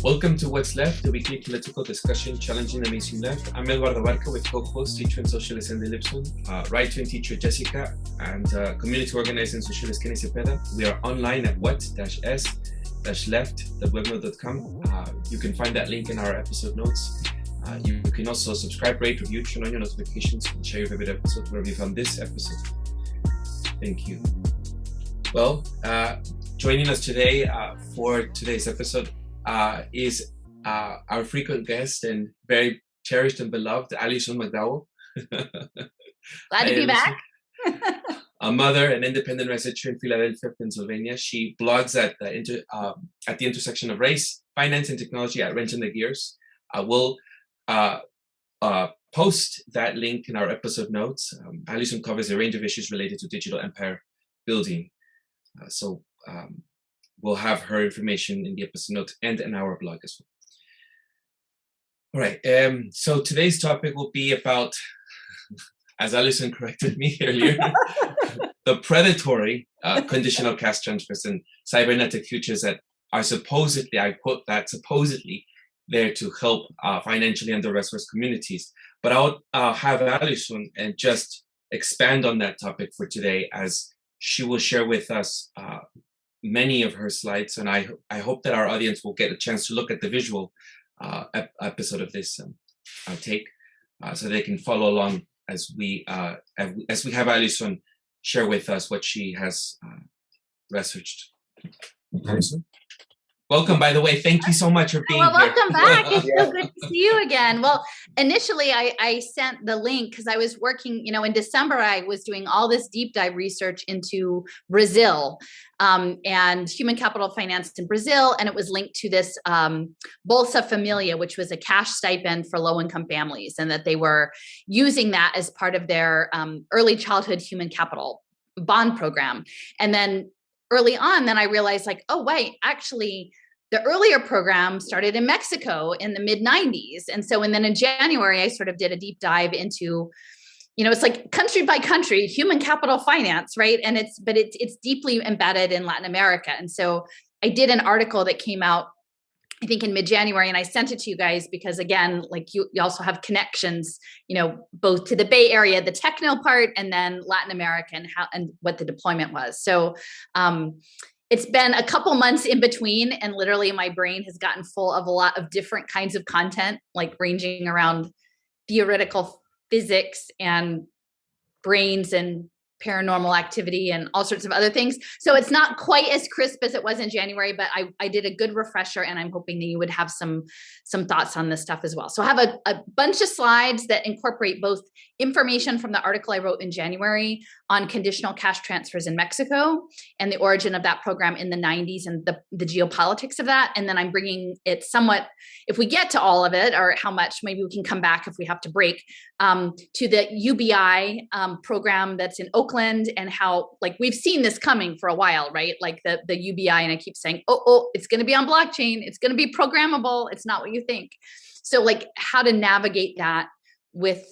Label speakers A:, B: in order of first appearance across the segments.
A: Welcome to What's Left, the weekly political discussion challenging the mainstream left. I'm Eduardo Barca with co-host, teacher and socialist Andy Lipson, writer and teacher Jessica, and community organizer and socialist Kenny Cepeda. We are online at what-s-left.webnode.com. You can find that link in our episode notes. You can also subscribe, rate, review, turn on your notifications, and share your favorite episode wherever you found this episode. Thank you. Well, joining us today for today's episode is our frequent guest and very cherished and beloved Alison McDowell.
B: Glad to be back.
A: A mother and independent researcher in Philadelphia, Pennsylvania. She blogs at the intersection of race, finance, and technology at Wrench and the Gears. We'll post that link in our episode notes. Alison covers a range of issues related to digital empire building. So we'll have her information in the episode notes and in our blog as well. All right. So today's topic will be about, as Alison corrected me earlier, the predatory conditional cash transfers and cybernetic futures that are supposedly, I quote that, supposedly there to help financially under-resourced communities. But I'll have Alison and just expand on that topic for today, as she will share with us many of her slides, and I hope that our audience will get a chance to look at the visual episode of this take, so they can follow along as we have Alison share with us what she has researched. Alison? Welcome, by the way. Thank you so much for being here.
B: Welcome back. It's so good to see you again. Well, initially I sent the link because I was working, in December, I was doing all this deep dive research into Brazil and human capital finance in Brazil. And it was linked to this Bolsa Familia, which was a cash stipend for low-income families, and that they were using that as part of their early childhood human capital bond program. And then early on, then I realized oh, wait, actually, the earlier program started in Mexico in the mid 90s. And then in January, I sort of did a deep dive into, it's like country by country, human capital finance, right? And it's deeply embedded in Latin America. And so I did an article that came out, I think in mid-January, and I sent it to you guys because, again, you also have connections, both to the Bay Area, the techno part, and then Latin America and what the deployment was. So it's been a couple months in between, and literally my brain has gotten full of a lot of different kinds of content, ranging around theoretical physics and brains and paranormal activity and all sorts of other things. So it's not quite as crisp as it was in January, but I did a good refresher, and I'm hoping that you would have some thoughts on this stuff as well. So I have a bunch of slides that incorporate both information from the article I wrote in January on conditional cash transfers in Mexico and the origin of that program in the 90s and the geopolitics of that. And then I'm bringing it somewhat, if we get to all of it or how much, maybe we can come back if we have to break, to the UBI program that's in Oakland, and how we've seen this coming for a while, right? The UBI, and I keep saying, oh, it's going to be on blockchain. It's going to be programmable. It's not what you think. So how to navigate that with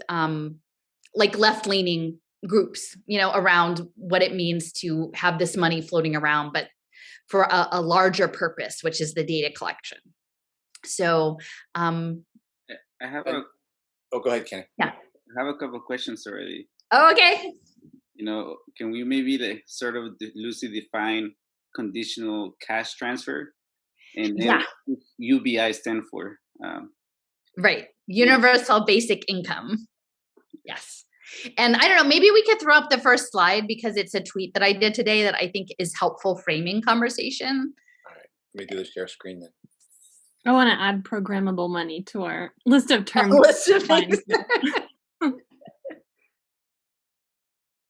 B: left-leaning groups, around what it means to have this money floating around, but for a larger purpose, which is the data collection. So
C: I have
A: Oh, go ahead, Kenny.
B: Yeah.
C: I have a couple of questions already.
B: Oh, okay.
C: Can we maybe sort of loosely define conditional cash transfer, and then what UBI stand for?
B: Right. Universal basic income. Yes. And I don't know, maybe we could throw up the first slide because it's a tweet that I did today that I think is helpful framing conversation.
A: All right. Let me do the share screen then.
D: I want to add programmable money to our list of terms.
B: List of things.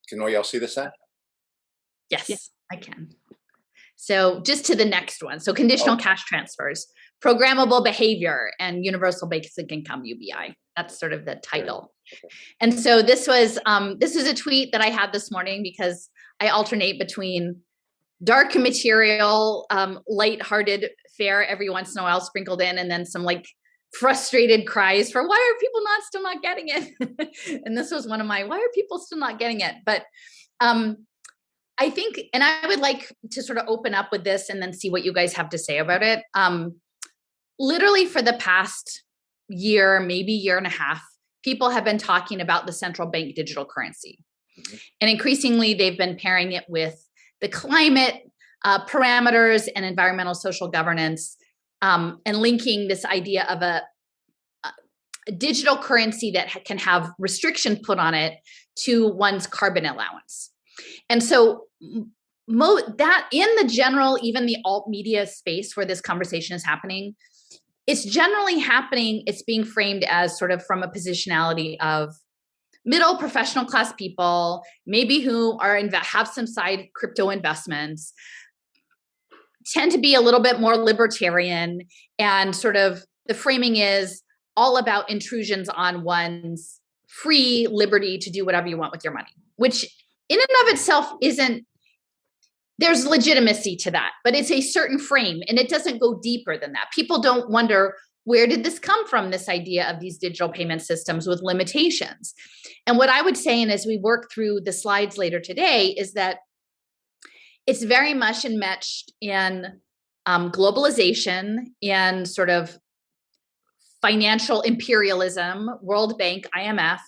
A: Can all y'all see this set?
B: Yes, I can. So just to the next one. So conditional cash transfers, programmable behavior, and universal basic income, UBI. That's sort of the title. Okay. And so this was a tweet that I had this morning because I alternate between dark material, lighthearted fare every once in a while sprinkled in, and then some frustrated cries for why are people still not getting it? And this was one of my, why are people still not getting it? But I think, and I would like to sort of open up with this and then see what you guys have to say about it. literally for the past year, maybe year and a half, people have been talking about the central bank digital currency. And increasingly, they've been pairing it with the climate parameters and environmental social governance, and linking this idea of a digital currency that can have restrictions put on it to one's carbon allowance. And so that in the general, even the alt media space where this conversation is happening, it's generally happening, it's being framed as sort of from a positionality of middle professional class people, maybe who are have some side crypto investments, tend to be a little bit more libertarian, and sort of the framing is all about intrusions on one's free liberty to do whatever you want with your money, which in and of itself isn't, there's legitimacy to that, but it's a certain frame and it doesn't go deeper than that. People don't wonder, where did this come from, this idea of these digital payment systems with limitations? And what I would say, and as we work through the slides later today, is that it's very much enmeshed in globalization and sort of financial imperialism, World Bank, IMF,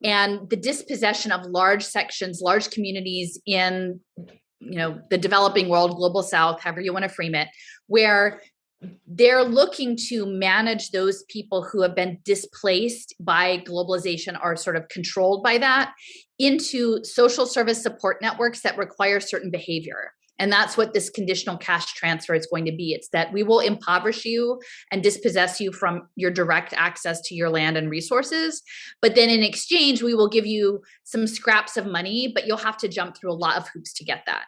B: and the dispossession of large sections, large communities in, the developing world, global south, however you want to frame it, where they're looking to manage those people who have been displaced by globalization, are sort of controlled by that, into social service support networks that require certain behavior. And that's what this conditional cash transfer is going to be. It's that we will impoverish you and dispossess you from your direct access to your land and resources. But then in exchange, we will give you some scraps of money, but you'll have to jump through a lot of hoops to get that.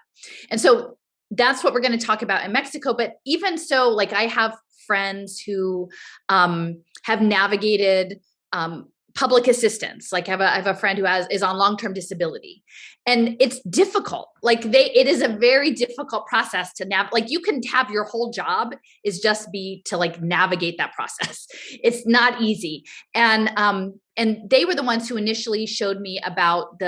B: And so that's what we're going to talk about in Mexico. But even so, like, I have friends who have navigated public assistance. Like I have a friend who is on long-term disability, and it's difficult. Like it is a very difficult process to like you can have your whole job is just be to like navigate that process. It's not easy. And they were the ones who initially showed me about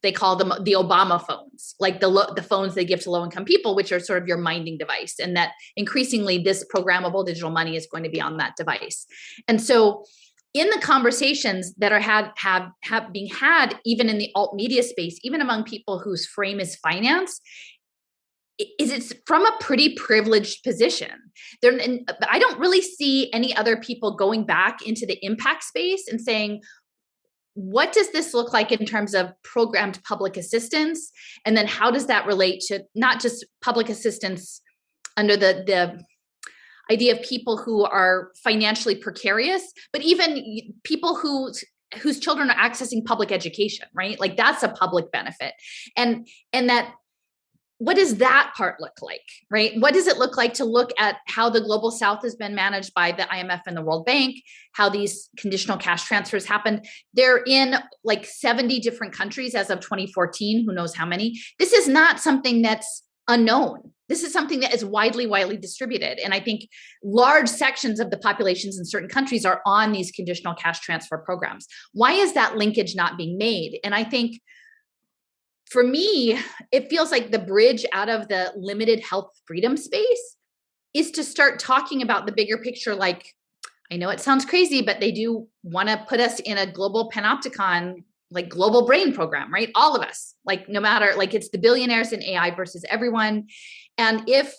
B: they call them the Obama phones, like the phones they give to low-income people, which are sort of your minding device. And that increasingly this programmable digital money is going to be on that device. And so in the conversations that are being had, even in the alt media space, even among people whose frame is finance, it's from a pretty privileged position. I don't really see any other people going back into the impact space and saying, what does this look like in terms of programmed public assistance? And then how does that relate to not just public assistance under the idea of people who are financially precarious, but even people whose children are accessing public education, right? Like that's a public benefit. And that, what does that part look like, right? What does it look like to look at how the global south has been managed by the IMF and the World Bank, how these conditional cash transfers happened? They're in like 70 different countries as of 2014, who knows how many. This is not something that's unknown. This is something that is widely distributed. And I think large sections of the populations in certain countries are on these conditional cash transfer programs. Why is that linkage not being made? And I think for me, it feels like the bridge out of the limited health freedom space is to start talking about the bigger picture. Like, I know it sounds crazy, but they do want to put us in a global panopticon, like global brain program, right? All of us, like no matter, like it's the billionaires in AI versus everyone. And if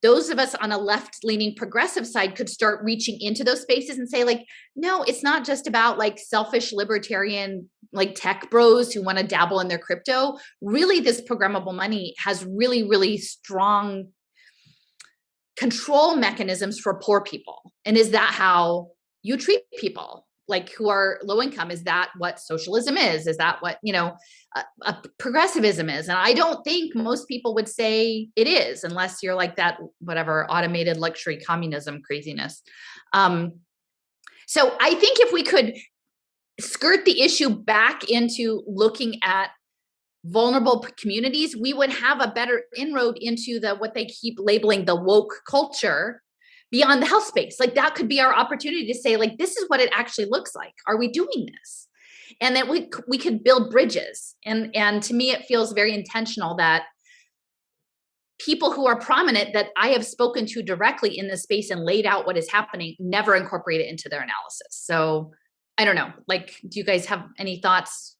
B: those of us on a left-leaning progressive side could start reaching into those spaces and say like, no, it's not just about like selfish libertarian, like tech bros who want to dabble in their crypto. Really, this programmable money has really, really strong control mechanisms for poor people. And is that how you treat people? Like who are low income? Is that what socialism is? Is that what, a progressivism is? And I don't think most people would say it is, unless you're like that, whatever, automated luxury communism craziness. So I think if we could skirt the issue back into looking at vulnerable communities, we would have a better inroad into what they keep labeling the woke culture beyond the health space. Like that could be our opportunity to say, like, this is what it actually looks like. Are we doing this? And that we could build bridges. And to me, it feels very intentional that people who are prominent that I have spoken to directly in this space and laid out what is happening never incorporate it into their analysis. So I don't know, like, do you guys have any thoughts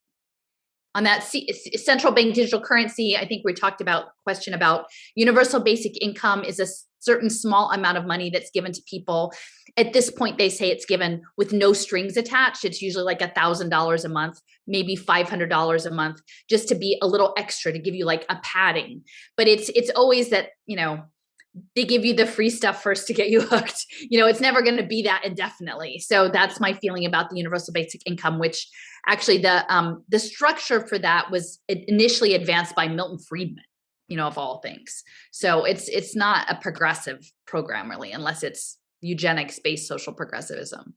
B: on that? Central bank digital currency? I think we talked about question about universal basic income is a certain small amount of money that's given to people. At this point, they say it's given with no strings attached. It's usually like $1,000 a month, maybe $500 a month, just to be a little extra, to give you like a padding. But it's always that, you know, they give you the free stuff first to get you hooked. You know, it's never going to be that indefinitely. So that's my feeling about the universal basic income, which actually the structure for that was initially advanced by Milton Friedman, you know, of all things. So it's not a progressive program really, unless it's eugenics-based social progressivism.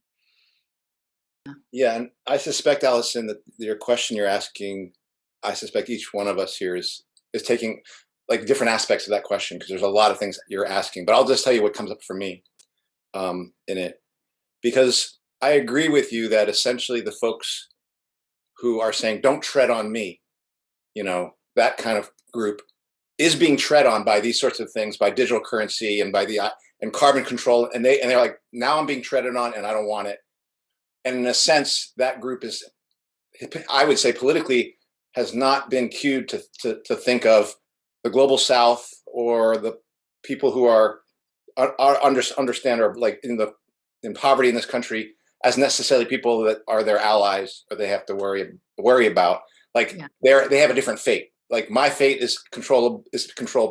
E: Yeah, and I suspect, Allison, that your question you're asking, I suspect each one of us here is taking like different aspects of that question, because there's a lot of things you're asking. But I'll just tell you what comes up for me in it, because I agree with you that essentially the folks who are saying "don't tread on me," you know, that kind of group is being tread on by these sorts of things, by digital currency and by and carbon control, and they're like, now I'm being treaded on and I don't want it. And in a sense, that group is, I would say, politically has not been cued to think of the global South or the people who understand or like in poverty in this country as necessarily people that are their allies or they have to worry about. Like they have a different fate. Like my fate is controlled,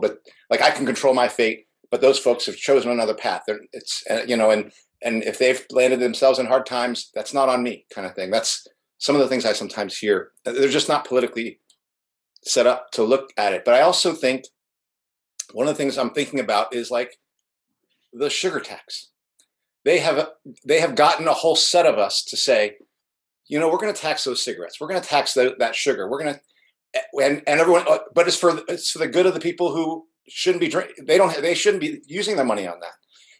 E: but like I can control my fate. But those folks have chosen another path. It's you know, and if they've landed themselves in hard times, that's not on me, kind of thing. That's some of the things I sometimes hear. They're just not politically set up to look at it. But I also think one of the things I'm thinking about is like the sugar tax. They have gotten a whole set of us to say, you know, we're going to tax those cigarettes. We're going to tax that sugar. We're going to and everyone, but it's for the good of the people who shouldn't be drinking. They shouldn't be using their money on that.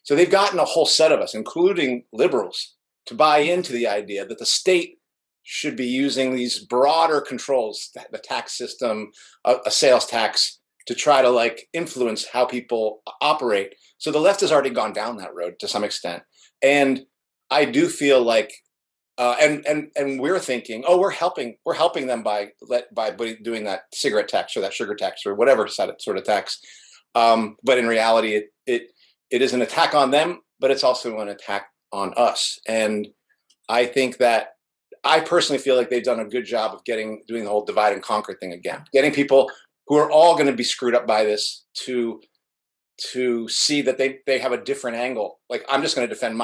E: So they've gotten a whole set of us, including liberals, to buy into the idea that the state should be using these broader controls, the tax system, a sales tax, to try to like influence how people operate. So the left has already gone down that road to some extent. And I do feel like, and we're thinking, oh, we're helping them by doing that cigarette tax or that sugar tax or whatever sort of tax. But in reality, it is an attack on them, but it's also an attack on us. And I think that I personally feel like they've done a good job of doing the whole divide and conquer thing again, getting people who are all going to be screwed up by this to see that they have a different angle. Like I'm just trying to defend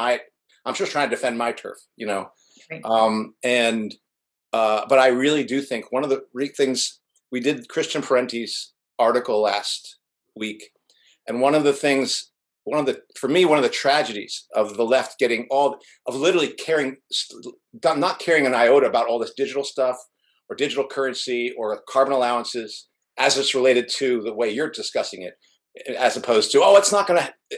E: my turf, you know. Right. But I really do think one of the things we did Christian Parenti's article last week, and one of the tragedies of the left literally not caring an iota about all this digital stuff or digital currency or carbon allowances as it's related to the way you're discussing it, as opposed to,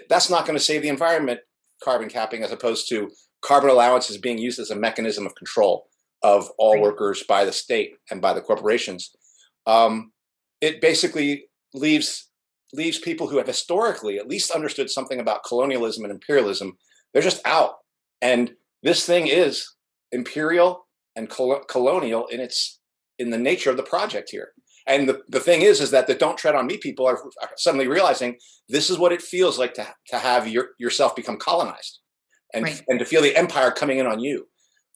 E: that's not going to save the environment, carbon capping, as opposed to carbon allowances being used as a mechanism of control of all workers by the state and by the corporations. It basically leaves people who have historically at least understood something about colonialism and imperialism. They're just out. And this thing is imperial and colonial in the nature of the project here. And the thing is that the don't tread on me people are suddenly realizing this is what it feels like to have yourself become colonized and to feel the empire coming in on you.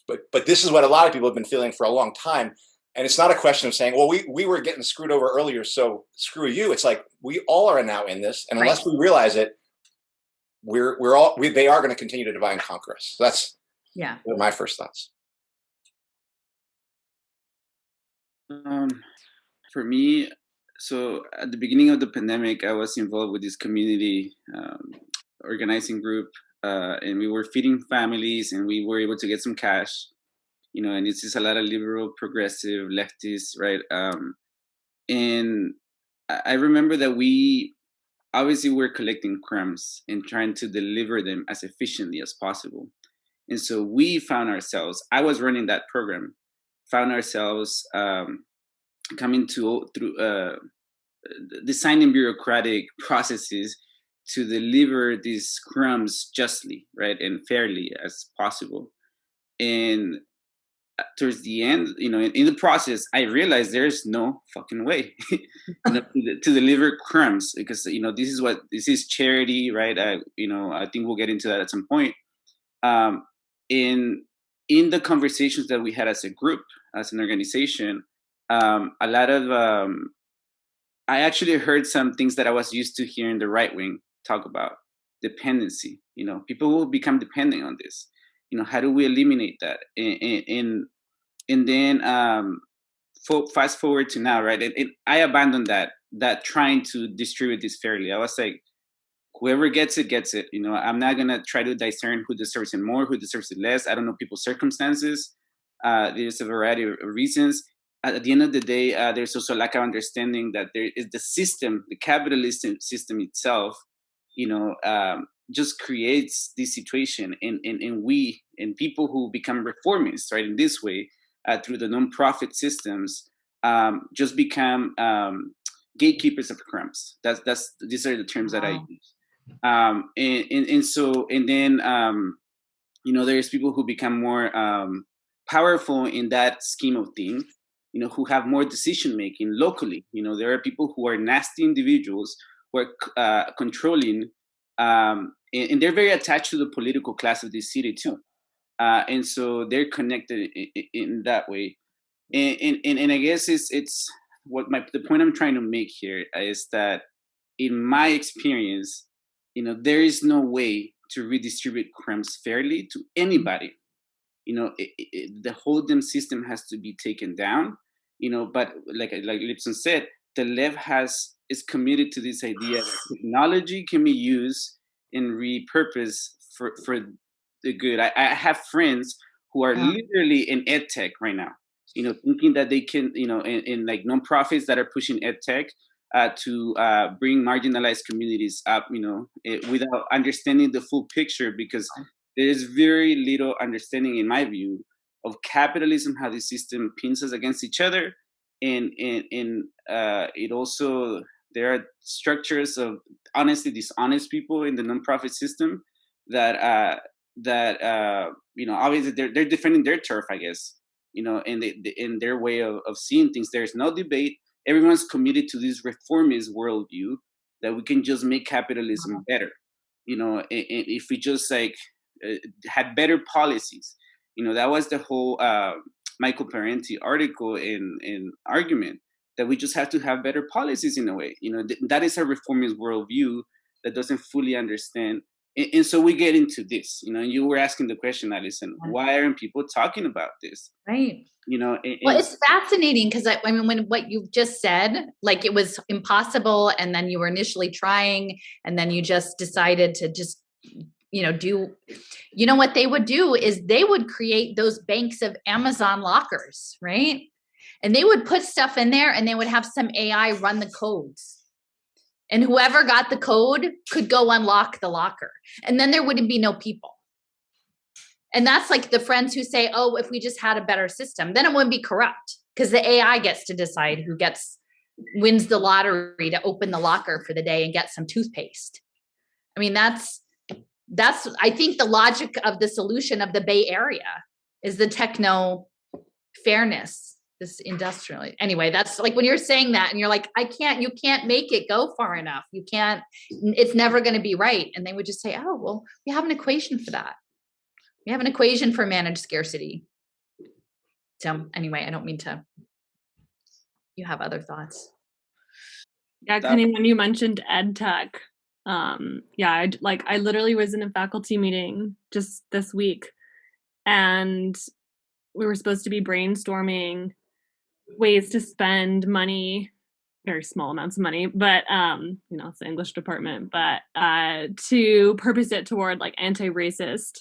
E: But this is what a lot of people have been feeling for a long time. And it's not a question of saying, well, we were getting screwed over earlier, so screw you. It's like we all are now in this, and unless we realize it, they are going to continue to divide and conquer us. So that's my first thoughts.
C: For me, so at the beginning of the pandemic, I was involved with this community organizing group, and we were feeding families, and we were able to get some cash. You know, and it's just a lot of liberal, progressive, leftists, right? And I remember that we were collecting crumbs and trying to deliver them as efficiently as possible. And so we found ourselves, I was running that program, found ourselves coming through designing bureaucratic processes to deliver these crumbs justly, right, and fairly as possible. And towards the end, in the process, I realized there's no fucking way to deliver crumbs, because this is charity, right? I think we'll get into that at some point. In the conversations that we had as a group, as an organization, a lot of I actually heard some things that I was used to hearing the right wing talk about: dependency. People will become dependent on this. How do we eliminate that? And then fast forward to now, right? And I abandoned that trying to distribute this fairly. I was like, whoever gets it, gets it. I'm not gonna try to discern who deserves it more, who deserves it less. I don't know people's circumstances. There's a variety of reasons. At the end of the day, there's also a lack of understanding that there is the system, the capitalist system itself, just creates this situation, and we and people who become reformists, right, in this way, through the nonprofit systems, just become gatekeepers of crumbs. These are the terms that I use. And then there's people who become more powerful in that scheme of things, who have more decision making locally. There are people who are nasty individuals who are controlling, and they're very attached to the political class of this city too. And so they're connected in that way. And I guess it's what the point I'm trying to make here is that, in my experience, there is no way to redistribute crumbs fairly to anybody. The hold'em system has to be taken down. But like Lipson said, the left is committed to this idea that technology can be used and repurposed for the good. I have friends who are literally in ed tech right now, thinking that they can, in like nonprofits that are pushing ed tech to bring marginalized communities up, without understanding the full picture, because there is very little understanding, in my view, of capitalism, how the system pins us against each other, and it also, there are structures of honestly dishonest people in the nonprofit system that obviously they're defending their turf, I guess, and in their way of seeing things. There's no debate. Everyone's committed to this reformist worldview that we can just make capitalism better, and if we just had better policies. That was the whole Michael Parenti article in argument, that we just have to have better policies in a way. That is a reformist worldview that doesn't fully understand. And so we get into this, you were asking the question, Alison, why aren't people talking about this?
B: Right. Well, it's fascinating because I mean, when what you just said, like it was impossible, and then you were initially trying, and then you just decided to just, do, what they would do is they would create those banks of Amazon lockers, right? And they would put stuff in there, and they would have some AI run the codes. And whoever got the code could go unlock the locker. And then there wouldn't be no people. And that's like the friends who say, oh, if we just had a better system, then it wouldn't be corrupt, because the AI gets to decide who wins the lottery to open the locker for the day and get some toothpaste. I mean, that's I think the logic of the solution of the Bay Area is the techno fairness, this industrial. Anyway, that's like when you're saying that and you're like, you can't make it go far enough. You can't, it's never going to be right. And they would just say, oh, well, we have an equation for that. We have an equation for managed scarcity. So anyway, I don't mean to, you have other thoughts.
D: Yeah, Kenny, when you mentioned ed tech, I literally was in a faculty meeting just this week, and we were supposed to be brainstorming ways to spend money, very small amounts of money, but it's the English department, but to purpose it toward like anti-racist,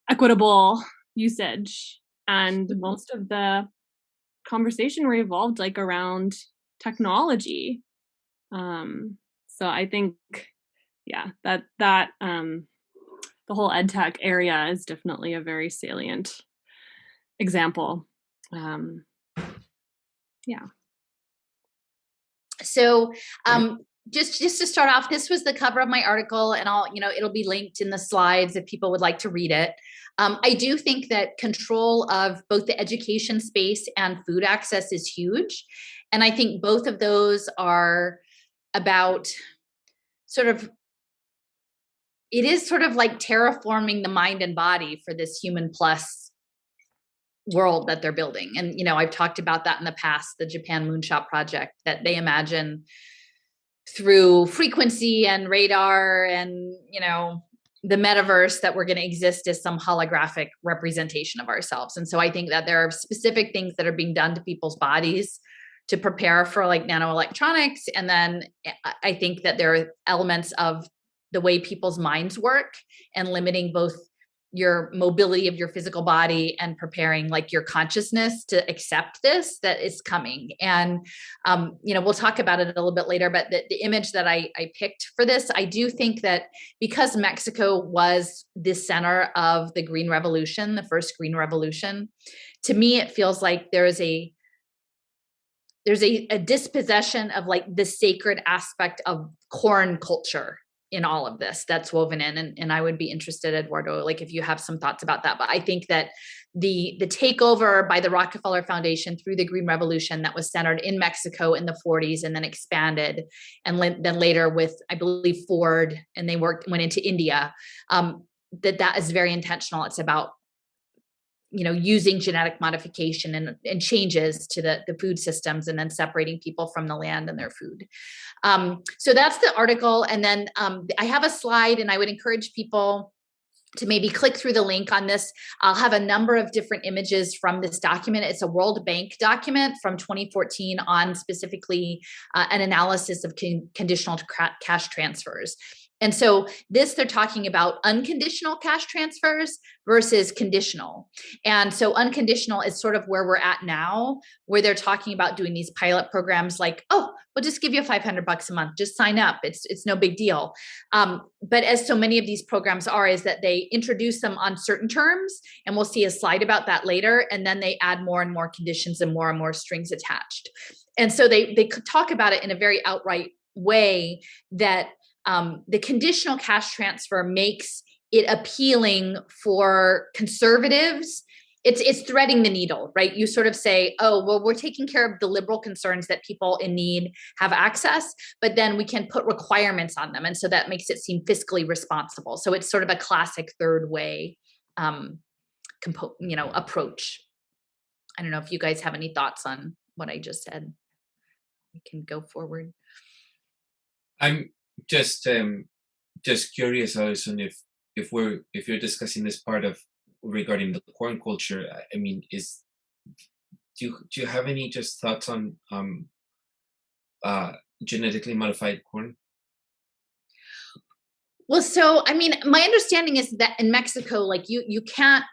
D: equitable usage. And most of the conversation revolved like around technology. So I think, that the whole ed tech area is definitely a very salient example.
B: So just to start off, this was the cover of my article, and it'll be linked in the slides if people would like to read it. I do think that control of both the education space and food access is huge. And I think both of those are about it is sort of like terraforming the mind and body for this human plus world that they're building. And, I've talked about that in the past, the Japan Moonshot project that they imagine through frequency and radar and, the metaverse that we're going to exist as some holographic representation of ourselves. And so I think that there are specific things that are being done to people's bodies to prepare for like nanoelectronics. And then I think that there are elements of the way people's minds work and limiting both your mobility of your physical body and preparing like your consciousness to accept this that is coming. And, we'll talk about it a little bit later, but the image that I picked for this, I do think that because Mexico was the center of the Green Revolution, the first Green Revolution, to me, it feels like there's a dispossession of like the sacred aspect of corn culture in all of this that's woven in. And I would be interested, Eduardo, like if you have some thoughts about that. But I think that the takeover by the Rockefeller Foundation through the Green Revolution that was centered in Mexico in the 40s and then expanded, and then later with, I believe, Ford, and they went into India, that is very intentional. It's about using genetic modification and changes to the food systems and then separating people from the land and their food. So that's the article. And then I have a slide, and I would encourage people to maybe click through the link on this. I'll have a number of different images from this document. It's a World Bank document from 2014 on specifically an analysis of conditional cash transfers. And so they're talking about unconditional cash transfers versus conditional. And so unconditional is sort of where we're at now, where they're talking about doing these pilot programs like, oh, we'll just give you $500 a month, just sign up. It's no big deal. But as so many of these programs are, is that they introduce them on certain terms, and we'll see a slide about that later. And then they add more and more conditions and more strings attached. And so they talk about it in a very outright way that the conditional cash transfer makes it appealing for conservatives. It's threading the needle, right? You sort of say, oh, well, we're taking care of the liberal concerns that people in need have access, but then we can put requirements on them. And so that makes it seem fiscally responsible. So it's sort of a classic third way, approach. I don't know if you guys have any thoughts on what I just said. We can go forward.
A: I'm just curious, Alison, if you're discussing this part of regarding the corn culture. I mean, do you have any just thoughts on genetically modified corn?
B: Well, so I mean, my understanding is that in Mexico, like you can't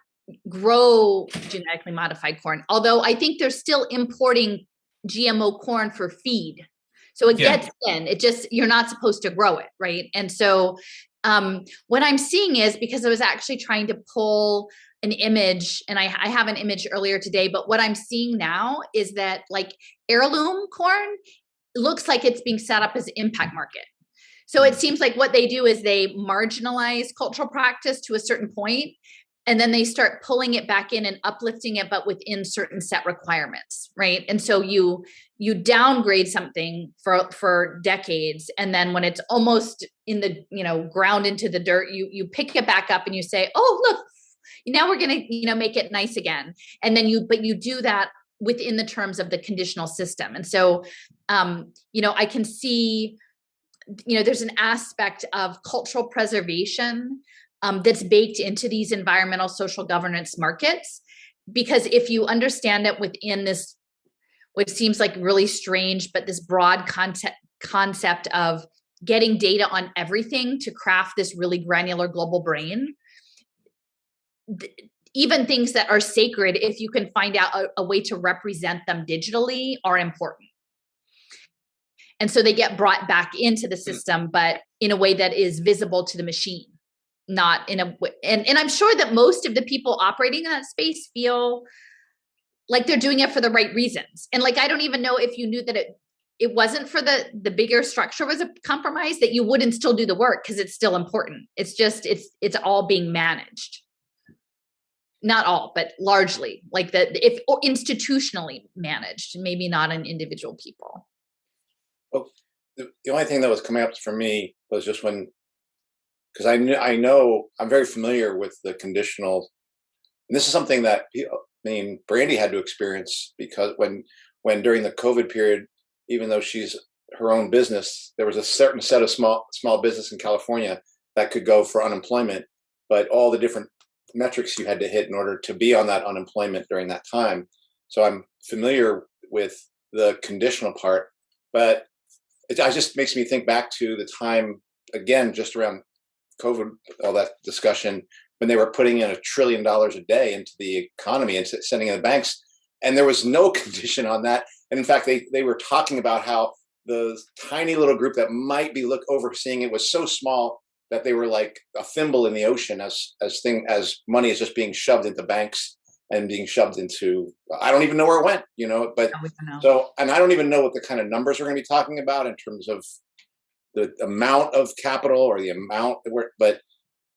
B: grow genetically modified corn. Although I think they're still importing GMO corn for feed. So it gets in, you're not supposed to grow it, right? And so what I'm seeing is, because I was actually trying to pull an image, and I have an image earlier today, but what I'm seeing now is that like heirloom corn looks like it's being set up as an impact market. So it seems like what they do is they marginalize cultural practice to a certain point, and then they start pulling it back in and uplifting it, but within certain set requirements, right? And so you downgrade something for decades, and then when it's almost in the ground into the dirt, you pick it back up and you say, oh, look, now we're going to make it nice again. And then you do that within the terms of the conditional system. And so I can see there's an aspect of cultural preservation that's baked into these environmental social governance markets, because if you understand it within this, what seems like really strange, but this broad concept of getting data on everything to craft this really granular global brain, even things that are sacred, if you can find out a way to represent them digitally, are important. And so they get brought back into the system, but in a way that is visible to the machine. Not in a way, and I'm sure that most of the people operating in that space feel like they're doing it for the right reasons. And like, I don't even know if you knew that it wasn't for the bigger structure was a compromise, that you wouldn't still do the work because it's still important. It's just, it's all being managed. Not all, but largely, like if or institutionally managed, maybe not on individual people.
E: Well, the only thing that was coming up for me was just when, because I know I'm very familiar with the conditional, and this is something that Brandy had to experience, because when during the COVID period, even though she's her own business, there was a certain set of small business in California that could go for unemployment, but all the different metrics you had to hit in order to be on that unemployment during that time. So I'm familiar with the conditional part, but it just makes me think back to the time, again, just around COVID, all that discussion, when they were putting in $1 trillion a day into the economy and sending in the banks, and there was no condition on that. And in fact, they were talking about how the tiny little group that might be overseeing it was so small that they were like a thimble in the ocean as money is just being shoved into banks and being shoved into, I don't even know where it went, but so, and I don't even know what the kind of numbers we're going to be talking about in terms of the amount of capital or the amount that but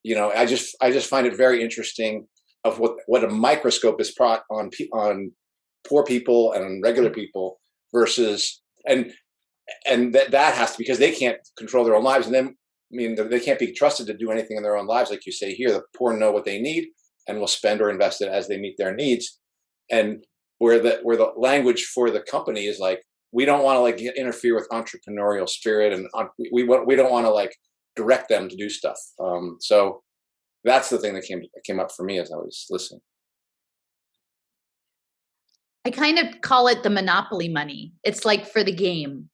E: I just find it very interesting of what a microscope is brought on poor people and on regular people versus, and that has to, because they can't control their own lives. And then, they can't be trusted to do anything in their own lives. Like you say here, the poor know what they need and will spend or invest it as they meet their needs. And where the language for the company is like, we don't want to interfere with entrepreneurial spirit, and we don't want to direct them to do stuff. So that's the thing that came up for me as I was listening.
B: I kind of call it the monopoly money. It's like for the game.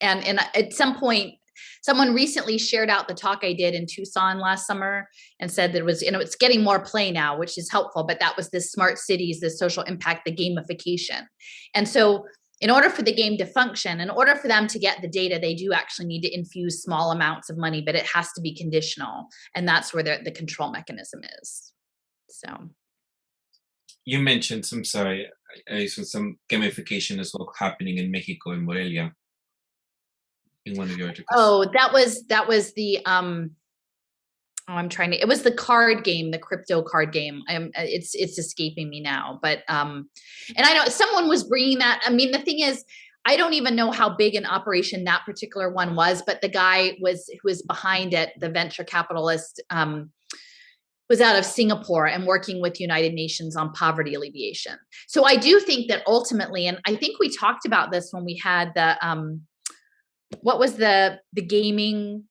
B: And at some point, someone recently shared out the talk I did in Tucson last summer and said that it was, it's getting more play now, which is helpful, but that was this smart cities, this social impact, the gamification. And so in order for the game to function, in order for them to get the data, they do actually need to infuse small amounts of money, but it has to be conditional. And that's where the control mechanism is. So.
A: You mentioned some gamification as well happening in Mexico, in Morelia, in one of your articles.
B: Oh, that was the it was the card game, the crypto card game. It's escaping me now, but and I know someone was bringing that. The thing is, I don't even know how big an operation that particular one was, but the guy who was behind it, the venture capitalist, was out of Singapore and working with United Nations on poverty alleviation. So I do think that ultimately, and I think we talked about this when we had the what was the gaming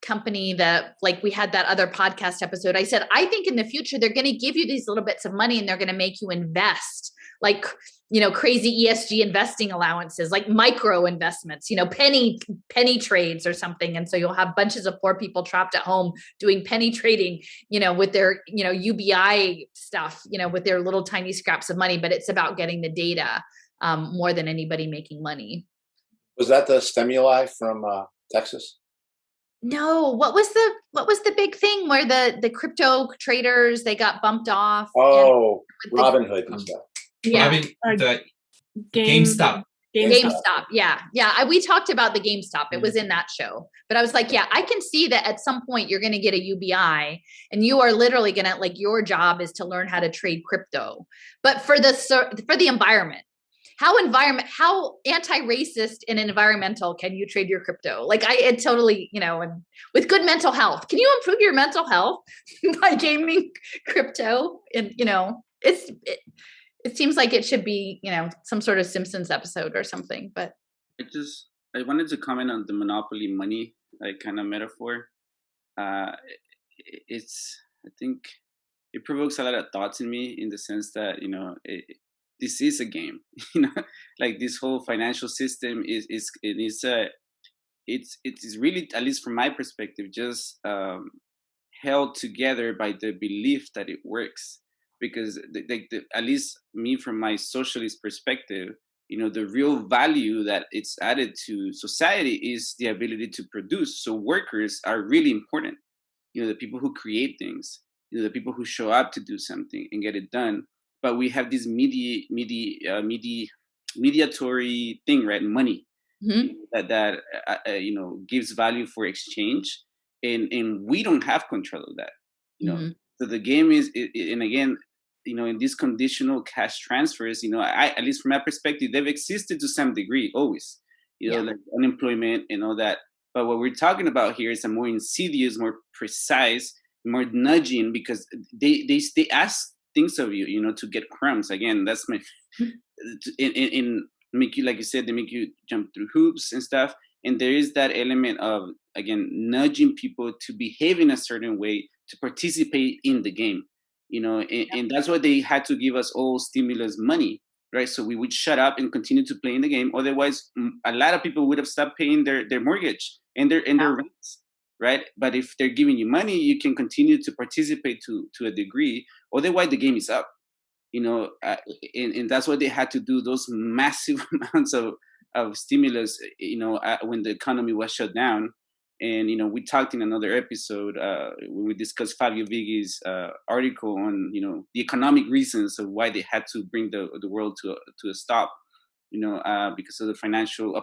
B: company that we had that other podcast episode. I said, I think in the future, they're going to give you these little bits of money and they're going to make you invest crazy ESG investing allowances, like micro investments, penny trades or something. And so you'll have bunches of poor people trapped at home doing penny trading, with their, UBI stuff, with their little tiny scraps of money, but it's about getting the data more than anybody making money.
E: Was that the stimuli from Texas?
B: No, what was the big thing where the crypto traders, they got bumped off?
E: Oh, Robinhood and stuff.
B: Yeah.
A: GameStop.
B: GameStop. Yeah. We talked about the GameStop. It was in that show, but I was like, yeah, I can see that at some point you're going to get a UBI and you are literally going to your job is to learn how to trade crypto, but for the environment. How anti-racist and environmental can you trade your crypto? It totally, and with good mental health, can you improve your mental health by gaming crypto? And, it seems like it should be, some sort of Simpsons episode or something, but.
C: I wanted to comment on the monopoly money, kind of metaphor. I think it provokes a lot of thoughts in me in the sense that, this is a game, this whole financial system it's really, at least from my perspective, just held together by the belief that it works. Because at least me, from my socialist perspective, the real value that it's added to society is the ability to produce. So workers are really important. The people who create things, the people who show up to do something and get it done. But we have this mediatory thing, right? Money. that gives value for exchange, and we don't have control of that. So the game is, and again, in these conditional cash transfers, at least from my perspective, they've existed to some degree always. Like unemployment and all that. But what we're talking about here is a more insidious, more precise, more nudging, because they ask things of you, to get crumbs. Again, that's my in make you, like you said, they make you jump through hoops and stuff. And there is that element of, again, nudging people to behave in a certain way to participate in the game, and that's why they had to give us all stimulus money, right? So we would shut up and continue to play in the game. Otherwise, a lot of people would have stopped paying their mortgage and their rents, right? But if they're giving you money, you can continue to participate to a degree. Otherwise, the game is up, and that's why they had to do those massive amounts of stimulus, when the economy was shut down. And, we talked in another episode when we discussed Fabio Vighi's article on, the economic reasons of why they had to bring the world to a stop, because of the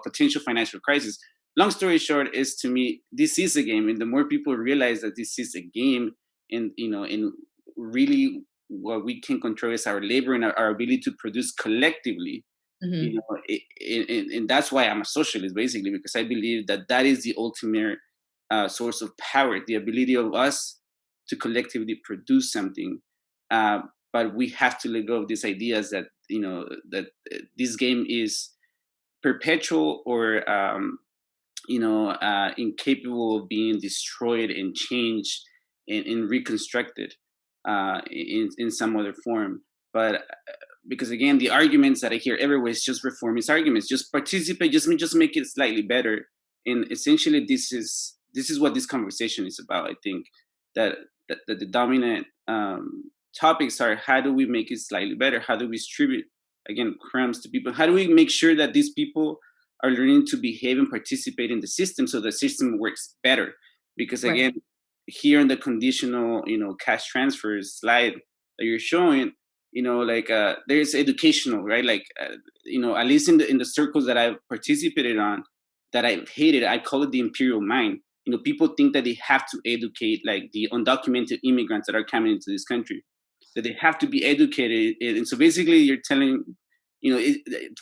C: potential financial crisis. Long story short is, to me, this is a game. And the more people realize that this is a game, and, and really what we can control is our labor and our ability to produce collectively. And that's why I'm a socialist, basically, because I believe that is the ultimate source of power, the ability of us to collectively produce something. But we have to let go of these ideas that, that this game is perpetual or, incapable of being destroyed and changed and reconstructed in some other form. But because, again, the arguments that I hear everywhere is just reformist arguments. Just participate, just make it slightly better. And essentially, this is what this conversation is about. I think that the dominant topics are, how do we make it slightly better? How do we distribute, again, crumbs to people? How do we make sure that these people are learning to behave and participate in the system so the system works better? Because, again, here in the conditional, cash transfers slide that you're showing, there's educational, right? At least in the circles that I've participated on, that I've hated, I call it the imperial mind. People think that they have to educate, like, the undocumented immigrants that are coming into this country, that they have to be educated. And so basically you're telling,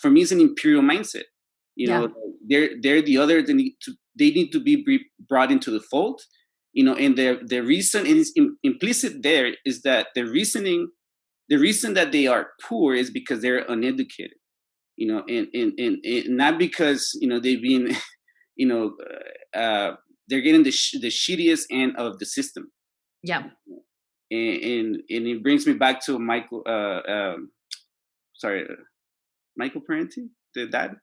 C: for me, it's an imperial mindset. They're the other, they need to be brought into the fold, and the reason is implicit there is that the reason that they are poor is because they're uneducated, and not because, they've been, they're getting the shittiest end of the system.
B: Yeah.
C: And it brings me back to Michael Parenti, the dad.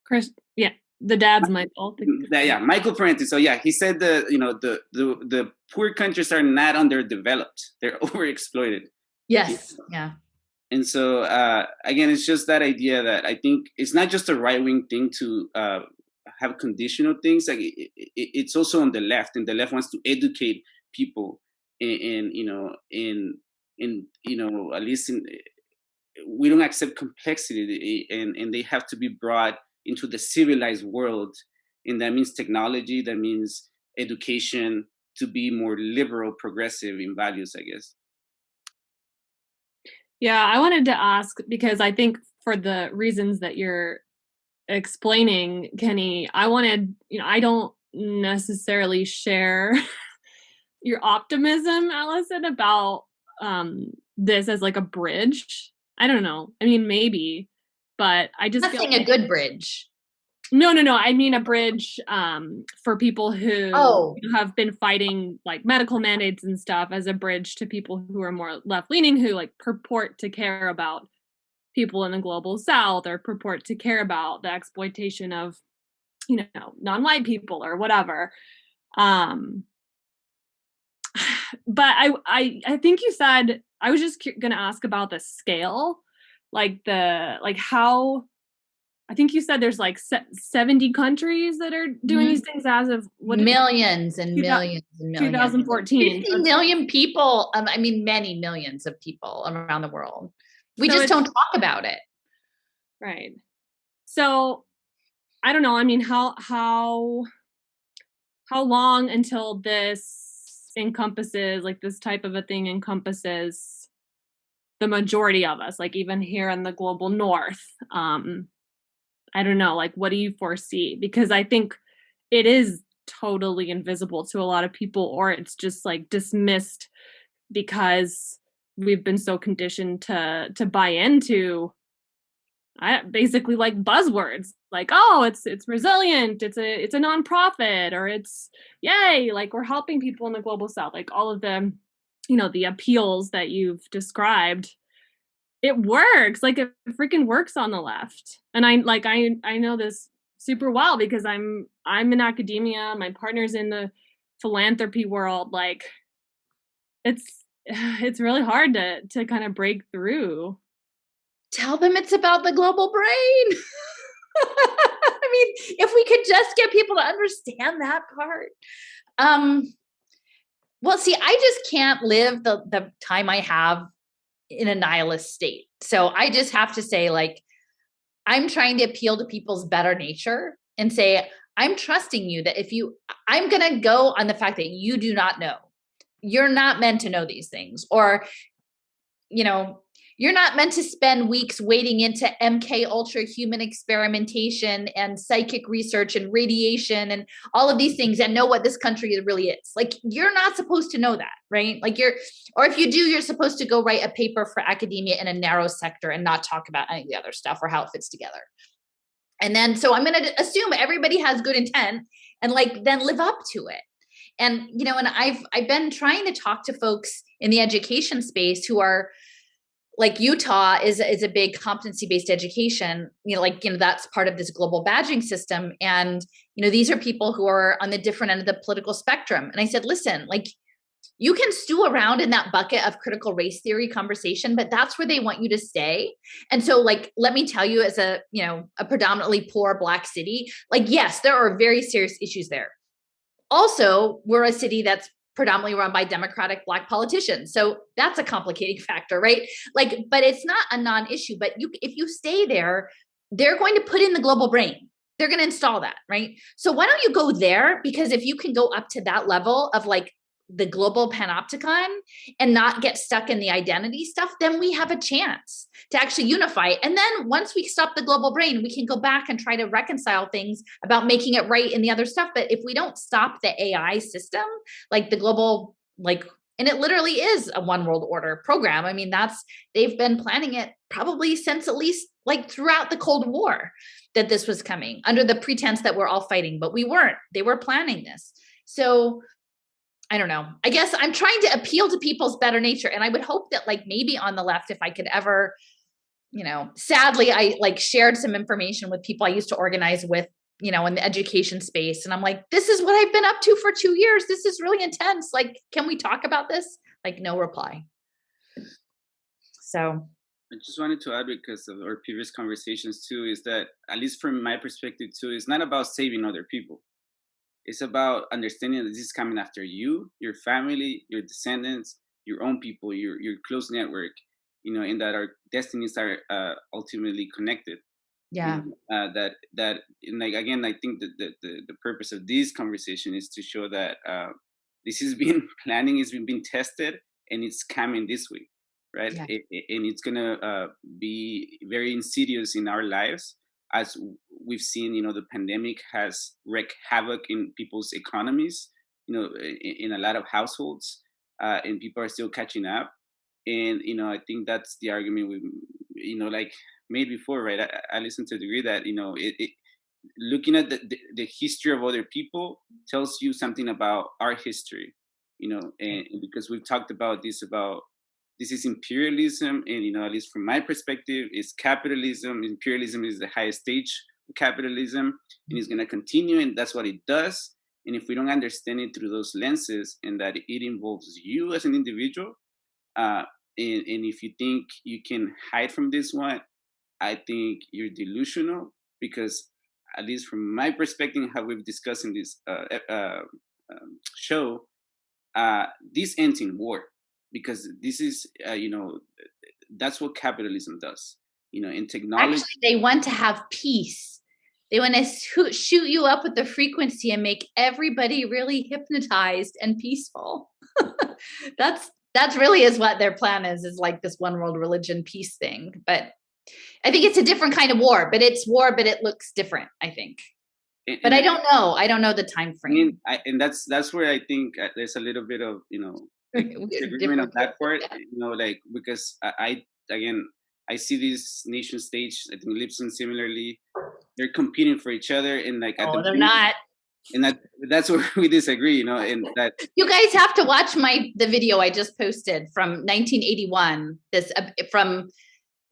D: Chris, yeah, the dad's Michael.
C: Michael Parenti. So he said the poor countries are not underdeveloped; they're overexploited.
B: Yes. Yeah.
C: And so again, it's just that idea that I think it's not just a right-wing thing to have conditional things. Like it's also on the left, and the left wants to educate people, and at least we don't accept complexity, and they have to be brought into the civilized world, and that means technology, that means education, to be more liberal, progressive in values, I guess.
D: Yeah, I wanted to ask, because I think for the reasons that you're explaining, Kenny, I don't necessarily share your optimism, Allison, about this as like a bridge. I don't know. I mean, maybe, but I just
B: feel like a good bridge.
D: No. I mean a bridge for people who have been fighting like medical mandates and stuff, as a bridge to people who are more left-leaning, who like purport to care about people in the global south, or purport to care about the exploitation of, non-white people or whatever. But I think you said, I was just going to ask about the scale, how, I think you said there's like 70 countries that are doing these things as of
B: millions and millions and millions.
D: 2014.
B: 50 million people. Many millions of people around the world. We just don't talk about it.
D: Right. So I don't know. I mean, how long until this encompasses, like this type of a thing encompasses the majority of us, like even here in the global north? I don't know, like what do you foresee? Because I think it is totally invisible to a lot of people, or it's just like dismissed because we've been so conditioned to buy into basically like buzzwords, like, oh, it's resilient, it's a nonprofit, or it's yay, like we're helping people in the global south, like all of the, you know, the appeals that you've described. It works, like it freaking works on the left. And I know this super well because I'm in academia, my partner's in the philanthropy world. Like it's really hard to kind of break through.
B: Tell them it's about the global brain. I mean, if we could just get people to understand that part. Well, see, I just can't live the time I have in a nihilist state. So I just have to say, like, I'm trying to appeal to people's better nature and say, I'm trusting you that I'm going to go on the fact that you do not know. You're not meant to know these things, or, you know, you're not meant to spend weeks wading into MK Ultra human experimentation and psychic research and radiation and all of these things and know what this country really is. Like, you're not supposed to know that, right? Like or if you do, you're supposed to go write a paper for academia in a narrow sector and not talk about any of the other stuff or how it fits together. And then, so I'm going to assume everybody has good intent and like, then live up to it. And, you know, and I've been trying to talk to folks in the education space who are, like, Utah is a big competency-based education, you know, like, you know, that's part of this global badging system. And, you know, these are people who are on the different end of the political spectrum. And I said, listen, like, you can stew around in that bucket of critical race theory conversation, but that's where they want you to stay. And so, like, let me tell you, as a predominantly poor Black city, like, yes, there are very serious issues there. Also, we're a city that's predominantly run by Democratic Black politicians. So that's a complicating factor, right? Like, but it's not a non-issue, but if you stay there, they're going to put in the global brain. They're going to install that, right? So why don't you go there? Because if you can go up to that level of like the global panopticon and not get stuck in the identity stuff, then we have a chance to actually unify. And then once we stop the global brain, we can go back and try to reconcile things about making it right in the other stuff. But if we don't stop the AI system, like the global, like, and it literally is a one world order program. I mean, they've been planning it probably since at least like throughout the Cold War, that this was coming under the pretense that we're all fighting, but we weren't. They were planning this. So I don't know. I guess I'm trying to appeal to people's better nature. And I would hope that, like, maybe on the left, if I could ever, you know, sadly, I like shared some information with people I used to organize with, you know, in the education space. And I'm like, this is what I've been up to for 2 years. This is really intense. Like, can we talk about this? Like, no reply. So
C: I just wanted to add, because of our previous conversations too, is that, at least from my perspective too, it's not about saving other people. It's about understanding that this is coming after you, your family, your descendants, your own people, your close network, you know, and that our destinies are ultimately connected.
B: yeah.
C: That and like, again, I think that the purpose of this conversation is to show that this has been planning, has been tested, and it's coming this way, right?
B: Yeah.
C: And it's gonna be very insidious in our lives. As we've seen, you know, the pandemic has wreaked havoc in people's economies, you know, in a lot of households, and people are still catching up. And, you know, I think that's the argument we, you know, like made before, right? I listen to the degree that, you know, looking at the history of other people tells you something about our history, you know, and because we've talked about this is imperialism, and, you know, at least from my perspective, is capitalism. Imperialism is the highest stage of capitalism, and it's going to continue, and that's what it does. And if we don't understand it through those lenses, and that it involves you as an individual, and if you think you can hide from this one, I think you're delusional, because at least from my perspective, how we've discussed in this show, this ends in war. Because this is, you know, that's what capitalism does, you know, in technology.
B: Actually, they want to have peace. They want to shoot you up with the frequency and make everybody really hypnotized and peaceful. That's really is what their plan is like this one world religion peace thing. But I think it's a different kind of war, but it's war, but it looks different, I think. But I don't know. I don't know the time frame.
C: And that's where I think there's a little bit of, disagreement on that part, like, because I see these nation states, I think Lipson similarly, they're competing for each other, and like
B: they're not.
C: And that's where we disagree, and that
B: you guys have to watch the video I just posted from 1981.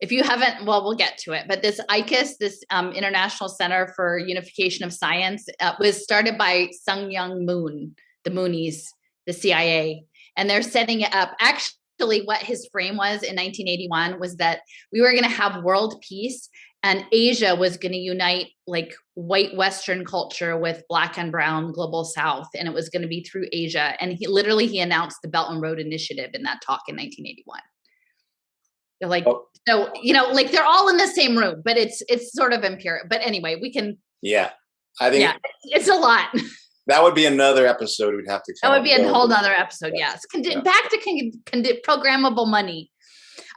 B: If you haven't, well, we'll get to it. But this ICUS, this International Center for Unification of Science, was started by Sung Young Moon, the Moonies, the CIA, and they're setting it up. Actually, what his frame was in 1981 was that we were going to have world peace, and Asia was going to unite like white Western culture with Black and brown global South, and it was going to be through Asia. And he announced the Belt and Road Initiative in that talk in 1981. They're like, so, like they're all in the same room, but it's sort of imperial. But anyway, we can.
E: Yeah, I think
B: it's a lot.
E: That would be another episode we'd have to.
B: That would be a whole nother episode. Yes. Back to programmable money.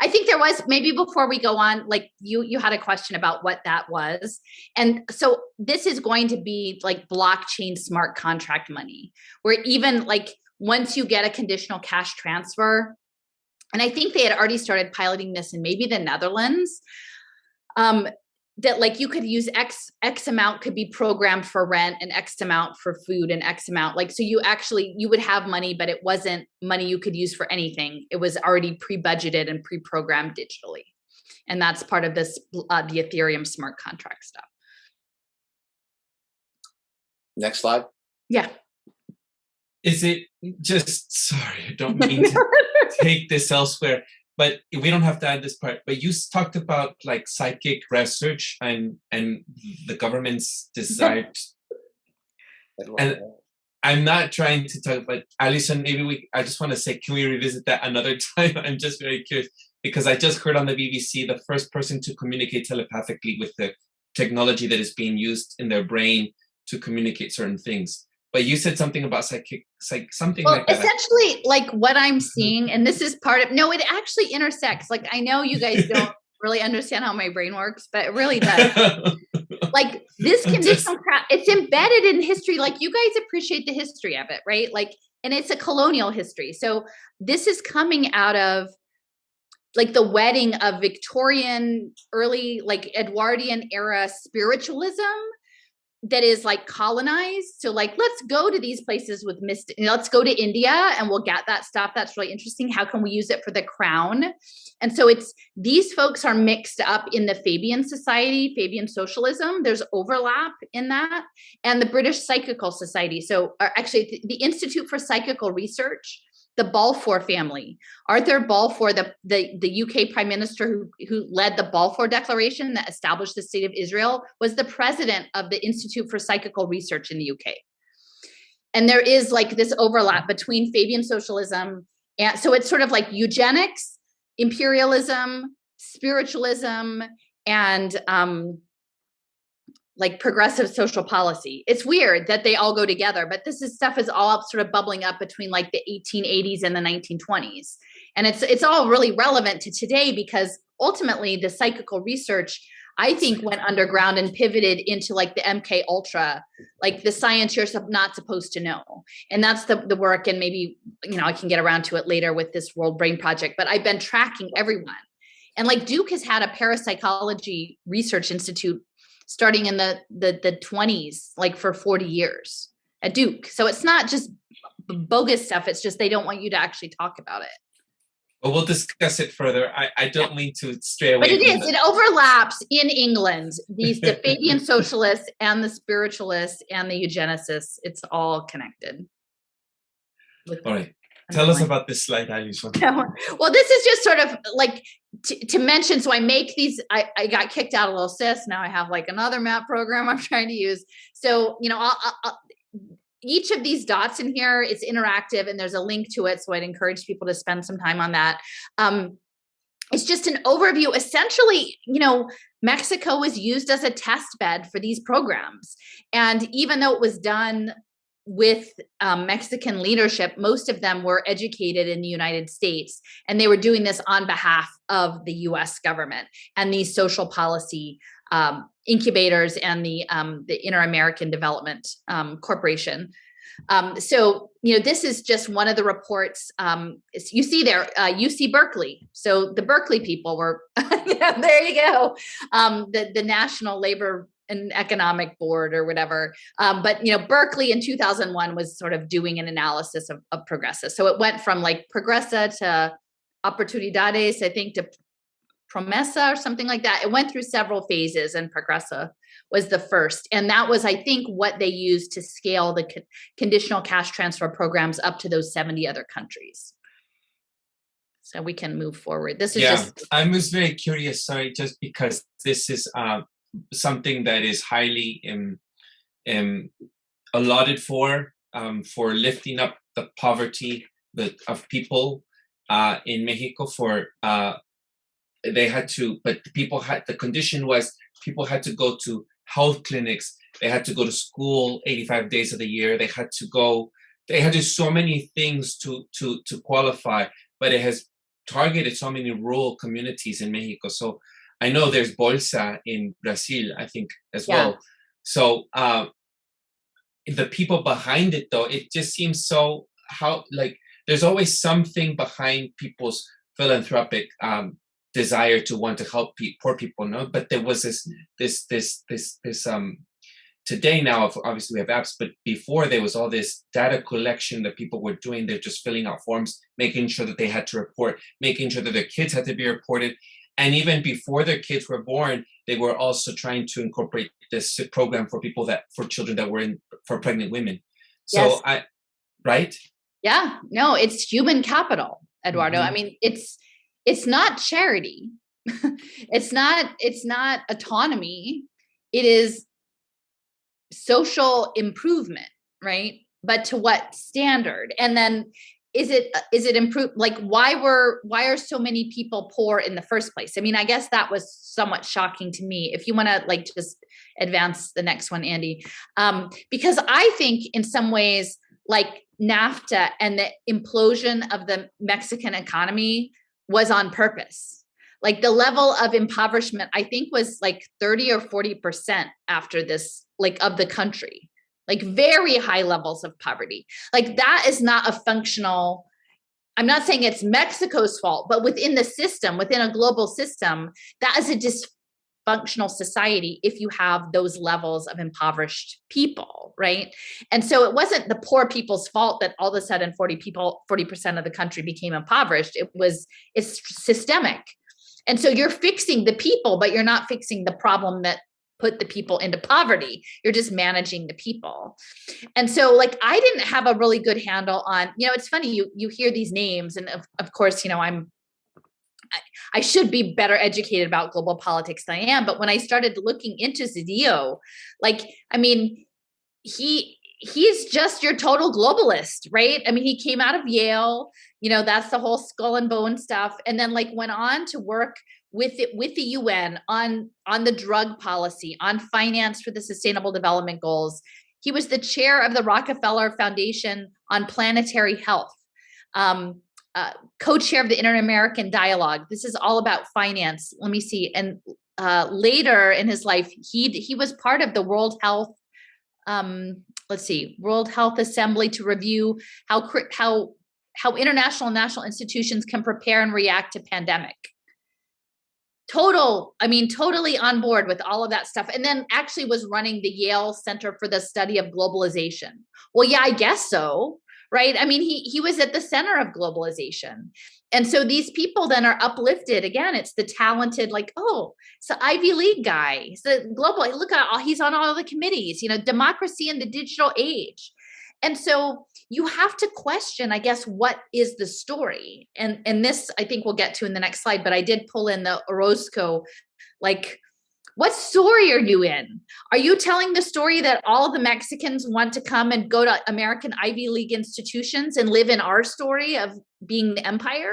B: I think there was, maybe before we go on, like you had a question about what that was. And so this is going to be like blockchain smart contract money, where even like once you get a conditional cash transfer, and I think they had already started piloting this in maybe the Netherlands, that like you could use X amount could be programmed for rent and X amount for food and X amount. Like, so you would have money, but it wasn't money you could use for anything. It was already pre-budgeted and pre-programmed digitally. And that's part of this, the Ethereum smart contract stuff.
E: Next slide.
B: Yeah.
A: Is it just, sorry, I don't mean to take this elsewhere, but we don't have to add this part, but you talked about like psychic research and the government's desire. And I'm not trying to talk about, Alison, I just want to say, can we revisit that another time? I'm just very curious, because I just heard on the BBC, the first person to communicate telepathically with the technology that is being used in their brain to communicate certain things. But you said something about something like that.
B: Essentially, like what I'm seeing, and this is part of, no, it actually intersects. Like, I know you guys don't really understand how my brain works, but it really does. Like this conditional, it's embedded in history. Like you guys appreciate the history of it, right? Like, and it's a colonial history. So this is coming out of like the wedding of Victorian, early, like Edwardian era spiritualism that is like colonized. So like, let's go to these places with mystic, let's go to India and we'll get that stuff. That's really interesting. How can we use it for the crown? And so these folks are mixed up in the Fabian Society, Fabian socialism. There's overlap in that, and the British Psychical Society. So actually the Institute for Psychical Research, the Balfour family, Arthur Balfour, the UK Prime Minister who led the Balfour Declaration that established the State of Israel, was the president of the Institute for Psychical Research in the UK. And there is like this overlap between Fabian socialism, and so it's sort of like eugenics, imperialism, spiritualism, and like progressive social policy. It's weird that they all go together, but stuff is all sort of bubbling up between like the 1880s and the 1920s. And it's all really relevant to today, because ultimately the psychical research, I think, went underground and pivoted into like the MK Ultra, like the science you're not supposed to know. And that's the work. And maybe, I can get around to it later with this World Brain Project, but I've been tracking everyone. And like Duke has had a parapsychology research institute starting in the 20s, like for 40 years at Duke. So it's not just bogus stuff. It's just they don't want you to actually talk about it.
A: Well, we'll discuss it further. I don't mean to stray away.
B: But it overlaps in England. The Fabian socialists and the spiritualists and the eugenicists. It's all connected.
A: All right. Tell us about this slide, Alison.
B: Well, this is just sort of like to mention. So I make these, I got kicked out of Little Sis. Now I have like another map program I'm trying to use. So, each of these dots in here is interactive and there's a link to it. So I'd encourage people to spend some time on that. It's just an overview. Essentially, Mexico was used as a test bed for these programs. And even though it was done with Mexican leadership, most of them were educated in the United States, and they were doing this on behalf of the US government and these social policy incubators and the Inter-American Development Corporation. So, this is just one of the reports. You see there, UC Berkeley. So the Berkeley people were, there you go. The National Labor and Economic Board or whatever. But, Berkeley in 2001 was sort of doing an analysis of Progressa. So it went from like Progressa to Oportunidades, I think, to Promesa or something like that. It went through several phases, and Progressa was the first. And that was, I think, what they used to scale the conditional cash transfer programs up to those 70 other countries. So we can move forward. This is just...
A: I was very curious, sorry, just because this is something that is highly allotted for lifting up the poverty of people in Mexico. They had to, but the condition was people had to go to health clinics. They had to go to school 85 days of the year. They had to do so many things to qualify, but it has targeted so many rural communities in Mexico. So I know there's Bolsa in Brazil, I think, as well. So the people behind it, though, it just seems so there's always something behind people's philanthropic desire to want to help poor people, no? But there was this today now, obviously we have apps, but before there was all this data collection that people were doing. They're just filling out forms, making sure that they had to report, making sure that their kids had to be reported. And even before their kids were born, they were also trying to incorporate this program for children that were for pregnant women. So
B: yes.
A: Right?
B: Yeah, no, it's human capital, Eduardo.
A: Mm-hmm.
B: I mean, it's not charity. it's not autonomy. It is social improvement, right? But to what standard? And then is it improved? Like, why are so many people poor in the first place? I mean, I guess that was somewhat shocking to me. If you want to just advance the next one, Andy, because I think in some ways, like NAFTA and the implosion of the Mexican economy was on purpose. Like the level of impoverishment, I think, was like 30 or 40% after this, like of the country, like very high levels of poverty. Like that is not a functional, I'm not saying it's Mexico's fault, but within the system, within a global system, that is a dysfunctional society if you have those levels of impoverished people, right? And so it wasn't the poor people's fault that all of a sudden 40% of the country became impoverished. It's systemic. And so you're fixing the people, but you're not fixing the problem that put the people into poverty. You're just managing the people. And so like, I didn't have a really good handle on, it's funny, you hear these names, and of course, I should be better educated about global politics than I am. But when I started looking into Zedillo, he's just your total globalist, right? I mean, he came out of Yale, that's the whole skull and bone stuff. And then went on to work with the UN on the drug policy, on finance for the Sustainable Development Goals. He was the chair of the Rockefeller Foundation on Planetary Health. Co-chair of the Inter-American Dialogue. This is all about finance. Let me see. And later in his life, he was part of the World Health, World Health Assembly to review how international and national institutions can prepare and react to pandemic. Totally on board with all of that stuff. And then actually was running the Yale Center for the Study of Globalization. Well, yeah, I guess so. Right. I mean, he was at the center of globalization. And so these people then are uplifted. Again, it's the talented, it's the Ivy League guy. He's the global, look at he's on all the committees, democracy in the digital age. And so you have to question, I guess, what is the story? And this, I think we'll get to in the next slide, but I did pull in the Orozco, what story are you in? Are you telling the story that all the Mexicans want to come and go to American Ivy League institutions and live in our story of being the empire?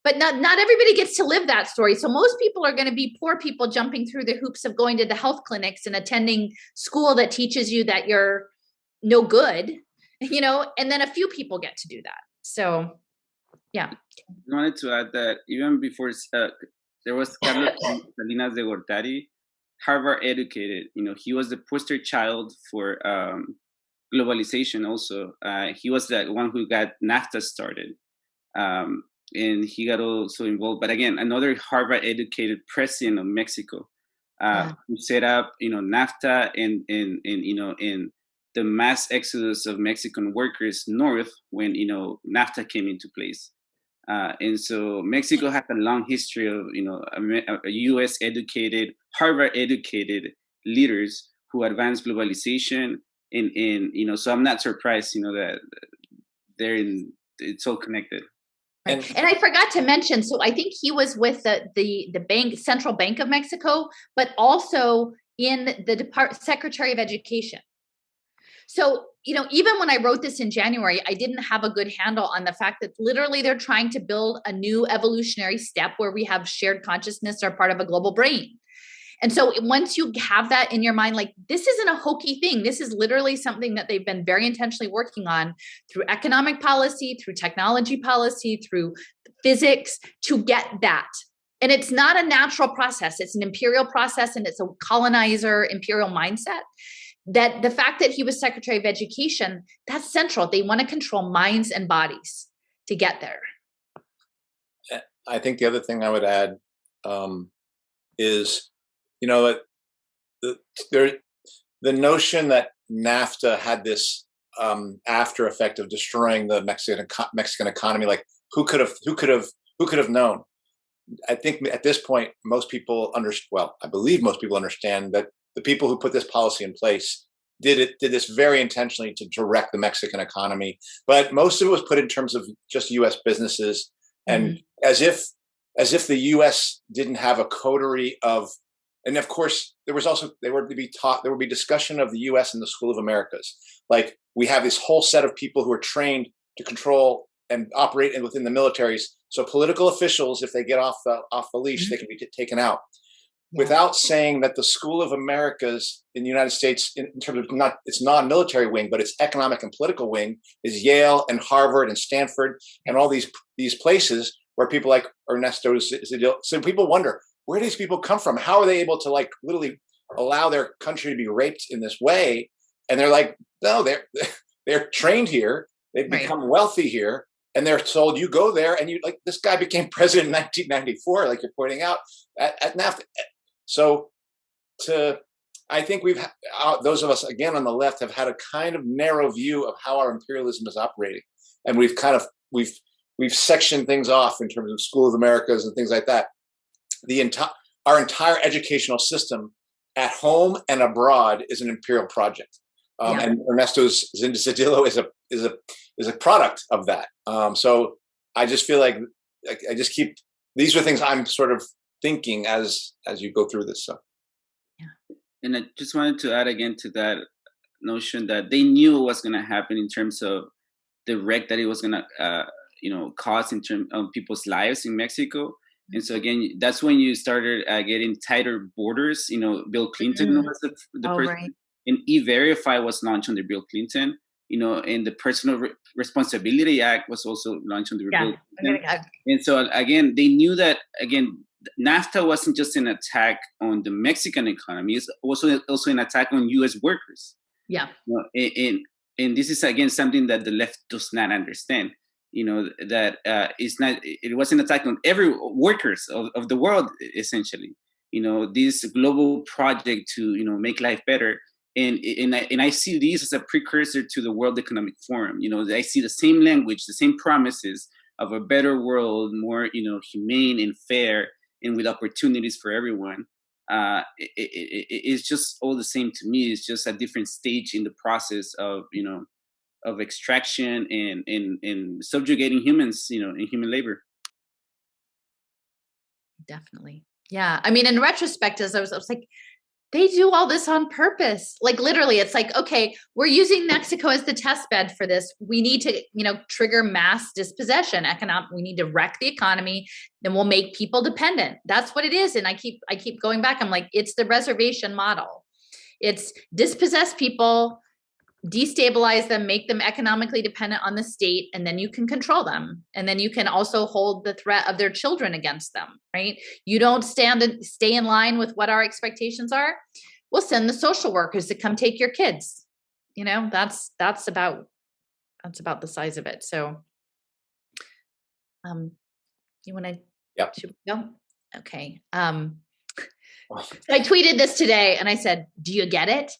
B: But not everybody gets to live that story. So most people are going to be poor people jumping through the hoops of going to the health clinics and attending school that teaches you that you're no good, and then a few people get to do that. So, yeah.
C: I wanted to add that even before there was Carlos Salinas de Gortari, Harvard educated, he was the poster child for globalization also. He was the one who got NAFTA started. And he got also involved. But again, another Harvard-educated president of Mexico who set up, NAFTA and the mass exodus of Mexican workers north when NAFTA came into place. And so Mexico has a long history of U.S.-educated, Harvard-educated leaders who advanced globalization. And so I'm not surprised, that it's all connected.
B: And I forgot to mention, so I think he was with the bank, Central Bank of Mexico, but also in the Secretary of Education. So, even when I wrote this in January, I didn't have a good handle on the fact that literally they're trying to build a new evolutionary step where we have shared consciousness or part of a global brain. And so once you have that in your mind, like, this isn't a hokey thing. This is literally something that they've been very intentionally working on through economic policy, through technology policy, through physics to get that. And it's not a natural process. It's an imperial process, and it's a colonizer imperial mindset. That the fact that he was Secretary of Education, that's central. They want to control minds and bodies to get there.
E: I think the other thing I would add is, the notion that NAFTA had this after effect of destroying the Mexican economy, like who could have known? I think at this point, most people I believe most people understand that the people who put this policy in place did this very intentionally to direct the Mexican economy. But most of it was put in terms of just U.S. businesses, and as if the U.S. didn't have a coterie of. And of course, there would be discussion of the U.S. in the School of Americas. Like, we have this whole set of people who are trained to control and operate within the militaries. So political officials, if they get off the leash, they can be taken out. Yeah. Without saying that the School of Americas in the United States, in terms of its non-military wing, but its economic and political wing, is Yale and Harvard and Stanford and all these places where people like Ernesto Zedillo. So people wonder, where do these people come from? How are they able to literally allow their country to be raped in this way? And they're like, no, they're trained here. They've become wealthy here, and they're told, you go there, and this guy became president in 1994, like you're pointing out at NAFTA. So I think those of us again on the left have had a kind of narrow view of how our imperialism is operating, and we've sectioned things off in terms of School of Americas and things like that. Our entire educational system at home and abroad is an imperial project, and Ernesto Zedillo is a product of that. So I just feel like these are things I'm sort of thinking as you go through this. So,
C: and I just wanted to add again to that notion that they knew what was going to happen in terms of the wreck that it was going to cause in terms of people's lives in Mexico. And so again, that's when you started getting tighter borders. Bill Clinton was the person, right. And E-Verify was launched under Bill Clinton. And the Personal Responsibility Act was also launched under Bill Clinton. And so again, they knew that NAFTA wasn't just an attack on the Mexican economy; it's also an attack on U.S. workers.
B: Yeah.
C: And this is again something that the left does not understand. That it wasn't an attack on every workers of the world, essentially. This global project to make life better, and I see these as a precursor to the World Economic Forum. I see the same language, the same promises of a better world, more humane and fair, and with opportunities for everyone. It's just all the same to me. It's just a different stage in the process of of extraction and subjugating humans, in human labor.
B: Definitely. Yeah. I mean, in retrospect, as I was like, They do all this on purpose. Like literally, it's like, okay, we're using Mexico as the test bed for this. We need to, trigger mass dispossession, we need to wreck the economy, then we'll make people dependent. That's what it is. And I keep going back. I'm like, it's the reservation model. It's dispossess people, destabilize them, make them economically dependent on the state, and then you can control them. And then you can also hold the threat of their children against them, right? You don't stay in line with what our expectations are, we'll send the social workers to come take your kids. That's about the size of it. So you want to?
E: Yep.
B: Should we go? Okay. I tweeted this today and I said, do you get it?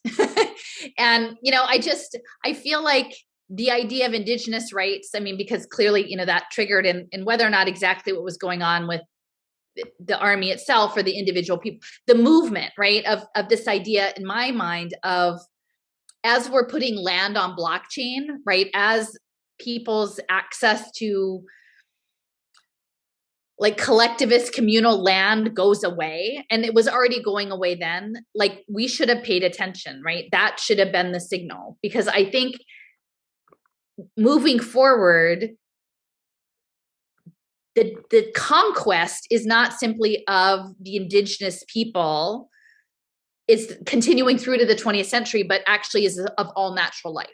B: And, I feel like the idea of indigenous rights, because clearly, that triggered in whether or not exactly what was going on with the army itself or the individual people, the movement, right, of this idea in my mind of, as we're putting land on blockchain, right, as people's access to like collectivist communal land goes away, and it was already going away then, like we should have paid attention, right? That should have been the signal, because I think moving forward, the conquest is not simply of the indigenous people, it's continuing through to the 20th century, but actually is of all natural life.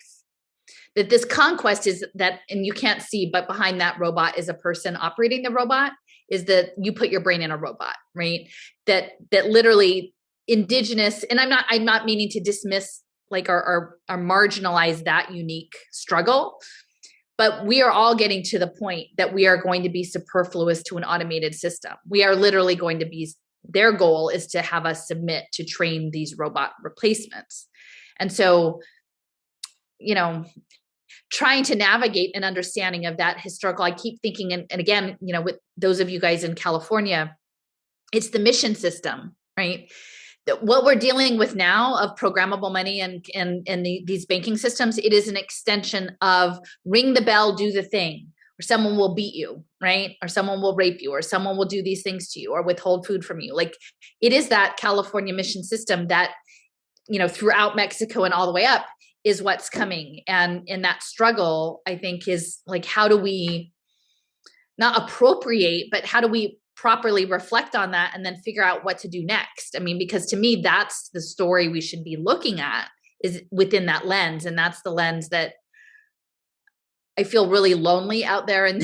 B: That this conquest is that, and you can't see, but behind that robot is a person operating the robot, is that you put your brain in a robot, right? That literally indigenous, and I'm not meaning to dismiss like or marginalize that unique struggle, but we are all getting to the point that we are going to be superfluous to an automated system. We are literally going to be, their goal is to have us submit to train these robot replacements. And so, trying to navigate an understanding of that historical, I keep thinking, and again, with those of you guys in California, it's the mission system, right? What we're dealing with now of programmable money and these banking systems, it is an extension of ring the bell, do the thing, or someone will beat you, right? Or someone will rape you, or someone will do these things to you, or withhold food from you. Like it is that California mission system that, throughout Mexico and all the way up, is what's coming. And in that struggle, I think is like, how do we not appropriate, but how do we properly reflect on that and then figure out what to do next? Because to me, that's the story we should be looking at, is within that lens. And that's the lens that I feel really lonely out there in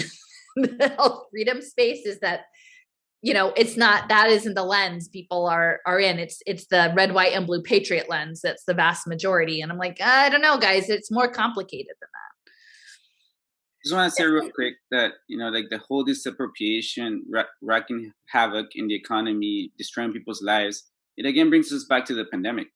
B: the health freedom space, is that, it's not, that isn't the lens people are in. It's the red, white, and blue patriot lens. That's the vast majority. And I'm like, I don't know, guys, it's more complicated than that.
C: Just want to say real quick that, like the whole disappropriation, wreaking havoc in the economy, destroying people's lives, it again brings us back to the pandemic,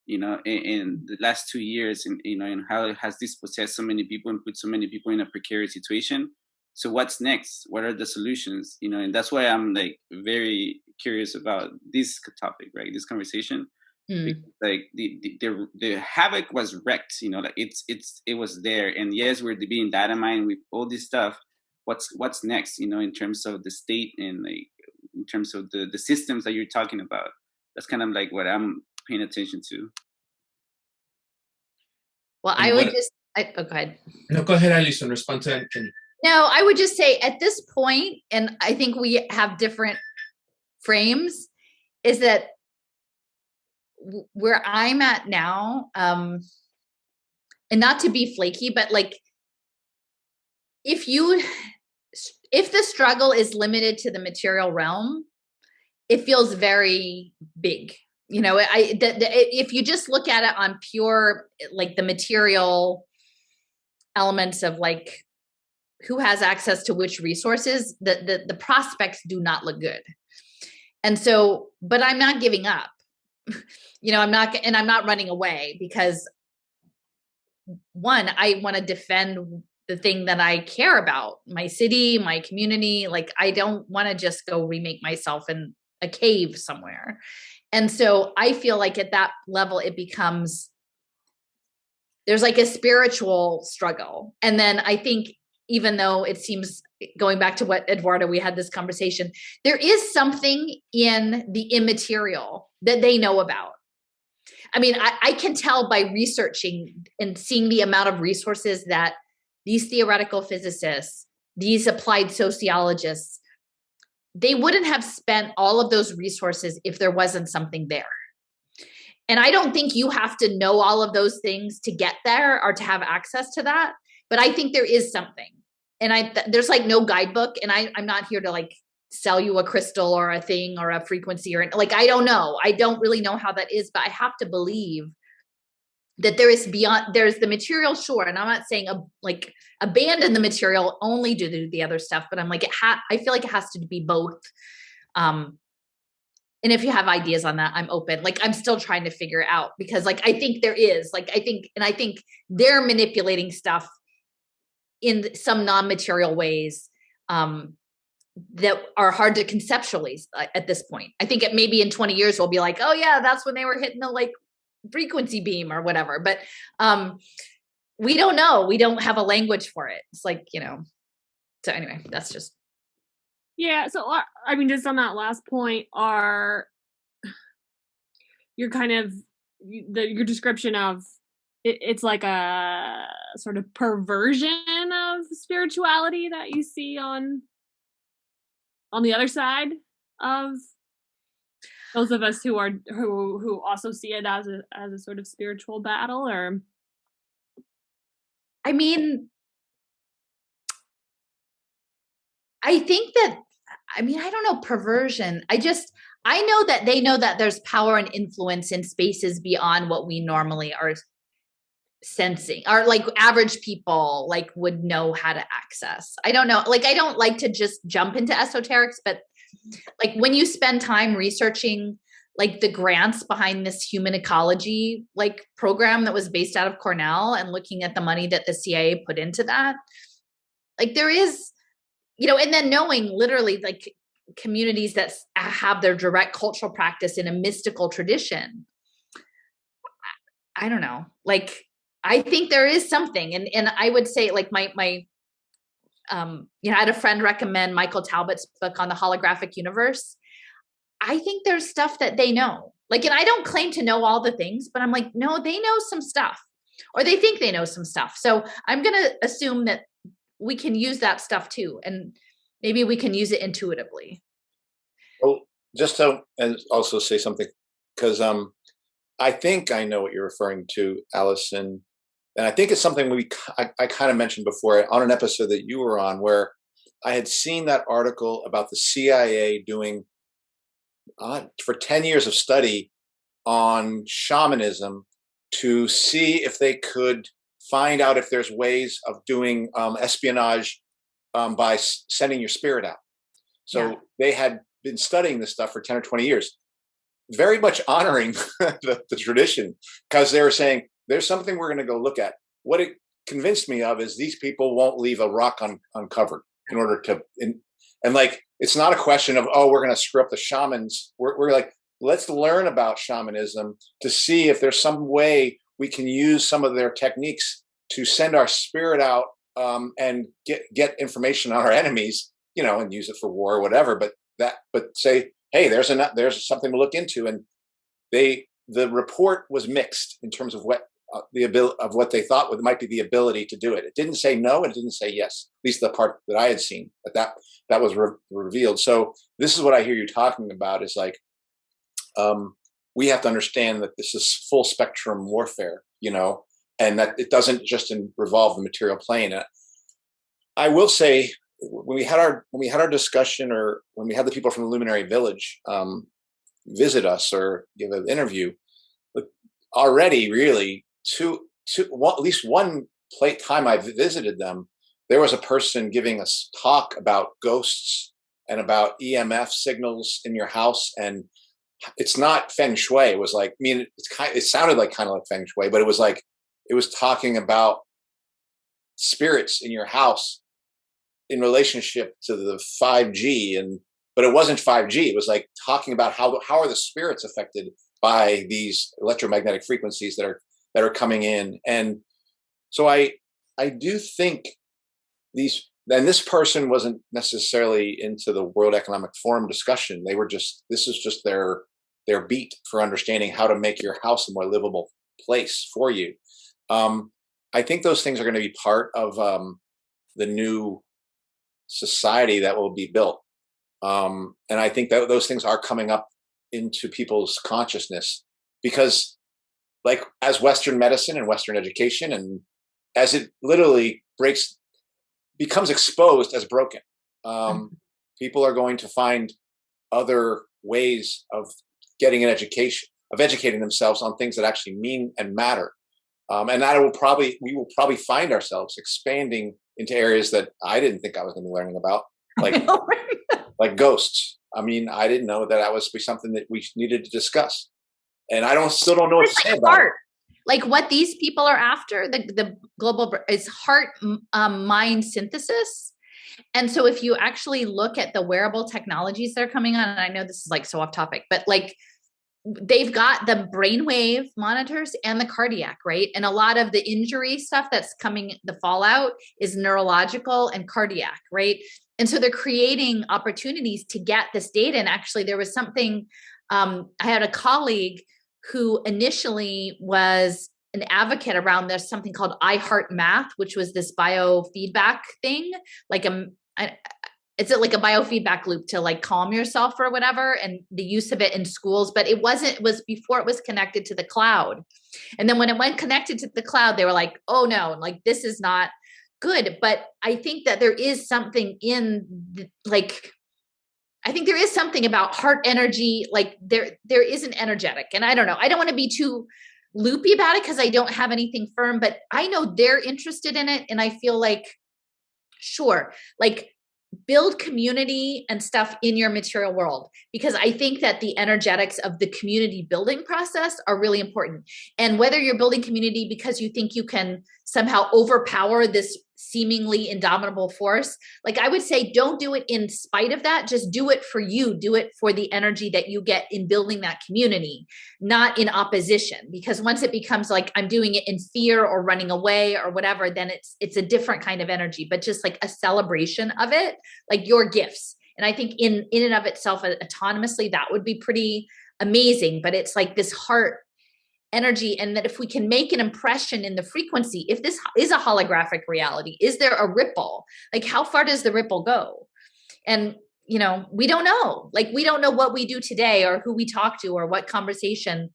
C: in the last 2 years, and how it has dispossessed so many people and put so many people in a precarious situation. So what's next? What are the solutions? And that's why I'm like very curious about this topic, right? This conversation. Because, like the havoc was wrecked, like it was there, and yes, we're being data mined with all this stuff. What's next, in terms of the state and like in terms of the systems that you're talking about? That's kind of like what I'm paying attention to.
B: Well, and I would just go ahead.
A: No, go ahead, Alison. Respond to Anthony.
B: No, I would just say at this point, and I think we have different frames, is that where I'm at now, and not to be flaky, but like, if the struggle is limited to the material realm, it feels very big. If you just look at it on pure, like the material elements of like, who has access to which resources, the prospects do not look good. And so, but I'm not giving up, I'm not running away, because one, I want to defend the thing that I care about, my city, my community. Like, I don't want to just go remake myself in a cave somewhere. And so I feel like at that level, it becomes, there's like a spiritual struggle. And then I think, even though it seems, going back to what Eduardo, we had this conversation, there is something in the immaterial that they know about, I mean, I can tell by researching and seeing the amount of resources that these theoretical physicists, these applied sociologists, they wouldn't have spent all of those resources if there wasn't something there. And I don't think you have to know all of those things to get there or to have access to that. But I think there is something. And there's like no guidebook. And I'm not here to like sell you a crystal or a thing or a frequency or like, I don't know. I don't really know how that is, but I have to believe that there is beyond, there's the material, sure. And I'm not saying like abandon the material, only do the other stuff, but I'm like, I feel like it has to be both. And if you have ideas on that, I'm open. Like, I'm still trying to figure it out because like, I think there is like, I think they're manipulating stuff in some non-material ways, that are hard to conceptualize at this point. I think it maybe in 20 years, we'll be like, oh yeah, that's when they were hitting the like frequency beam or whatever. But we don't know. We don't have a language for it. It's like, you know, so anyway, that's just.
D: Yeah. So, I mean, just on that last point, your kind of, your description of it's like a sort of perversion of spirituality that you see on the other side of those of us who also see it as a sort of spiritual battle, or
B: I mean, I think that, I mean, I don't know, perversion. I know that they know that there's power and influence in spaces beyond what we normally are sensing, or like average people like would know how to access. I don't know. Like, I don't like to just jump into esoterics, but like when you spend time researching like the grants behind this human ecology like program that was based out of Cornell and looking at the money that the CIA put into that, like there is, you know, and then knowing literally like communities that have their direct cultural practice in a mystical tradition. I don't know. Like, I think there is something. And I would say like my you know, I had a friend recommend Michael Talbot's book on the holographic universe. I think there's stuff that they know. Like, and I don't claim to know all the things, but I'm like, no, they know some stuff, or they think they know some stuff. So I'm going to assume that we can use that stuff too. And maybe we can use it intuitively.
E: Well, just to and also say something, because I think I know what you're referring to, Allison. And I think it's something I kind of mentioned before on an episode that you were on, where I had seen that article about the CIA doing for 10 years of study on shamanism to see if they could find out if there's ways of doing espionage by sending your spirit out. So they had been studying this stuff for 10 or 20 years, very much honoring the tradition, because they were saying, there's something we're going to go look at. What it convinced me of is these people won't leave a rock uncovered in order to, and like, it's not a question of, oh, we're going to screw up the shamans. We're like, let's learn about shamanism to see if there's some way we can use some of their techniques to send our spirit out and get information on our enemies, you know, and use it for war or whatever. But say, hey, there's something to look into. And the report was mixed in terms of what what they thought might be the ability to do it. It didn't say no, and it didn't say yes. At least the part that I had seen, but that was revealed. So this is what I hear you talking about, is like, we have to understand that this is full spectrum warfare, you know, and that it doesn't just revolve the material plane. I will say, when we had our discussion, or when we had the people from the Luminary Village visit us or give an interview, already really at least one time I visited them, there was a person giving us talk about ghosts and about EMF signals in your house. And it's not feng shui. It was like, I mean, it sounded like kind of like feng shui, but it was talking about spirits in your house in relationship to the 5G, but it wasn't 5G. It was like talking about how are the spirits affected by these electromagnetic frequencies that are coming in. And so I do think this person wasn't necessarily into the World Economic Forum discussion. This is just their their beat for understanding how to make your house a more livable place for you. I think those things are going to be part of the new society that will be built. And I think that those things are coming up into people's consciousness because, like, as Western medicine and Western education, and as it literally becomes exposed as broken, people are going to find other ways of getting an education, of educating themselves on things that actually mean and matter. And that we will probably find ourselves expanding into areas that I didn't think I was going to be learning about, like ghosts. I mean, I didn't know that was something that we needed to discuss, and still don't know what to say about it.
B: Like what these people are after, the global is heart mind synthesis. And so if you actually look at the wearable technologies that are coming on, and I know this is like so off topic, but like they've got the brainwave monitors and the cardiac, right? And a lot of the injury stuff that's coming, the fallout is neurological and cardiac, right? And so they're creating opportunities to get this data. And actually there was something, I had a colleague who initially was an advocate around this, something called I Heart Math, which was this biofeedback thing, like it's like a biofeedback loop to like calm yourself or whatever, and the use of it in schools. But it was before it was connected to the cloud. And then when it went connected to the cloud, they were like, oh no, like this is not good. But I think that there is something I think there is something about heart energy. Like there is an energetic, and I don't know. I don't want to be too loopy about it because I don't have anything firm, but I know they're interested in it. And I feel like, sure, like build community and stuff in your material world, because I think that the energetics of the community building process are really important. And whether you're building community because you think you can somehow overpower this seemingly indomitable force, like I would say, don't do it in spite of that. Just do it for you. Do it for the energy that you get in building that community, not in opposition. Because once it becomes like I'm doing it in fear or running away or whatever, then it's a different kind of energy. But just like a celebration of it, like your gifts. And I think in and of itself, autonomously, that would be pretty amazing. But it's like this heart energy, and that if we can make an impression in the frequency, if this is a holographic reality, is there a ripple? Like how far does the ripple go? And we don't know. Like we don't know what we do today or who we talk to or what conversation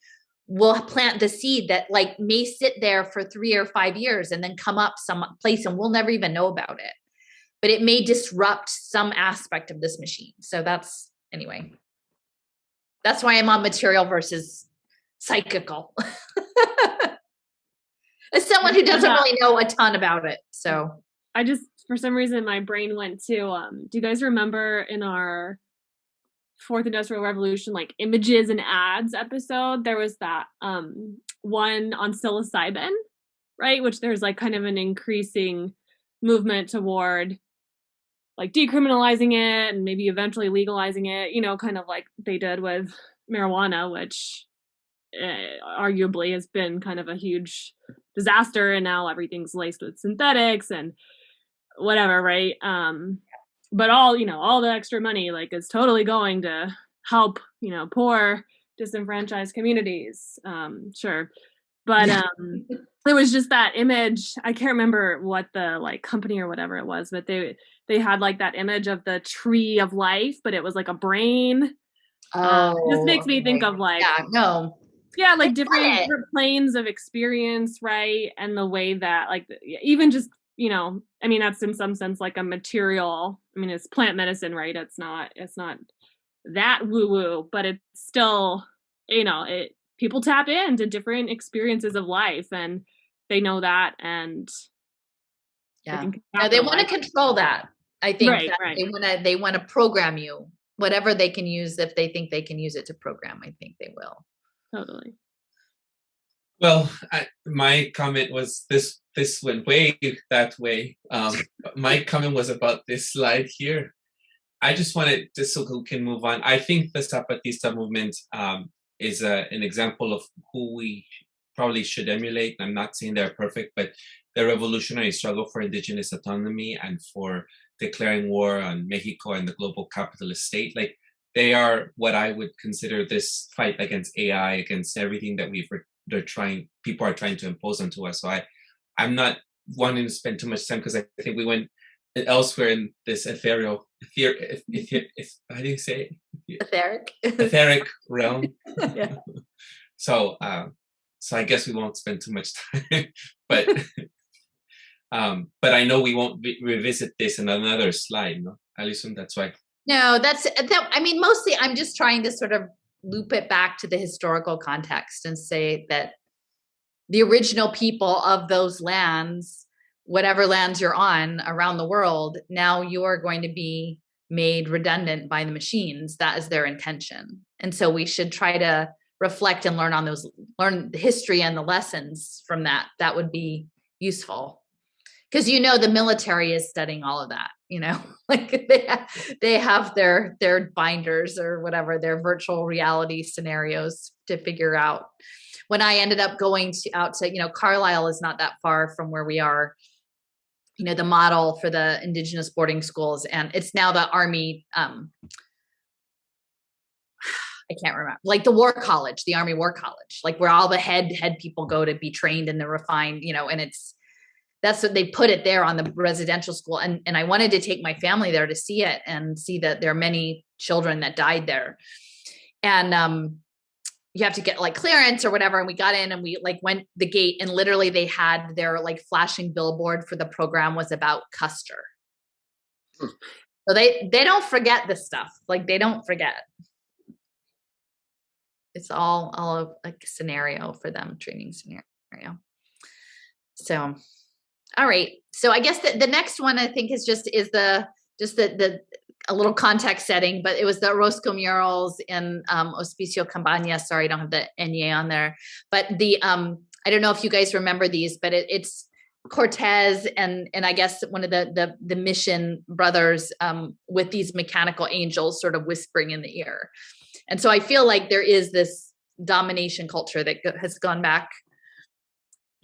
B: will plant the seed that like may sit there for 3 or 5 years and then come up some place and we'll never even know about it. But it may disrupt some aspect of this machine. So that's why I'm on material versus psychical. As someone who doesn't really know a ton about it. So
D: I just, for some reason, my brain went to, do you guys remember in our Fourth Industrial Revolution, like images and ads episode, there was that one on psilocybin, right? Which there's like kind of an increasing movement toward like decriminalizing it and maybe eventually legalizing it, kind of like they did with marijuana, which arguably has been kind of a huge disaster, and now everything's laced with synthetics and whatever, right? But all the extra money like is totally going to help poor disenfranchised communities, sure. But it was just that image. I can't remember what the like company or whatever it was, but they had like that image of the tree of life, but it was like a brain. This makes me think of like like different planes of experience, right? And the way that like even just I mean that's in some sense like a material. I mean it's plant medicine, right? It's not that woo woo, but it's still people tap into different experiences of life, and they know that, and
B: they want to control that. I think they want to program you, whatever they can use. If they think they can use it to program, I think they will.
D: Totally.
A: Well, my comment was this went way that way. My comment was about this slide here. I just wanted, just so we can move on. I think the Zapatista movement is an example of who we probably should emulate. I'm not saying they're perfect, but the revolutionary struggle for indigenous autonomy and for declaring war on Mexico and the global capitalist state, like they are what I would consider this fight against AI, against everything that people are trying to impose onto us. So I'm not wanting to spend too much time, because I think we went elsewhere in this ethereal, how do you say it? Etheric realm.
B: Yeah.
A: So I guess we won't spend too much time, but I know we won't revisit this in another slide, no, Alison? That's why.
B: No, I mean, mostly I'm just trying to sort of loop it back to the historical context and say that the original people of those lands, whatever lands you're on around the world, now you are going to be made redundant by the machines. That is their intention. And so we should try to reflect and learn the history and the lessons from that. That would be useful. Because the military is studying all of that, like they have their binders or whatever, their virtual reality scenarios to figure out. When I ended up going out to Carlisle is not that far from where we are, the model for the indigenous boarding schools, and it's now the Army, I can't remember, like the War College, the Army War College, like where all the head people go to be trained in the refined, and that's what they put it there on the residential school. And I wanted to take my family there to see it and see that there are many children that died there. And you have to get like clearance or whatever. And we got in and we like went the gate, and literally they had their like flashing billboard for the program was about Custer. So they don't forget this stuff. Like they don't forget. It's all like a scenario for them, training scenario. So, all right. So I guess the next one I think is a little context setting, but it was the Orozco murals in Hospicio Campaña. Sorry, I don't have the NA on there. But I don't know if you guys remember these, but it's Cortez and I guess one of the Mission brothers with these mechanical angels sort of whispering in the ear. And so I feel like there is this domination culture that has gone back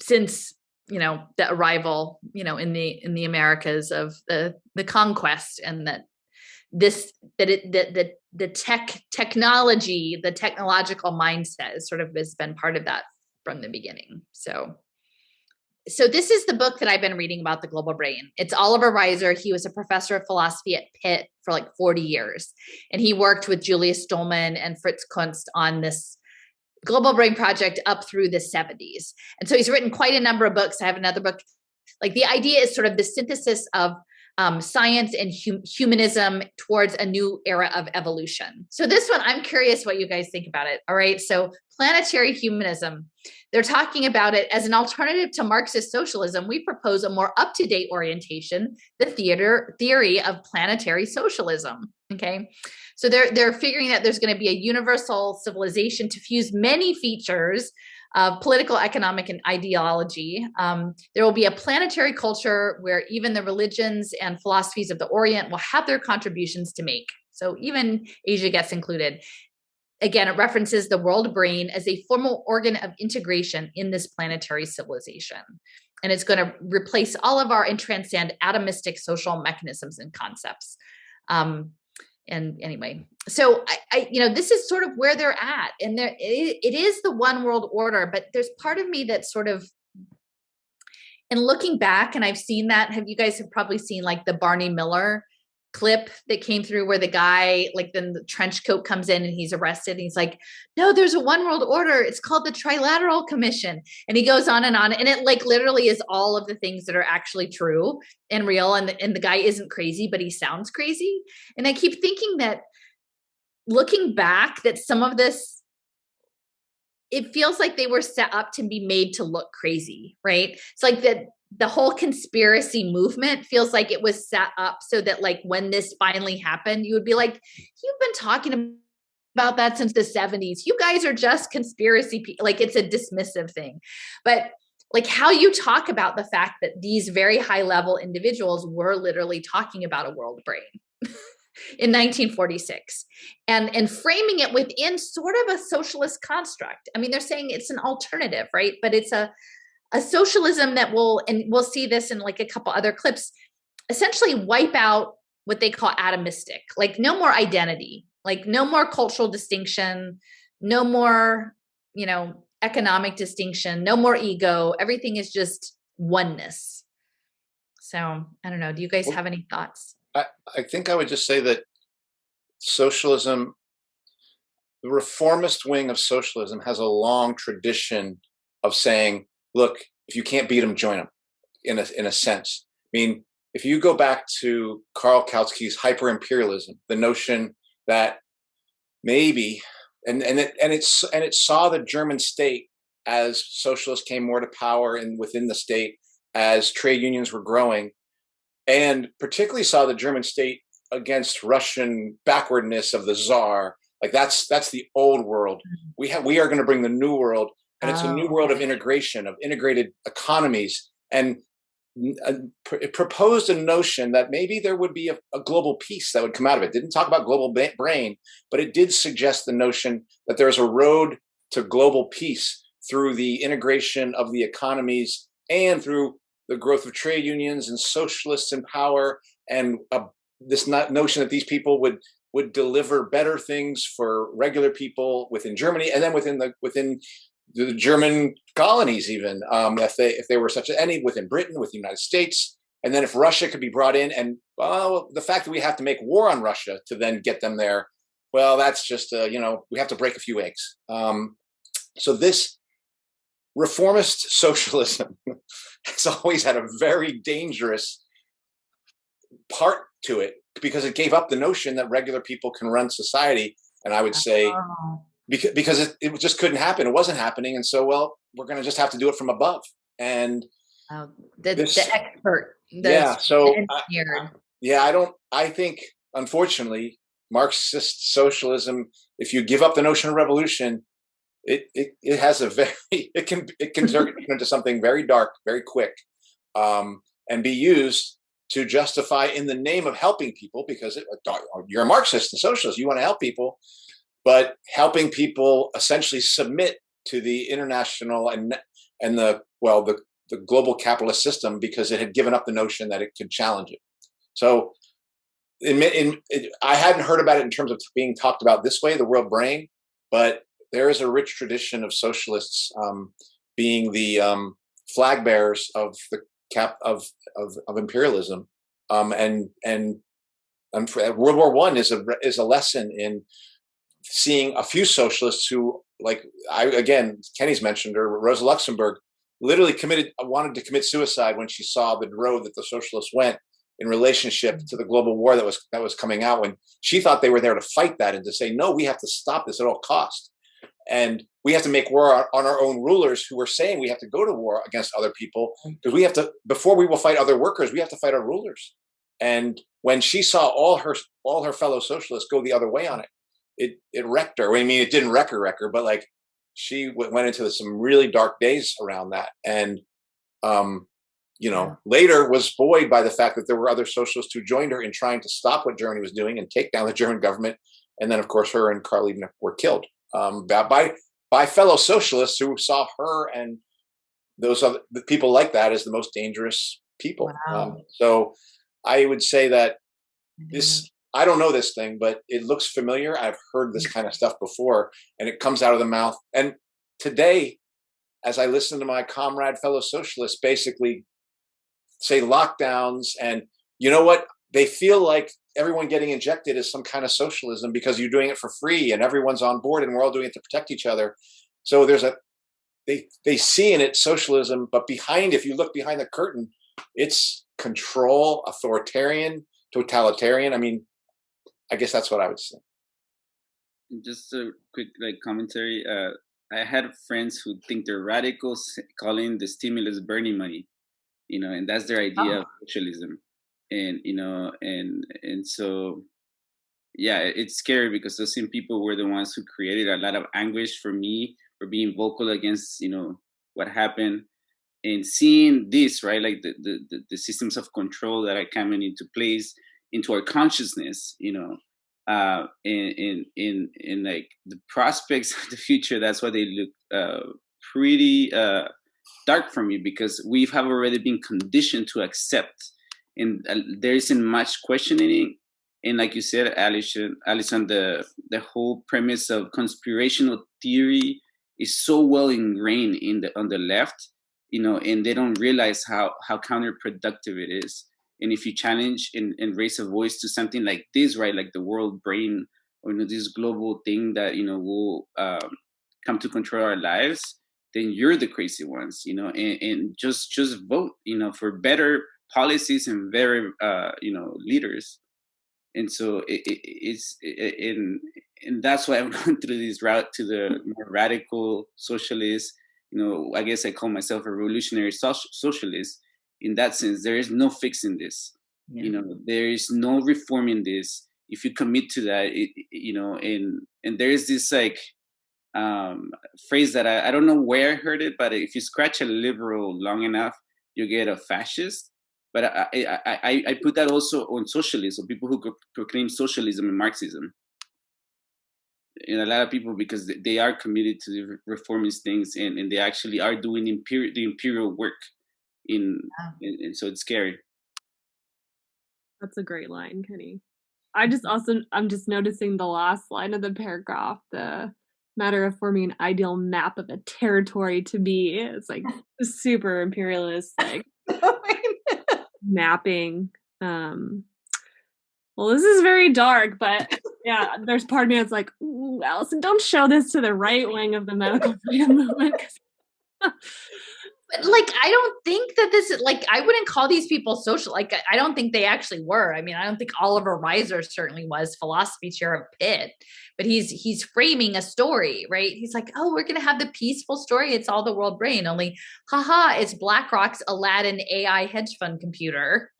B: since the arrival, in the Americas of the Conquest, and the technology, the technological mindset has been part of that from the beginning. So this is the book that I've been reading about the global brain. It's Oliver Reiser. He was a professor of philosophy at Pitt for like 40 years. And he worked with Julius Stolman and Fritz Kunst on this global brain project up through the 70s. And so he's written quite a number of books. I have another book. Like the idea is sort of the synthesis of science and humanism towards a new era of evolution. So this one, I'm curious what you guys think about it. All right. So planetary humanism, they're talking about it as an alternative to Marxist socialism. We propose a more up-to-date orientation, the theory of planetary socialism. Okay. So they're figuring that there's going to be a universal civilization to fuse many features of political, economic, and ideology. There will be a planetary culture where even the religions and philosophies of the Orient will have their contributions to make. So even Asia gets included. Again, it references the world brain as a formal organ of integration in this planetary civilization. And it's going to replace all of our and transcend atomistic social mechanisms and concepts. And anyway, so I this is sort of where they're at, and it is the one world order, but there's part of me that sort of, and looking back, and I've seen that, you guys have probably seen like the Barney Miller clip that came through where the guy, like then the trench coat comes in and he's arrested and he's like, no, there's a one world order. It's called the Trilateral Commission. And he goes on. And it like literally is all of the things that are actually true and real. And the guy isn't crazy, but he sounds crazy. And I keep thinking that looking back, that some of this, it feels like they were set up to be made to look crazy, right? It's like that the whole conspiracy movement feels like it was set up so that like when this finally happened, you would be like, you've been talking about that since the 70s. You guys are just conspiracy people. Like it's a dismissive thing. But like how you talk about the fact that these very high level individuals were literally talking about a world brain in 1946 and framing it within sort of a socialist construct. I mean, they're saying it's an alternative, right? But it's a socialism that will, and we'll see this in like a couple other clips, essentially wipe out what they call atomistic, like no more identity. Like no more cultural distinction, no more, you know, economic distinction, no more ego. Everything is just oneness. So I don't know. Do you guys have any thoughts?
E: I think I would just say that socialism, the reformist wing of socialism, has a long tradition of saying, look, if you can't beat them, join them, in a sense. I mean, if you go back to Karl Kautsky's hyper-imperialism, the notion that maybe, and it saw the German state, as socialists came more to power and within the state, as trade unions were growing, and particularly saw the German state against Russian backwardness of the Tsar. Like that's the old world. We are going to bring the new world, and it's a new world of integration, of integrated economies, and it proposed a notion that maybe there would be a global peace that would come out of it. It didn't talk about global brain, but it did suggest the notion that there's a road to global peace through the integration of the economies and through the growth of trade unions and socialists in power, and this notion that these people would deliver better things for regular people within Germany, and then within the German colonies, even if they were such any within Britain, with the United States, and then if Russia could be brought in, and the fact that we have to make war on Russia to then get them there, well, that's just we have to break a few eggs. So this reformist socialism has always had a very dangerous part to it, because it gave up the notion that regular people can run society. And I would say, because it just couldn't happen. It wasn't happening. And so, well, we're going to just have to do it from above. And
B: the expert.
E: I think, unfortunately, Marxist socialism, if you give up the notion of revolution, it has it can turn into something very dark, very quick, and be used to justify, in the name of helping people, because you're a Marxist and socialist, you want to help people, but helping people essentially submit to the international and the global capitalist system, because it had given up the notion that it could challenge it. So I hadn't heard about it in terms of being talked about this way, the world brain, but there is a rich tradition of socialists being the flag bearers of the of imperialism, and World War I is a lesson in seeing a few socialists who, like Kenny's mentioned, or Rosa Luxemburg, literally wanted to commit suicide when she saw the road that the socialists went in relationship to the global war that was coming out, when she thought they were there to fight that and to say, no, we have to stop this at all costs. And we have to make war on our own rulers, who are saying we have to go to war against other people, because we have to, before we will fight other workers, we have to fight our rulers. And when she saw all her fellow socialists go the other way on it, it wrecked her. I mean, it didn't wreck her, but like she went into some really dark days around that. And, later was buoyed by the fact that there were other socialists who joined her in trying to stop what Germany was doing and take down the German government. And then, of course, her and Karl Liebknecht were killed by fellow socialists who saw her and those other people like that as the most dangerous people.
B: Wow.
E: So I would say that I don't know this thing, but it looks familiar. I've heard this kind of stuff before, and it comes out of the mouth. And today, as I listen to my comrade fellow socialists basically say lockdowns, and you know what? They feel like everyone getting injected is some kind of socialism because you're doing it for free and everyone's on board and we're all doing it to protect each other. So they see in it socialism, but if you look behind the curtain, it's control, authoritarian, totalitarian. I mean, I guess that's what I would say.
C: Just a quick commentary. I had friends who think they're radicals, calling the stimulus Bernie money, and that's their idea of socialism. And and so it's scary, because those same people were the ones who created a lot of anguish for me for being vocal against what happened, and seeing this, right, like the systems of control that are coming into place into our consciousness, in like the prospects of the future. That's why they look pretty dark for me, because we have already been conditioned to accept. And there isn't much questioning And like you said, Alison, the whole premise of conspirational theory is so well ingrained on the left, and they don't realize how counterproductive it is. And if you challenge and raise a voice to something like this, right, like the world brain, or this global thing that will come to control our lives, then you're the crazy ones, and just vote, for better policies and better, leaders. And so and that's why I'm going through this route to the more radical socialist. I guess I call myself a revolutionary socialist. In that sense, there is no fixing this. Yeah. There is no reforming this. If you commit to that, and there is this like phrase that I don't know where I heard it, but if you scratch a liberal long enough, you get a fascist. But I put that also on socialism, people who proclaim socialism and Marxism. And a lot of people, because they are committed to the reformist things, and they actually are doing the imperial work. And so it's scary.
D: That's a great line, Kenny. I'm just noticing the last line of the paragraph, the matter of forming an ideal map of a territory to be. It's like super imperialist, like mapping. Well, this is very dark, but yeah, there's part of me that's like, ooh, Allison, don't show this to the right wing of the medical freedom movement.
B: But like, I don't think that this is like, I wouldn't call these people social. Like, I don't think they actually were. I mean, I don't think Oliver Reiser certainly was philosophy chair of Pitt, but he's framing a story, right? He's like, oh, we're going to have the peaceful story. It's all the world brain, only, haha, it's BlackRock's Aladdin AI hedge fund computer,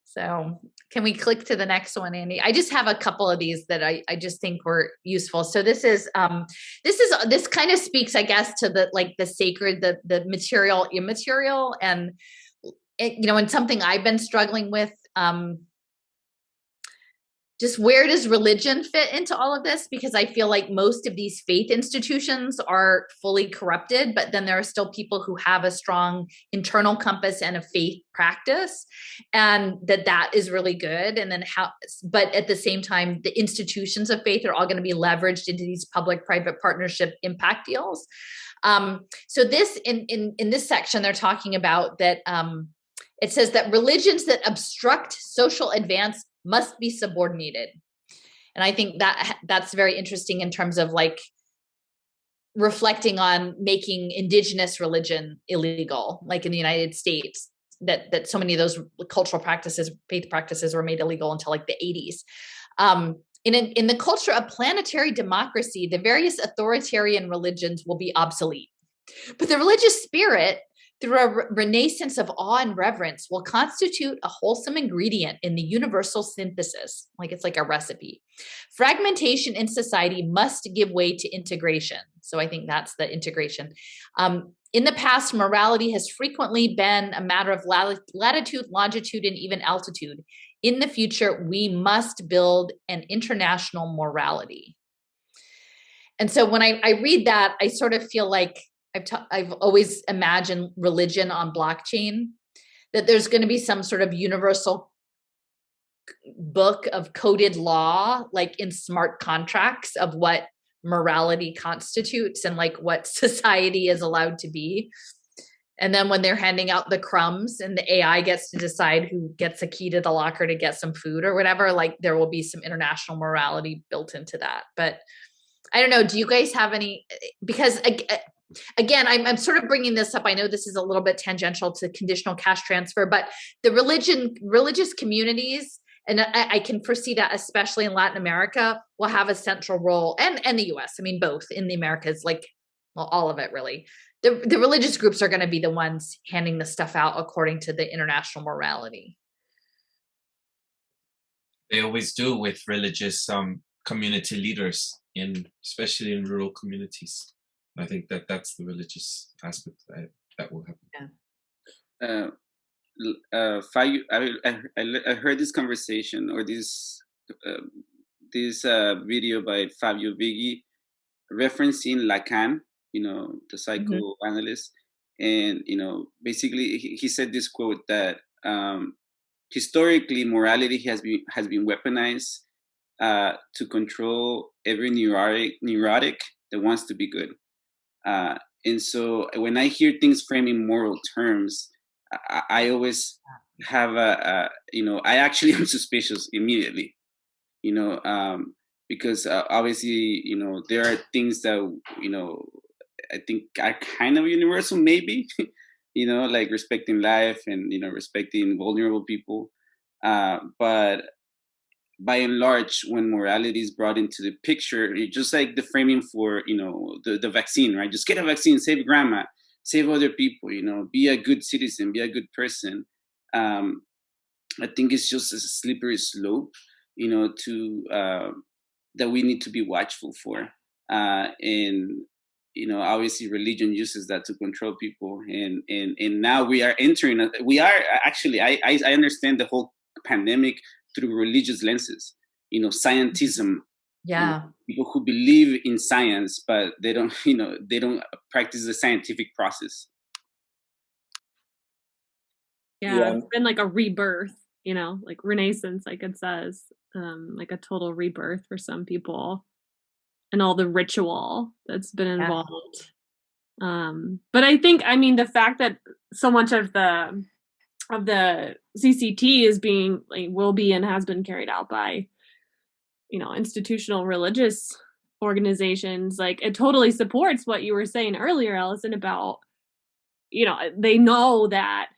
B: So can we click to the next one, Andy? I just have a couple of these that I just think were useful. So this kind of speaks, I guess, to the sacred, the material, immaterial, and and something I've been struggling with. Just where does religion fit into all of this? Because I feel like most of these faith institutions are fully corrupted, but then there are still people who have a strong internal compass and a faith practice, and that is really good. And then but at the same time, the institutions of faith are all going to be leveraged into these public-private partnership impact deals. So this in this section, they're talking about that. It says that religions that obstruct social advance must be subordinated. And I think that's very interesting in terms of like reflecting on making indigenous religion illegal, like in the United States, that so many of those cultural practices, faith practices were made illegal until like the 80s. In the culture of planetary democracy, the various authoritarian religions will be obsolete. But the religious spirit, through a renaissance of awe and reverence, will constitute a wholesome ingredient in the universal synthesis. Like it's like a recipe. Fragmentation in society must give way to integration. So I think that's the integration. In the past, morality has frequently been a matter of latitude, longitude, and even altitude. In the future, we must build an international morality. And so when I read that, I sort of feel like I've always imagined religion on blockchain, that there's going to be some sort of universal book of coded law, like in smart contracts of what morality constitutes and like what society is allowed to be. And then when they're handing out the crumbs and the AI gets to decide who gets a key to the locker to get some food or whatever, like there will be some international morality built into that. But I don't know. Do you guys have any, because again, I'm sort of bringing this up. I know this is a little bit tangential to conditional cash transfer, but the religious communities, and I can foresee that especially in Latin America, will have a central role, and the US. I mean, both in the Americas, like, well, all of it really. The religious groups are going to be the ones handing the stuff out according to the international morality.
A: They always do with religious community leaders, especially in rural communities. I think that's the religious aspect that will happen.
C: Yeah. I heard this conversation or this video by Fabio Vighi referencing Lacan, the psychoanalyst, and basically he said this quote that historically morality has been weaponized to control every neurotic that wants to be good. And so when I hear things framed in moral terms, I always have I actually am suspicious immediately, because obviously, there are things that, I think are kind of universal, maybe, like respecting life and, respecting vulnerable people. But by and large, when morality is brought into the picture, it's just like the framing for, the vaccine, right? Just get a vaccine, save grandma, save other people, be a good citizen, be a good person. I think it's just a slippery slope, to that we need to be watchful for. And obviously religion uses that to control people, and now we are entering. I understand the whole pandemic through religious lenses. Scientism.
B: Yeah.
C: People who believe in science, but they don't practice the scientific process.
D: Yeah, it's been like a rebirth, like Renaissance, like it says, like a total rebirth for some people, and all the ritual that's been involved. But I think, the fact that so much of the CCT is being, like, will be and has been carried out by, institutional religious organizations, like, it totally supports what you were saying earlier, Allison, about, they know that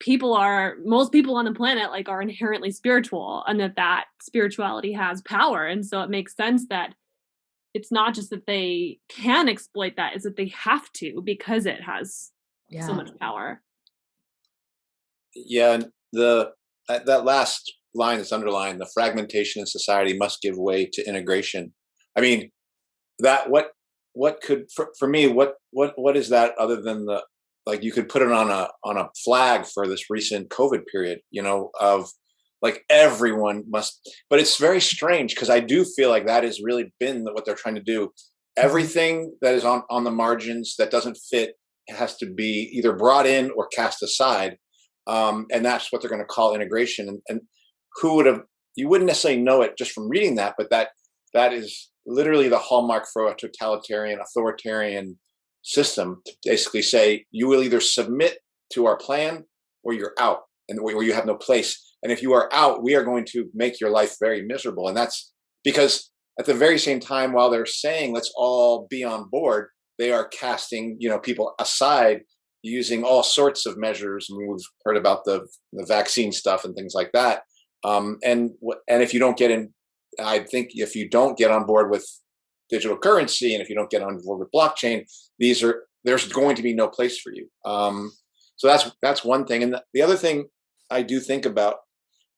D: most people on the planet, like, are inherently spiritual, and that spirituality has power. And so it makes sense that it's not just that they can exploit that, it's that they have to, because it has so much power.
E: Yeah, and that last line that's underlined, the fragmentation in society must give way to integration. I mean, that what could, for me, what is that other than like, you could put it on a flag for this recent COVID period, of like everyone must, but it's very strange, because I do feel like that has really been what they're trying to do. Everything that is on the margins that doesn't fit has to be either brought in or cast aside. And that's what they're going to call integration. And who would have, you wouldn't necessarily know it just from reading that, but that is literally the hallmark for a totalitarian, authoritarian system, to basically say, you will either submit to our plan or you're out, and where you have no place. And if you are out, we are going to make your life very miserable. And that's because at the very same time, while they're saying let's all be on board, they are casting, people aside using all sorts of measures. I mean, we've heard about the vaccine stuff and things like that. And if you don't get in, I think if you don't get on board with digital currency, and if you don't get on board with blockchain, there's going to be no place for you. So that's one thing. And the other thing I do think about,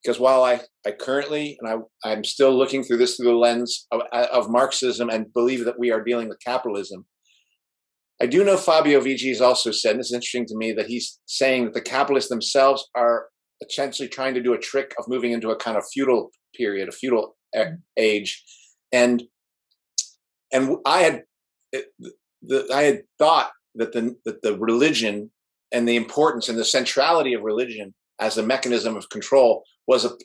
E: because while I currently, and I'm still looking through this through the lens of Marxism and believe that we are dealing with capitalism, I do know Fabio Viggi has also said, and this is interesting to me, that he's saying that the capitalists themselves are essentially trying to do a trick of moving into a kind of feudal period, a feudal age. And I had thought that the religion and the importance and the centrality of religion as a mechanism of control was a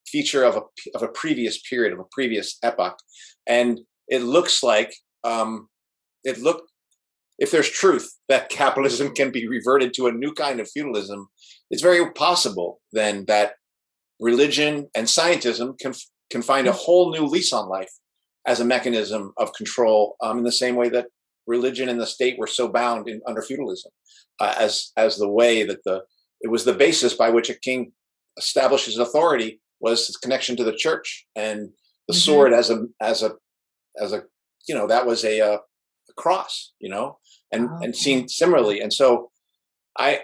E: feature of a previous period, of a previous epoch. And it looks like if there's truth that capitalism can be reverted to a new kind of feudalism, it's very possible then that religion and scientism can find a whole new lease on life as a mechanism of control, in the same way that religion and the state were so bound under feudalism, as the way that it was the basis by which a king establishes authority, was his connection to the church, and the sword as a that was a cross, and seen similarly. And so I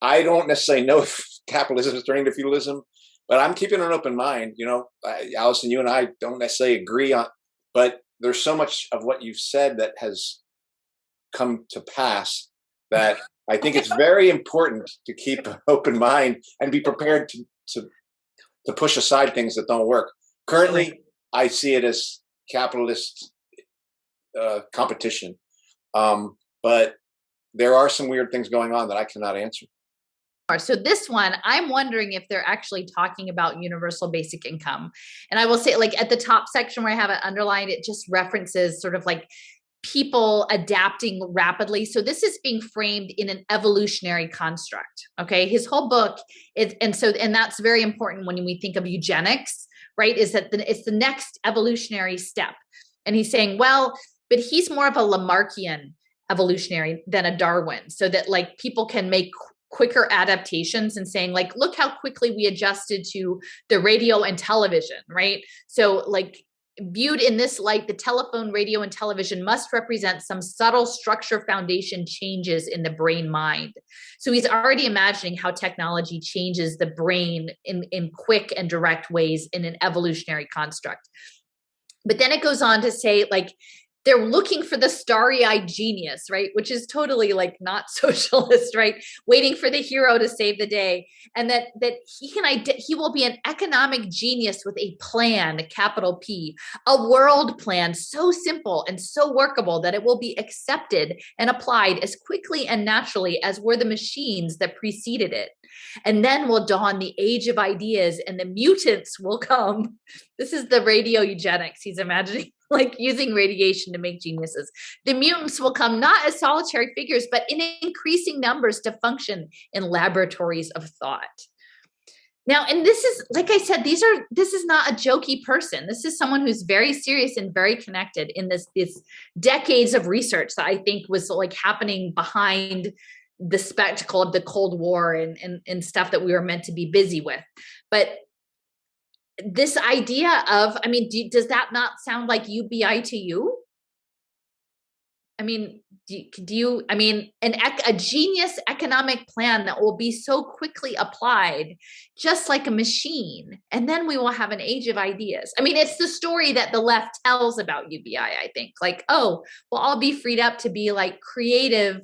E: don't necessarily know if capitalism is turning to feudalism, but I'm keeping an open mind. Allison, you and I don't necessarily agree on, but there's so much of what you've said that has come to pass that I think it's very important to keep an open mind and be prepared to push aside things that don't work. Currently, I see it as capitalist competition, but there are some weird things going on that I cannot answer.
B: So this one, I'm wondering if they're actually talking about universal basic income. And I will say, like at the top section where I have it underlined, it just references sort of like people adapting rapidly. So this is being framed in an evolutionary construct. Okay. His whole book is, and that's very important when we think of eugenics, right? Is that it's the next evolutionary step. And he's saying, well, but he's more of a Lamarckian evolutionary than a Darwin, so that like people can make quicker adaptations, and saying like, look how quickly we adjusted to the radio and television, right? So like viewed in this light, the telephone, radio, and television must represent some subtle structure foundation changes in the brain mind. So he's already imagining how technology changes the brain in quick and direct ways in an evolutionary construct. But then it goes on to say like, they're looking for the starry-eyed genius, right? Which is totally like not socialist, right? Waiting for the hero to save the day. And that he will be an economic genius with a plan, capital P, a world plan so simple and so workable that it will be accepted and applied as quickly and naturally as were the machines that preceded it. And then will dawn the age of ideas and the mutants will come. This is the radio eugenics he's imagining, like using radiation to make geniuses. The mutants will come not as solitary figures, but in increasing numbers to function in laboratories of thought. Now, and this is, like I said, this is not a jokey person. This is someone who's very serious and very connected in this decades of research that I think was like happening behind the spectacle of the Cold War and stuff that we were meant to be busy with. But this idea of, I mean, does that not sound like UBI to you? I mean, a genius economic plan that will be so quickly applied, just like a machine. And then we will have an age of ideas. I mean, it's the story that the left tells about UBI, I think. Like, oh, we'll all be freed up to be like creative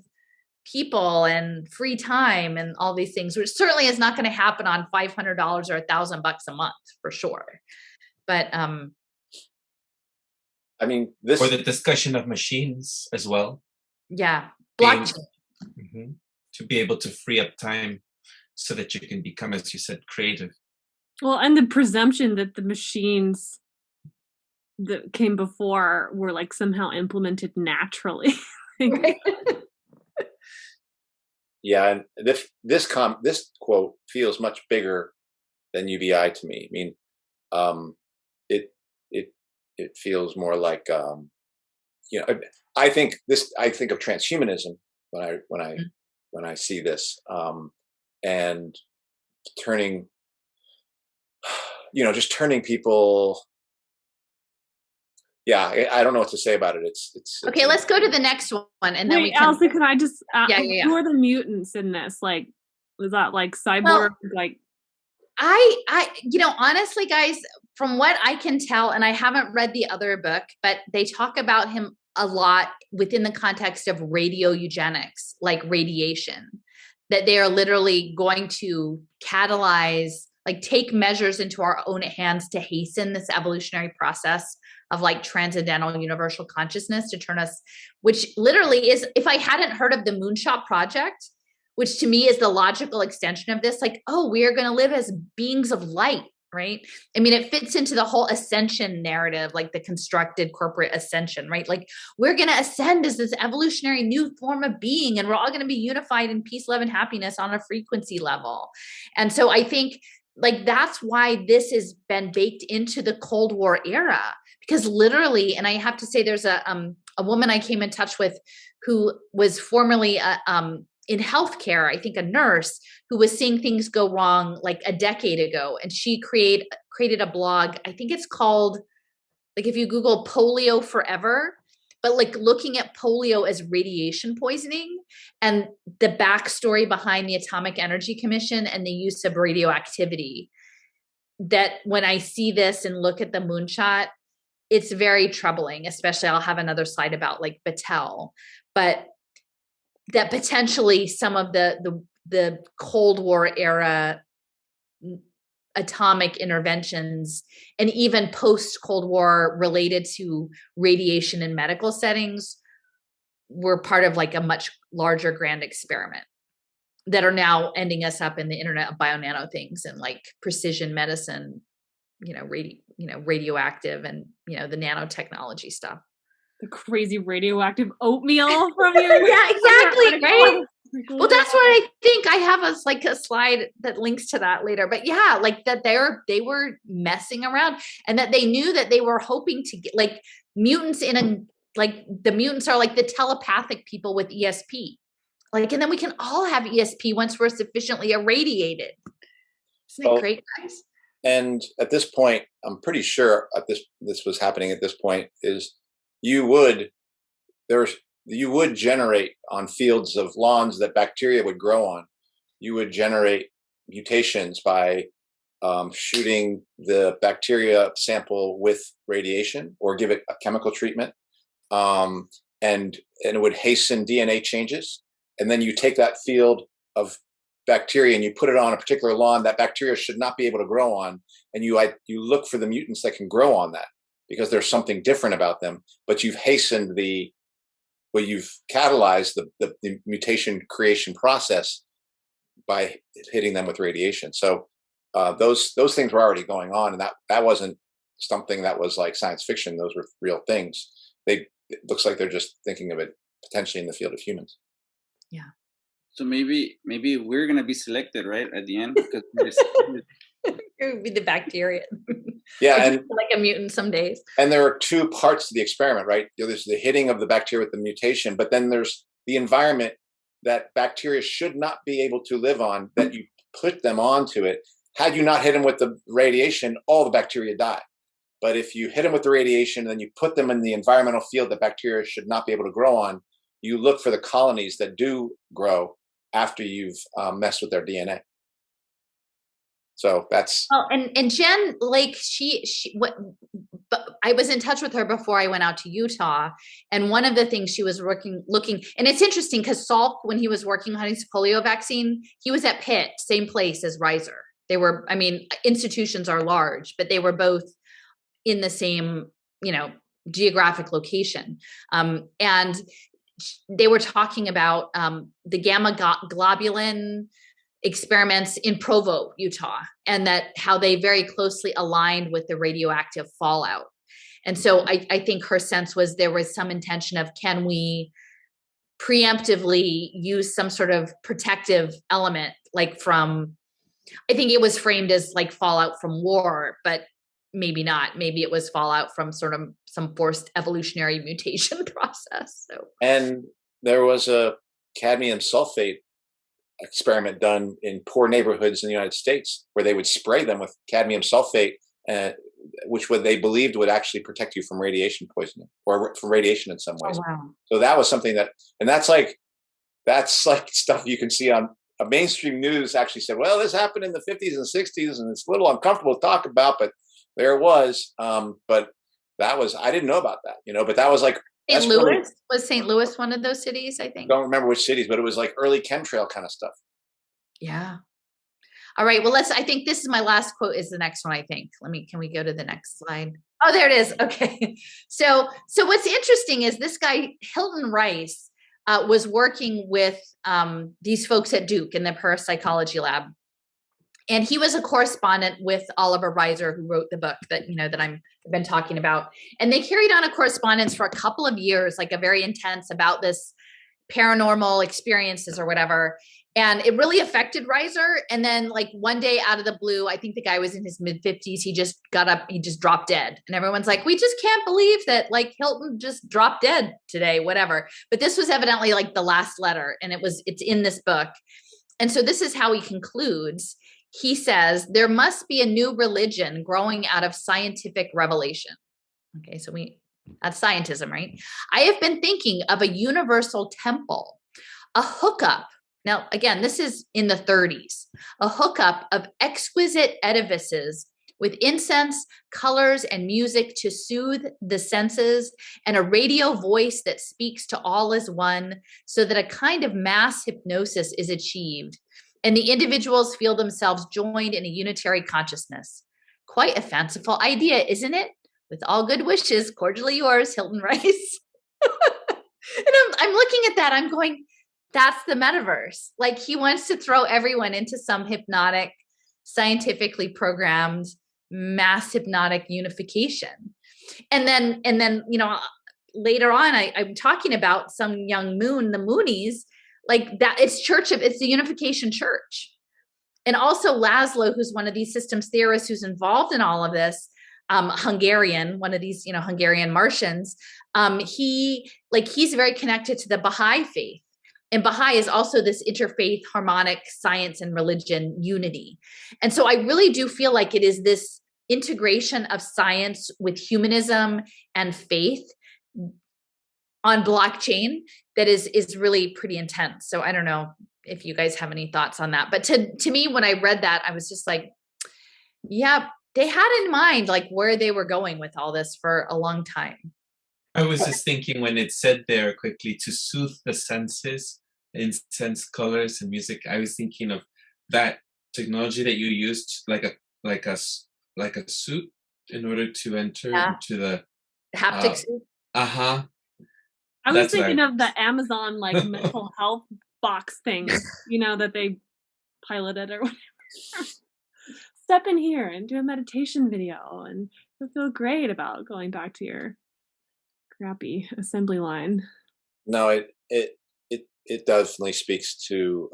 B: people and free time and all these things, which certainly is not going to happen on $500 or $1,000 a month for sure. But
E: I mean, this
A: or the discussion of machines as well.
B: Yeah, blockchain.
A: To be able to free up time so that you can become, as you said, creative.
D: Well, and the presumption that the machines that came before were like somehow implemented naturally.
E: Yeah, and this quote feels much bigger than UBI to me. I mean, it feels more like I think of transhumanism when I see this, and turning people. Yeah, I don't know what to say about it. It's
B: okay. Let's go to the next one, and then we can.
D: Elsie, can I just?
B: Yeah.
D: Who are the mutants in this? Like, was that like cyborg? Like,
B: honestly, guys, from what I can tell, and I haven't read the other book, but they talk about him a lot within the context of radio eugenics, like radiation, that they are literally going to catalyze, like take measures into our own hands to hasten this evolutionary process of like transcendental universal consciousness to turn us, which literally is, if I hadn't heard of the Moonshot Project, which to me is the logical extension of this, like, oh, we are going to live as beings of light, right? I mean, it fits into the whole ascension narrative, like the constructed corporate ascension, right? Like we're going to ascend as this evolutionary new form of being, and we're all going to be unified in peace, love, and happiness on a frequency level. And so I think like that's why this has been baked into the Cold War era, because literally, and I have to say there's a woman I came in touch with who was formerly in healthcare, I think a nurse, who was seeing things go wrong like a decade ago. And she created a blog. I think it's called, like if you Google polio forever, but like looking at polio as radiation poisoning and the backstory behind the Atomic Energy Commission and the use of radioactivity. That when I see this and look at the moonshot, it's very troubling, especially I'll have another slide about like Battelle, but that potentially some of the Cold War era atomic interventions and even post Cold War related to radiation in medical settings were part of like a much larger grand experiment. that are now ending us up in the Internet of Bio-Nano things and like precision medicine, radioactive and, the nanotechnology stuff.
D: The crazy radioactive oatmeal from you.
B: Yeah, exactly. Right. Well, that's what I think. I have a slide that links to that later. But yeah, like that they were messing around, and that they knew that they were hoping to get like mutants the mutants are like the telepathic people with ESP. Like, and then we can all have ESP once we're sufficiently irradiated. Isn't it great, guys?
E: And at this point, I'm pretty sure this was happening at this point, is you would generate on fields of lawns that bacteria would grow on. You would generate mutations by shooting the bacteria sample with radiation or give it a chemical treatment. And it would hasten DNA changes. And then you take that field of bacteria and you put it on a particular lawn that bacteria should not be able to grow on. And you look for the mutants that can grow on that because there's something different about them. But you've hastened you've catalyzed the mutation creation process by hitting them with radiation. So those things were already going on, and that wasn't something that was like science fiction. Those were real things. It looks like they're just thinking of it potentially in the field of humans.
B: Yeah.
C: So maybe we're gonna be selected, right, at the end, because
B: it would be the bacteria.
E: Yeah, and
B: like a mutant some days.
E: And there are two parts to the experiment, right? There's the hitting of the bacteria with the mutation, but then there's the environment that bacteria should not be able to live on, that you put them onto it. Had you not hit them with the radiation, all the bacteria die. But if you hit them with the radiation, then you put them in the environmental field that bacteria should not be able to grow on, you look for the colonies that do grow after you've messed with their DNA. So that's
B: and Jen, like but I was in touch with her before I went out to Utah, and one of the things she was looking, and it's interesting because Salk, when he was working on his polio vaccine, he was at Pitt, same place as Reiser. They were, I mean, institutions are large, but they were both in the same, geographic location, and they were talking about the gamma globulin experiments in Provo, Utah, and that how they very closely aligned with the radioactive fallout. And so I think her sense was there was some intention of, can we preemptively use some sort of protective element, like from, I think it was framed as like fallout from war, but maybe not. Maybe it was fallout from sort of some forced evolutionary mutation process. So,
E: and there was a cadmium sulfate experiment done in poor neighborhoods in the United States where they would spray them with cadmium sulfate, which they believed would actually protect you from radiation poisoning or from radiation in some ways.
B: Oh, wow.
E: So that was something that's like stuff you can see on mainstream news. Actually said, well, this happened in the 50s and 60s, and it's a little uncomfortable to talk about, but there it was. But that was, I didn't know about that, but that was like,
B: St. Louis? Was St. Louis one of those cities, I think?
E: Don't remember which cities, but it was like early chemtrail kind of stuff.
B: Yeah. All right. Well, I think this is my last quote is the next one, I think. Can we go to the next slide? Oh, there it is. Okay. So what's interesting is this guy, Hilton Rice, was working with these folks at Duke in the parapsychology lab. And he was a correspondent with Oliver Reiser, who wrote the book that, that I've been talking about. And they carried on a correspondence for a couple of years, like a very intense about this paranormal experiences or whatever. And it really affected Reiser. And then like one day out of the blue, I think the guy was in his mid-50s. He just got up, he just dropped dead. And everyone's like, we just can't believe that like Hilton just dropped dead today, whatever. But this was evidently like the last letter, and it's in this book. And so this is how he concludes. He says, there must be a new religion growing out of scientific revelation. Okay, so that's scientism, right? I have been thinking of a universal temple, a hookup. Now, again, this is in the 30s, a hookup of exquisite edifices with incense, colors, and music to soothe the senses, and a radio voice that speaks to all as one, so that a kind of mass hypnosis is achieved, and the individuals feel themselves joined in a unitary consciousness. Quite a fanciful idea, isn't it? With all good wishes, cordially yours, Hilton Rice. And I'm looking at that, I'm going, That's the metaverse. Like he wants to throw everyone into some hypnotic, scientifically programmed, mass hypnotic unification. And then, you know, later on, I'm talking about some young moon, the Moonies, like that. It's the unification church. And also Laszlo, who's one of these systems theorists who's involved in all of this, Hungarian, one of these, you know, Hungarian Martians, he's very connected to the Baha'i faith. And Baha'i is also this interfaith harmonic science and religion unity. And so I really do feel like it is this integration of science with humanism and faith on blockchain that is really pretty intense. So I don't know if you guys have any thoughts on that. But to me, when I read that, I was just like, yeah, they had in mind like where they were going with all this for a long time.
A: I was just thinking when it said there quickly to soothe the senses, incense, colors, and music. I was thinking of that technology that you used, like a suit in order to enter into the
B: haptic suit.
A: I
D: was thinking of the Amazon like mental health box thing, you know, that they piloted or whatever. Step in here and do a meditation video, and you'll feel great about going back to your crappy assembly line.
E: No, it definitely speaks to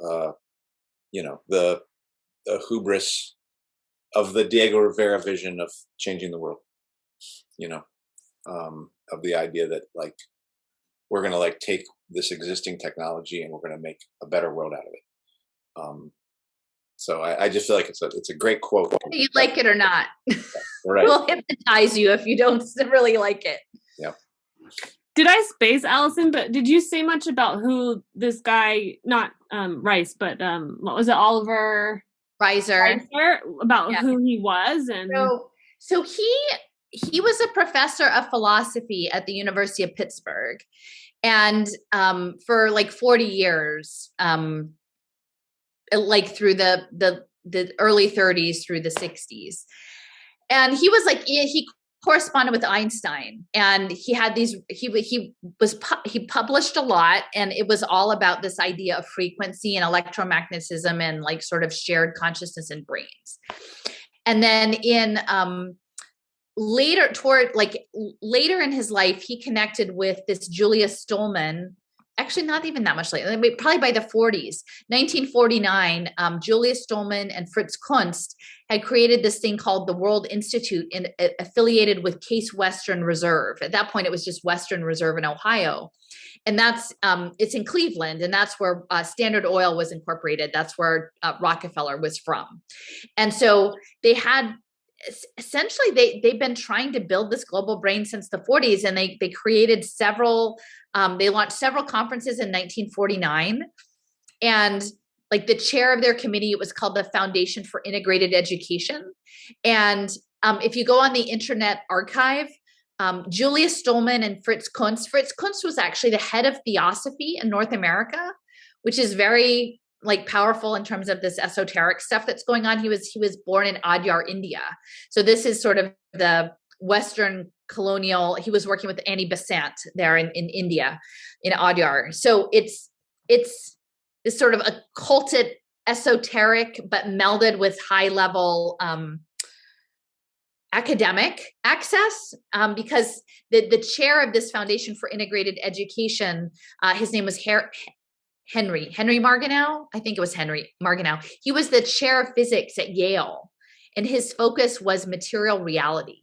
E: you know, the hubris of the Diego Rivera vision of changing the world. You know, of the idea that like we're going to like take this existing technology and we're going to make a better world out of it. So I just feel like it's a great quote.
B: Whether you like it or not,
E: right.
B: We'll hypnotize you if you don't really like it.
E: Yeah.
D: Did I space Allison? But did you say much about who this guy, not Rice, but what was it, Oliver
B: Reiser,
D: about who he was? And
B: so he was a professor of philosophy at the University of Pittsburgh, and for like 40 years, like through the early 30s through the 60s, and he was like he corresponded with Einstein, and he had these he published a lot, and it was all about this idea of frequency and electromagnetism and like sort of shared consciousness in brains. And then in later in his life, he connected with this Julius Stolman. Actually, not even that much later, probably by the 40s, 1949, Julius Stolman and Fritz Kunst had created this thing called the World Institute, affiliated with Case Western Reserve. At that point, it was just Western Reserve in Ohio. And that's, it's in Cleveland, and that's where Standard Oil was incorporated. That's where Rockefeller was from. And so they had, essentially they've been trying to build this global brain since the 40s, and they created several they launched several conferences in 1949, and like the chair of their committee, it was called the Foundation for Integrated Education. And if you go on the Internet Archive, Julius Stolman and Fritz Kunst was actually the head of theosophy in North America, which is very like powerful in terms of this esoteric stuff that's going on. He was born in Adyar, India. So this is sort of the Western colonial. He was working with Annie Besant there in India, in Adyar. So it's this sort of occulted esoteric, but melded with high level academic access, because the chair of this Foundation for Integrated Education, his name was Henry Margenau. I think it was Henry Margenau. He was the chair of physics at Yale, and his focus was material reality.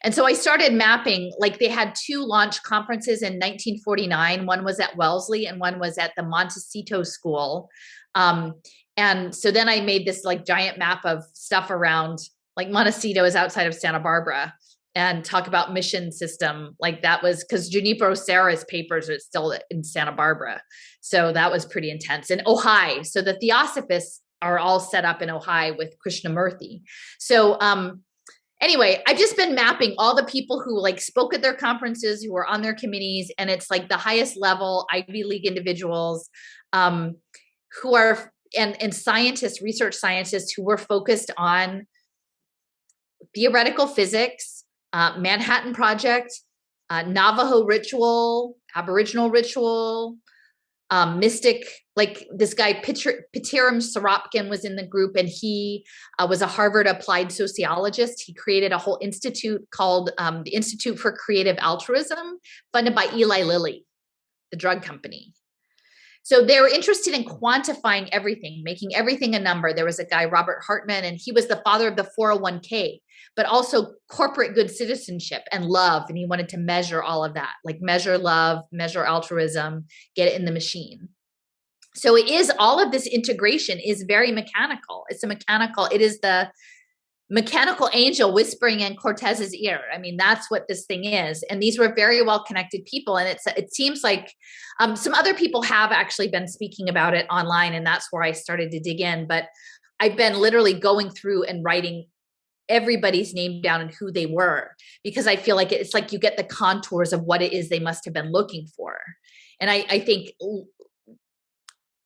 B: And so I started mapping, like they had two launch conferences in 1949. One was at Wellesley and one was at the Montecito School. And so then I made this like giant map of stuff around, like Montecito is outside of Santa Barbara, and talk about mission system. Like that was because Junipero Serra's papers are still in Santa Barbara. So that was pretty intense. And Ojai. So the Theosophists are all set up in Ojai with Krishnamurti. So anyway, I've just been mapping all the people who like spoke at their conferences, who were on their committees. And it's like the highest level Ivy League individuals who are, and scientists, research scientists who were focused on theoretical physics, Manhattan Project, Navajo ritual, Aboriginal ritual, mystic, like this guy Pitirim Sorapkin was in the group, and he was a Harvard applied sociologist. He created a whole institute called the Institute for Creative Altruism, funded by Eli Lilly, the drug company. So they were interested in quantifying everything, making everything a number. There was a guy, Robert Hartman, and he was the father of the 401k, but also corporate good citizenship and love. And he wanted to measure all of that, like measure love, measure altruism, get it in the machine. So it is, all of this integration is very mechanical. It is the mechanical angel whispering in Cortez's ear. I mean, that's what this thing is. And these were very well-connected people. And it seems like some other people have actually been speaking about it online, and that's where I started to dig in. But I've been literally going through and writing everybody's name down and who they were, because I feel like it's like you get the contours of what it is they must have been looking for. And I think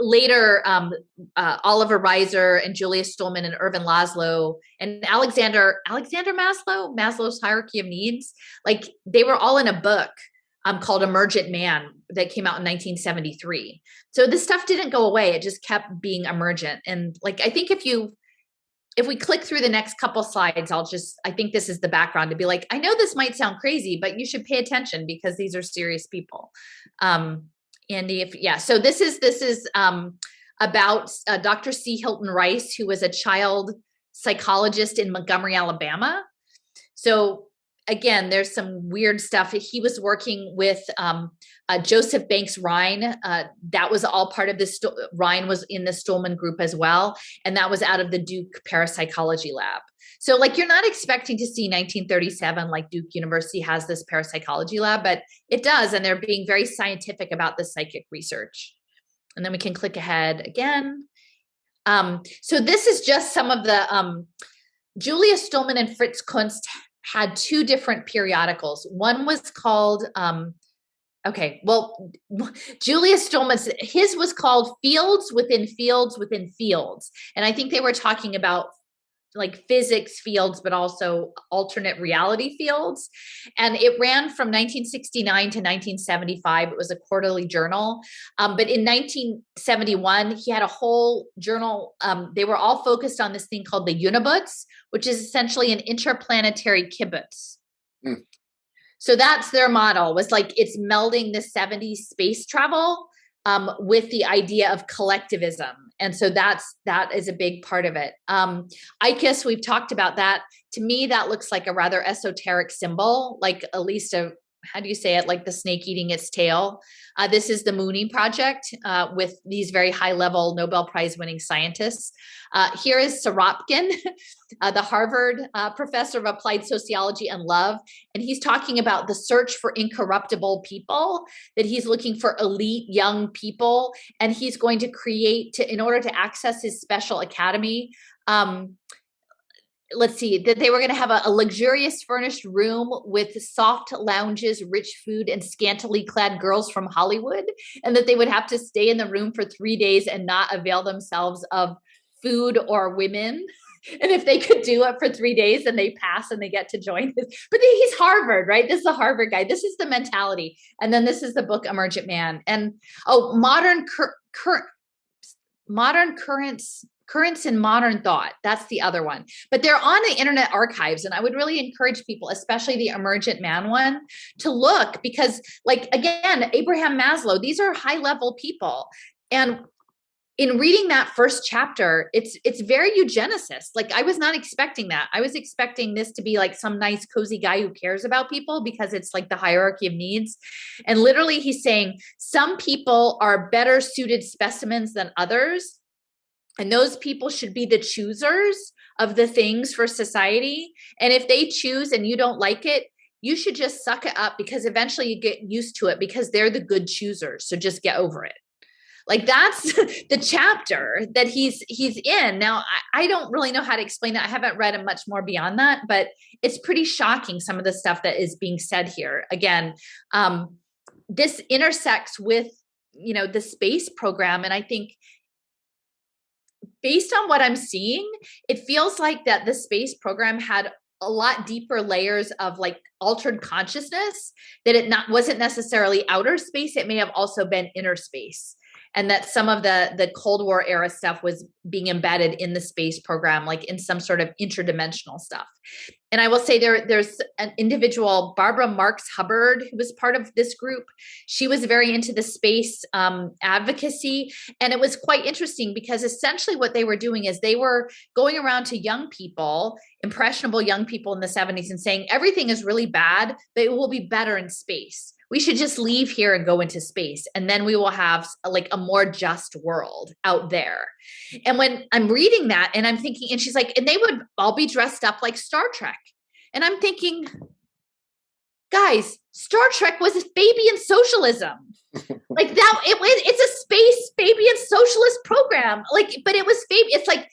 B: later, Oliver Reiser and Julia Stolman and Irvin Laszlo and Alexander Maslow, Maslow's Hierarchy of Needs, like they were all in a book called Emergent Man that came out in 1973. So this stuff didn't go away. It just kept being emergent. And like, I think if we click through the next couple slides, I think this is the background to be like, I know this might sound crazy, but you should pay attention because these are serious people. Andy, so this is about Dr. C. Hilton Rice, who was a child psychologist in Montgomery, Alabama. So again, there's some weird stuff. He was working with Joseph Banks Rhine. That was all part of this. Rhine was in the Stolman group as well. And that was out of the Duke Parapsychology Lab. So like, you're not expecting to see 1937, like Duke University has this parapsychology lab, but it does. And they're being very scientific about the psychic research. And then we can click ahead again. So this is just some of the, Julia Stolman and Fritz Kunst had two different periodicals. One was called, Julia Stolman's, his was called Fields Within Fields Within Fields. And I think they were talking about like physics fields, but also alternate reality fields. And it ran from 1969 to 1975. It was a quarterly journal. But in 1971, he had a whole journal. They were all focused on this thing called the Unibutz, which is essentially an interplanetary kibbutz. Mm. So that's their model, was like, it's melding the 70s space travel with the idea of collectivism. And so that is a big part of it. ICUS, we've talked about that. To me, that looks like a rather esoteric symbol, like at least how do you say it? Like the snake eating its tail. This is the Mooney Project with these very high level Nobel Prize winning scientists. Here is Sorapkin, the Harvard professor of applied sociology and love. And he's talking about the search for incorruptible people, that he's looking for elite young people. And he's going to create, in order to access his special academy, let's see, that they were going to have a luxurious furnished room with soft lounges, rich food, and scantily clad girls from Hollywood, and that they would have to stay in the room for 3 days and not avail themselves of food or women. And if they could do it for 3 days, then they pass and they get to join this. But he's Harvard, right? This is a Harvard guy. This is the mentality. And then this is the book Emergent Man. And Currents in Modern Thought. That's the other one. But they're on the Internet Archives. And I would really encourage people, especially the Emergent Man one, to look, because like, again, Abraham Maslow, these are high level people. And in reading that first chapter, it's very eugenicist. Like, I was not expecting that. I was expecting this to be like some nice, cozy guy who cares about people, because it's like the hierarchy of needs. And literally he's saying some people are better suited specimens than others. And those people should be the choosers of the things for society. And if they choose and you don't like it, you should just suck it up, because eventually you get used to it, because they're the good choosers. So just get over it. Like, that's the chapter that he's in. Now, I don't really know how to explain that. I haven't read much more beyond that, but it's pretty shocking, some of the stuff that is being said here. Again, this intersects with, the space program. And I think based on what I'm seeing, it feels like that the space program had a lot deeper layers of like altered consciousness, that it wasn't necessarily outer space. It may have also been inner space. and that some of the Cold War era stuff was being embedded in the space program, like in some sort of interdimensional stuff. And I will say there's an individual, Barbara Marks Hubbard, who was part of this group. She was very into the space advocacy. And it was quite interesting because essentially what they were doing is they were going around to young people, impressionable young people in the 70s, and saying, everything is really bad, but it will be better in space. We should just leave here and go into space. And then we will have like a more just world out there. And when I'm reading that and I'm thinking, and she's like, and they would all be dressed up like Star Trek. And I'm thinking, guys, Star Trek was a Fabian socialism. Like that, it's a space Fabian socialist program. Like, but it was Fabian. It's like,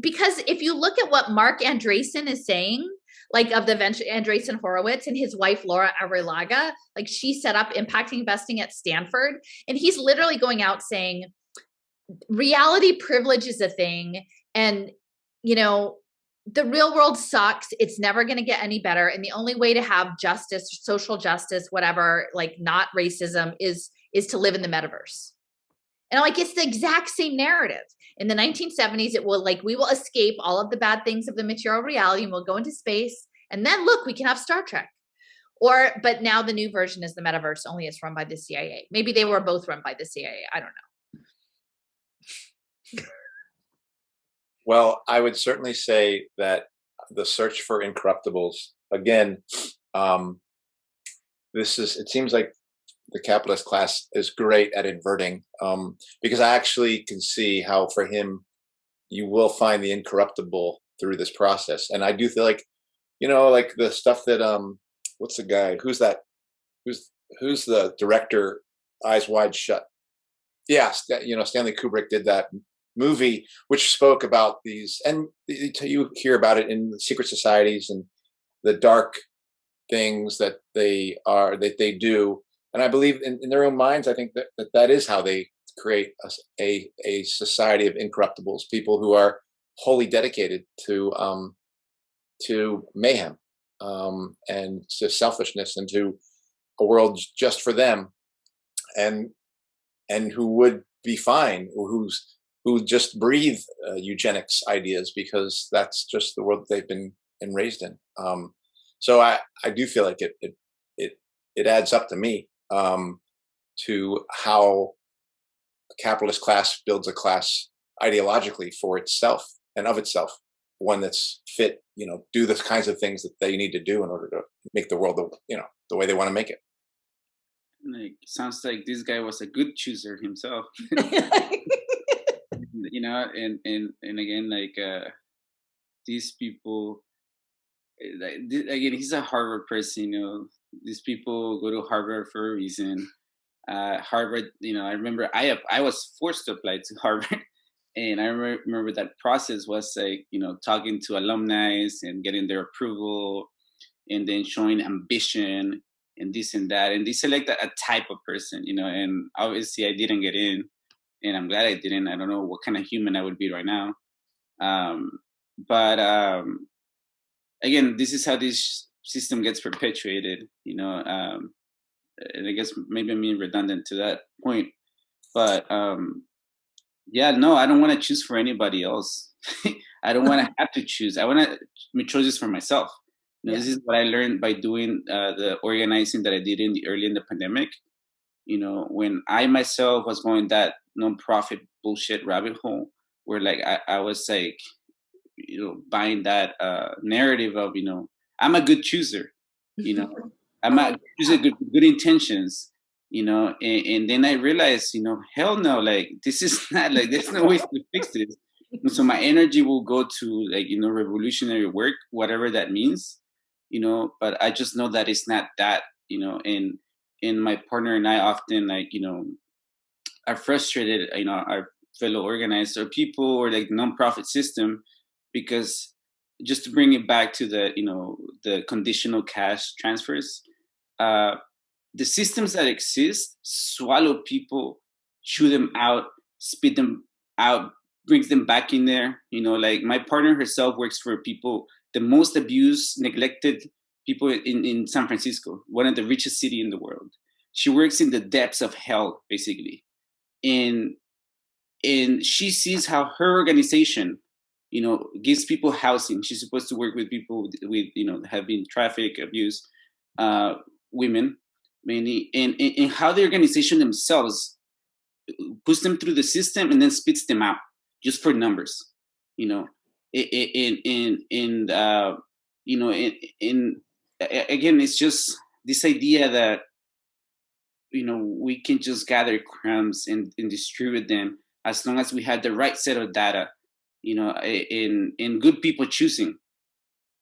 B: because if you look at what Mark Andreessen is saying, like of the venture, Andreessen Horowitz and his wife, Laura Arrillaga, like she set up impacting investing at Stanford. And he's literally going out saying, reality privilege is a thing. And, you know, the real world sucks. It's never going to get any better. And the only way to have justice, social justice, whatever, like not racism is to live in the metaverse. And like, it's the exact same narrative. In the 1970s, it will like, we will escape all of the bad things of the material reality and we'll go into space. And then look, we can have Star Trek. But now the new version is the metaverse, only it's run by the CIA. Maybe they were both run by the CIA. I don't know.
E: Well, I would certainly say that the search for incorruptibles, again, it seems like the capitalist class is great at inverting, because I actually can see how for him, you will find the incorruptible through this process. And I do feel like, you know, like the stuff that, what's the guy, who's the director, Eyes Wide Shut? Yeah, you know, Stanley Kubrick did that movie, which spoke about these, and you hear about it in the secret societies and the dark things that they do. And I believe in their own minds, I think that is how they create a society of incorruptibles, people who are wholly dedicated to mayhem, and to selfishness and to a world just for them, and who would be fine, or who just breathe eugenics ideas because that's just the world they've been raised in. So I do feel like it adds up to me, to how a capitalist class builds a class ideologically for itself and of itself, one that's fit, you know, do the kinds of things that they need to do in order to make the world, the way they want to make it.
C: Like, sounds like this guy was a good chooser himself. You know, and again, like these people, again, he's a Harvard person. You know, these people go to Harvard for a reason. Harvard, you know, I remember I was forced to apply to Harvard, and I remember that process was like, you know, talking to alumni and getting their approval, and then showing ambition and this and that, and they select a type of person, you know, and obviously I didn't get in. And I'm glad I didn't. I don't know what kind of human I would be right now. But again, this is how this system gets perpetuated, you know. And I guess maybe I'm being redundant to that point. But yeah, no, I don't want to choose for anybody else. I don't want to have to choose. I want to make choices for myself. You know, This is what I learned by doing the organizing that I did early in the pandemic. You know, when I myself was going that nonprofit bullshit rabbit hole, where like I was like, you know, buying that narrative of, you know, I'm a good chooser, you know, I'm a chooser, good intentions, you know, and then I realized, you know, hell no, like this is not, like there's no way to fix this. And so my energy will go to, like, you know, revolutionary work, whatever that means, you know, but I just know that it's not that, you know, and my partner and I often, like, you know, are frustrated, you know, our fellow organizers or people or like nonprofit system, because just to bring it back to the, you know, the conditional cash transfers, the systems that exist swallow people, chew them out, spit them out, brings them back in there. You know, like my partner herself works for people, the most abused, neglected people in San Francisco, one of the richest city in the world. She works in the depths of hell, basically. and she sees how her organization, gives people housing. She's supposed to work with people with have been traffic, abuse, women mainly, and how the organization themselves puts them through the system and then spits them out just for numbers, again, it's just this idea that we can just gather crumbs and distribute them as long as we had the right set of data, in good people choosing,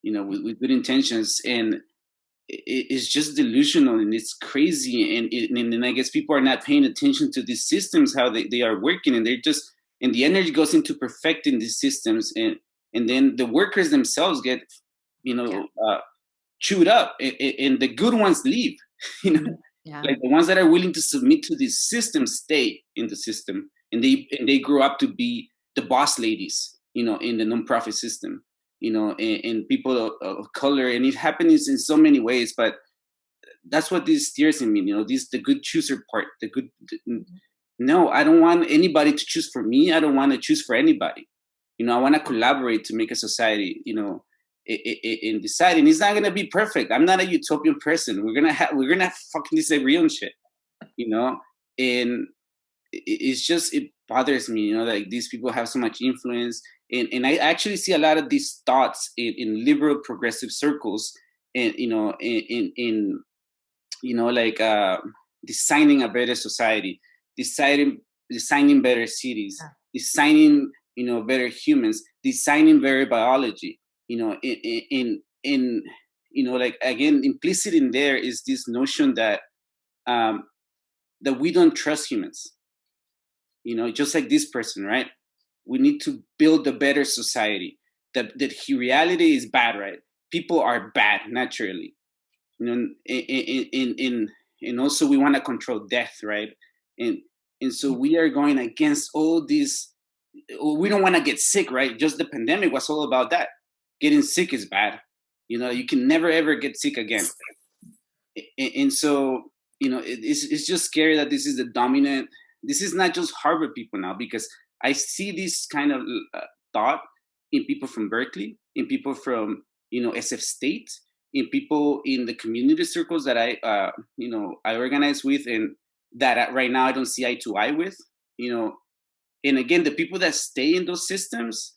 C: with good intentions. And it's just delusional and it's crazy. And I guess people are not paying attention to these systems, how they are working, and and the energy goes into perfecting these systems, and then the workers themselves get, chewed up, and the good ones leave,
B: Yeah.
C: like the ones that are willing to submit to this system stay in the system, and they grow up to be the boss ladies, in the nonprofit system, and people of color. And it happens in so many ways, but that's what this steers in me, the good chooser part, no, I don't want anybody to choose for me. I don't want to choose for anybody. I want to collaborate to make a society, in deciding. It's not gonna be perfect. I'm not a utopian person. We're gonna fucking disagree on shit, and it's just, it bothers me, like these people have so much influence, and I actually see a lot of these thoughts in liberal progressive circles, and in like designing a better society, designing better cities, designing better humans, designing better biology, in like, again, implicit in there is this notion that that we don't trust humans, just like this person, right? We need to build a better society. That reality is bad, right? People are bad naturally, and also we want to control death, right? And so we are going against all these. We don't want to get sick, right? Just the pandemic was all about that. Getting sick is bad. You can never ever get sick again. And so, it's just scary that this is the dominant. This is not just Harvard people now, because I see this kind of thought in people from Berkeley, in people from SF State, in people in the community circles that I organize with, and that right now I don't see eye to eye with. And again, the people that stay in those systems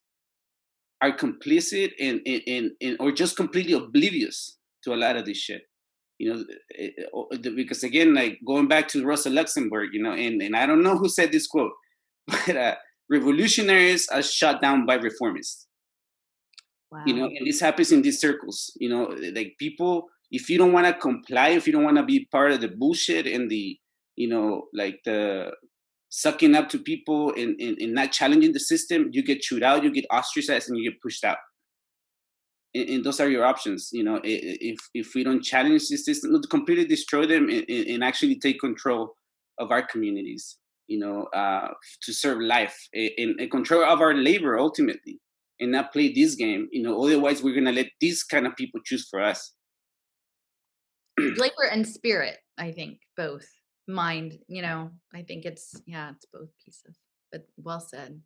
C: are complicit and or just completely oblivious to a lot of this shit. Because again, like going back to Rosa Luxemburg, and I don't know who said this quote, but revolutionaries are shut down by reformists. Wow. And this happens in these circles, like people, if you don't want to comply, if you don't want to be part of the bullshit and the, like the sucking up to people and not challenging the system, you get chewed out, you get ostracized, and you get pushed out. And those are your options, if we don't challenge the system, to completely destroy them and actually take control of our communities, to serve life and control of our labor ultimately, and not play this game, otherwise we're going to let these kind of people choose for us.
B: Labor and spirit, I think, both. Mind, I think it's both pieces, but well said.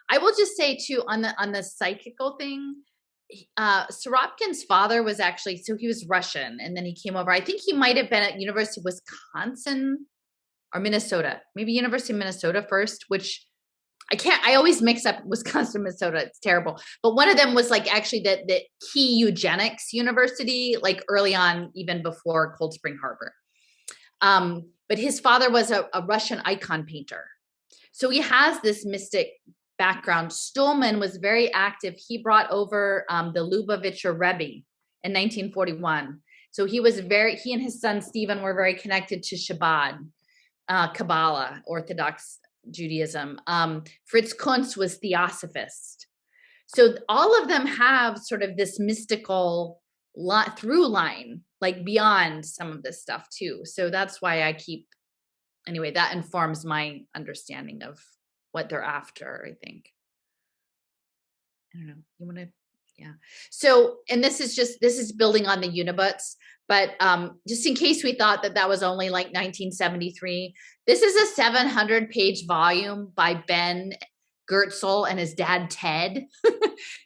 B: I will just say too, on the psychical thing, Sorokin's father was actually, so he was Russian, and then he came over. I think he might have been at University of Wisconsin or Minnesota, maybe University of Minnesota first, which I always mix up Wisconsin, Minnesota. It's terrible. But one of them was like actually the key eugenics university, like early on, even before Cold Spring Harbor. But his father was a Russian icon painter. So he has this mystic background. Stolman was very active. He brought over the Lubavitcher Rebbe in 1941. So he and his son Stephen were very connected to Shabbat, Kabbalah, Orthodox Judaism. Fritz Kunz was Theosophist. So all of them have sort of this mystical through line, like beyond some of this stuff too. So that's why anyway, that informs my understanding of what they're after, I think. I don't know. You want to Yeah. So, and this is building on the Unibuts, but just in case we thought that was only like 1973, this is a 700-page volume by Ben Goertzel and his dad, Ted,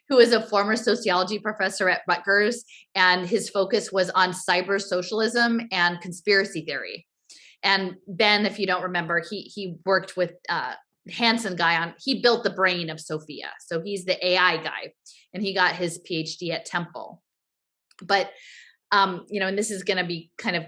B: who is a former sociology professor at Rutgers. And his focus was on cyber socialism and conspiracy theory. And Ben, if you don't remember, he worked with Hansen guy he built the brain of Sophia. So he's the AI guy, and he got his PhD at Temple. But, and this is going to be kind of,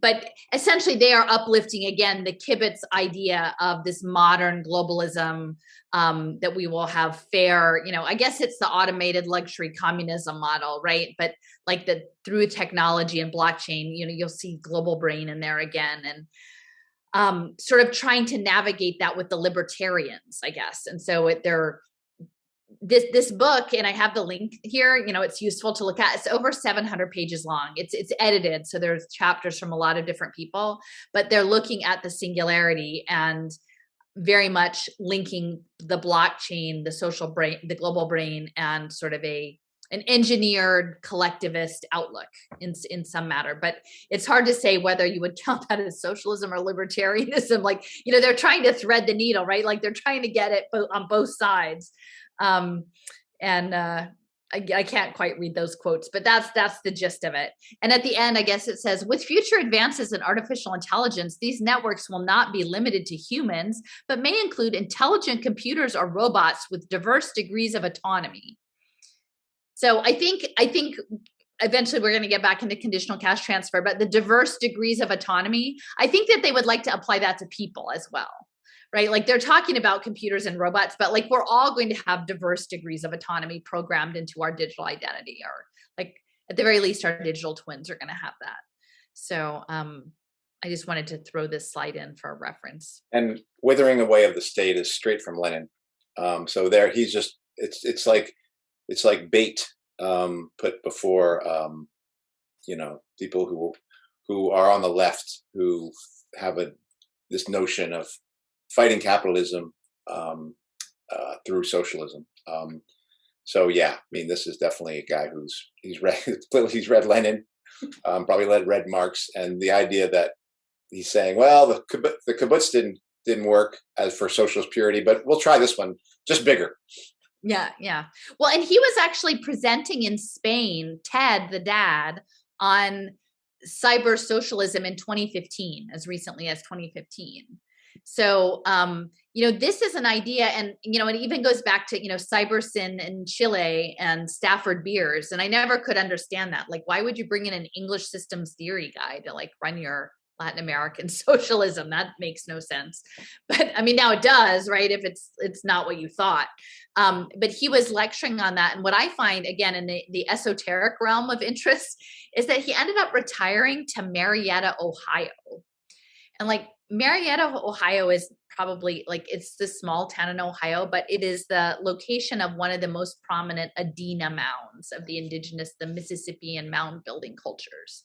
B: but essentially they are uplifting again the Kibbutz idea of this modern globalism, that we will have fair, I guess it's the automated luxury communism model, right? But like through technology and blockchain, you'll see global brain in there again, and sort of trying to navigate that with the libertarians, I guess. And so this book, and I have the link here, it's useful to look at. It's over 700 pages long. It's edited. So there's chapters from a lot of different people, but they're looking at the singularity and very much linking the blockchain, the social brain, the global brain, and sort of an engineered collectivist outlook in some matter. But it's hard to say whether you would count that as socialism or libertarianism. Like, they're trying to thread the needle, right? Like they're trying to get it on both sides. I can't quite read those quotes, but that's the gist of it. And at the end, I guess it says, with future advances in artificial intelligence, these networks will not be limited to humans, but may include intelligent computers or robots with diverse degrees of autonomy. So I think eventually we're going to get back into conditional cash transfer, but the diverse degrees of autonomy, I think that they would like to apply that to people as well, right? Like they're talking about computers and robots, but like we're all going to have diverse degrees of autonomy programmed into our digital identity, or like at the very least, our digital twins are going to have that. So I just wanted to throw this slide in for a reference.
E: And Withering Away of the State is straight from Lenin. So there, he's just, it's like bait put before people who are on the left, who have this notion of fighting capitalism through socialism. So yeah, I mean, this is definitely a guy he's read Lenin, probably read Marx, and the idea that he's saying, well, the kibbutz didn't work as for socialist purity, but we'll try this one, just bigger.
B: Yeah, yeah. Well, and he was actually presenting in Spain, Ted, the dad, on cyber socialism in 2015, as recently as 2015. So, this is an idea, and, it even goes back to, CyberSyn in Chile and Stafford Beers. And I never could understand that. Like, why would you bring in an English systems theory guy to like run your Latin American socialism? That makes no sense. But I mean, now it does, right? If it's not what you thought. But he was lecturing on that. And what I find, again, in the esoteric realm of interest is that he ended up retiring to Marietta, Ohio. And like Marietta, Ohio is probably like, it's this small town in Ohio, but it is the location of one of the most prominent Adena mounds of the Mississippian mound building cultures.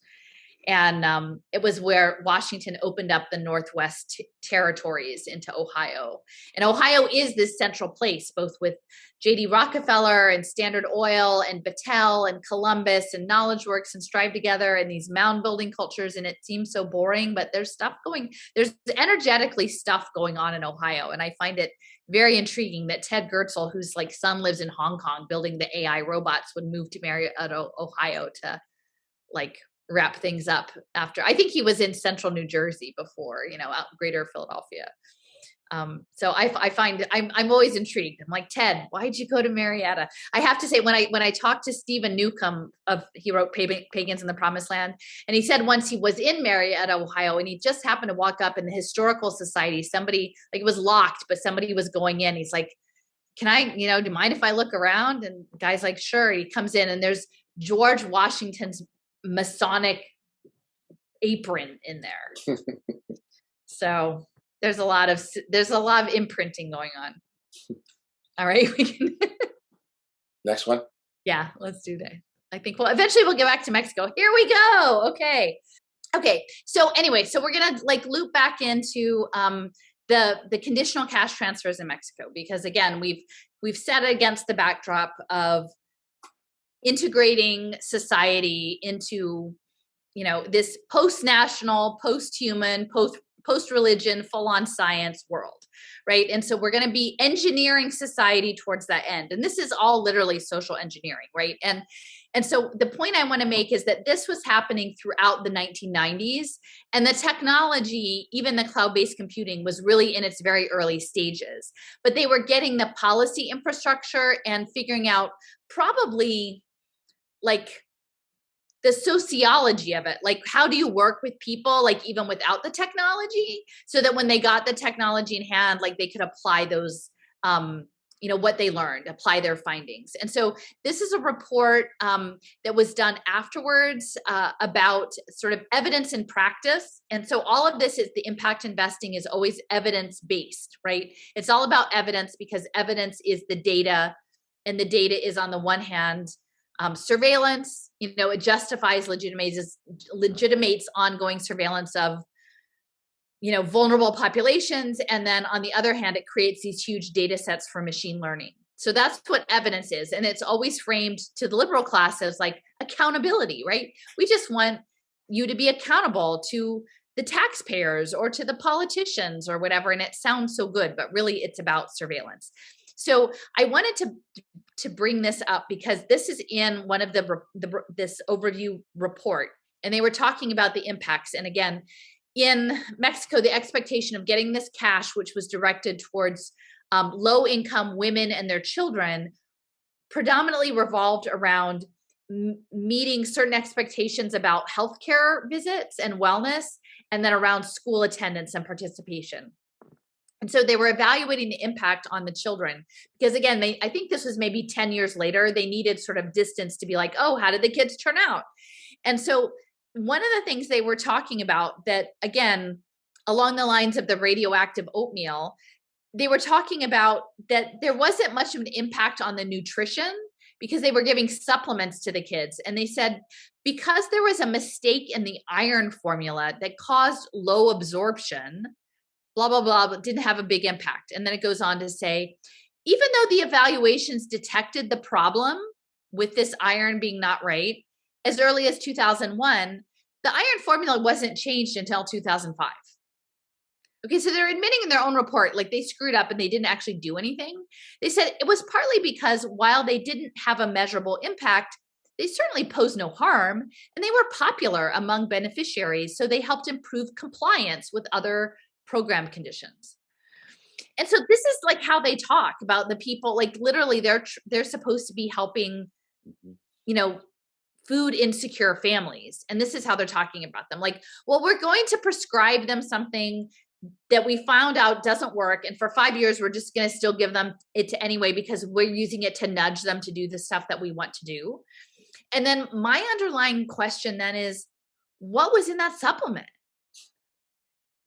B: And it was where Washington opened up the Northwest territories into Ohio. And Ohio is this central place, both with J.D. Rockefeller and Standard Oil and Battelle and Columbus and Knowledge Works and Strive Together and these mound building cultures. And it seems so boring, but there's energetically stuff going on in Ohio. And I find it very intriguing that Ted Goertzel, whose like son lives in Hong Kong building the AI robots, would move to Marietta, Ohio to like wrap things up after. I think he was in central New Jersey before, out greater Philadelphia. So I find I'm always intrigued. I'm like, Ted, why'd you go to Marietta? I have to say, when I talked to Stephen Newcomb he wrote Pagans in the Promised Land, and he said once he was in Marietta, Ohio, and he just happened to walk up in the historical society, somebody, like, it was locked, but somebody was going in. He's like, can I, do you mind if I look around? And the guy's like, sure. He comes in and there's George Washington's Masonic apron in there. So there's a lot of imprinting going on. All right, we can
E: next one.
B: Yeah, let's do that. I think eventually we'll get back to Mexico. Here we go. Okay. So anyway, so we're gonna like loop back into the conditional cash transfers in Mexico, because again, we've set it against the backdrop of integrating society into, this post-national, post-human, post-religion, full-on science world, right? And so we're going to be engineering society towards that end. And this is all literally social engineering, right? And so the point I want to make is that this was happening throughout the 1990s, and the technology, even the cloud-based computing, was really in its very early stages. But they were getting the policy infrastructure and figuring out probably like the sociology of it, like how do you work with people, like even without the technology, so that when they got the technology in hand, like they could apply those, what they learned, apply their findings. And so this is a report that was done afterwards about sort of evidence and practice. And so all of this is, the impact investing is always evidence-based, right? It's all about evidence, because evidence is the data, and the data is, on the one hand, surveillance, it justifies, legitimates ongoing surveillance of, vulnerable populations. And then on the other hand, it creates these huge data sets for machine learning. So that's what evidence is. And it's always framed to the liberal class as like accountability, right? We just want you to be accountable to the taxpayers or to the politicians or whatever. And it sounds so good, but really it's about surveillance. So I wanted to bring this up because this is in one of this overview report, and they were talking about the impacts. And again, in Mexico, the expectation of getting this cash, which was directed towards low-income women and their children, predominantly revolved around meeting certain expectations about healthcare visits and wellness, and then around school attendance and participation. And so they were evaluating the impact on the children, because again, I think this was maybe 10 years later, they needed sort of distance to be like, oh, how did the kids turn out? And so one of the things they were talking about, that again, along the lines of the radioactive oatmeal, they were talking about that there wasn't much of an impact on the nutrition, because they were giving supplements to the kids. And they said, because there was a mistake in the iron formula that caused low absorption, blah, blah, blah, but didn't have a big impact. And then it goes on to say, even though the evaluations detected the problem with this iron being not right as early as 2001, the iron formula wasn't changed until 2005. Okay, so they're admitting in their own report, like they screwed up and they didn't actually do anything. They said it was partly because while they didn't have a measurable impact, they certainly posed no harm, and they were popular among beneficiaries. So they helped improve compliance with other program conditions. And so this is like how they talk about the people, like literally they're supposed to be helping, food insecure families. And this is how they're talking about them. Like, well, we're going to prescribe them something that we found out doesn't work. And for 5 years, we're just going to still give them it anyway, because we're using it to nudge them to do the stuff that we want to do. And then my underlying question then is, what was in that supplement?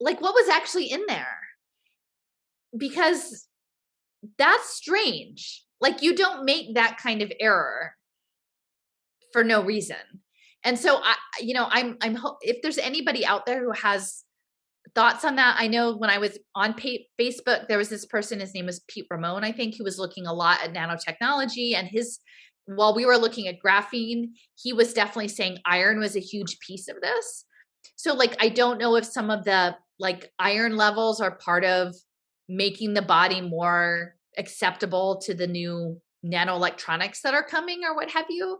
B: Like, what was actually in there? Because that's strange. Like, you don't make that kind of error for no reason. And so I'm if there's anybody out there who has thoughts on that. I know when I was on Facebook, there was this person, his name was Pete Ramon, I think, he was looking a lot at nanotechnology, and while we were looking at graphene, he was definitely saying iron was a huge piece of this. So like, I don't know if some of the like iron levels are part of making the body more acceptable to the new nanoelectronics that are coming or what have you.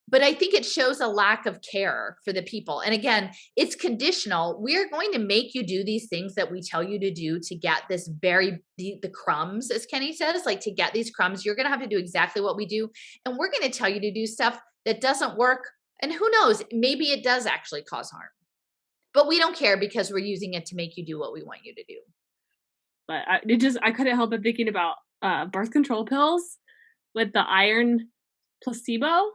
B: But I think it shows a lack of care for the people. And again, it's conditional. We're going to make you do these things that we tell you to do to get this the crumbs, as Kenny says, like to get these crumbs, you're going to have to do exactly what we do. And we're going to tell you to do stuff that doesn't work. And who knows, maybe it does actually cause harm. But we don't care because we're using it to make you do what we want you to do.
D: But I couldn't help but thinking about birth control pills with the iron placebo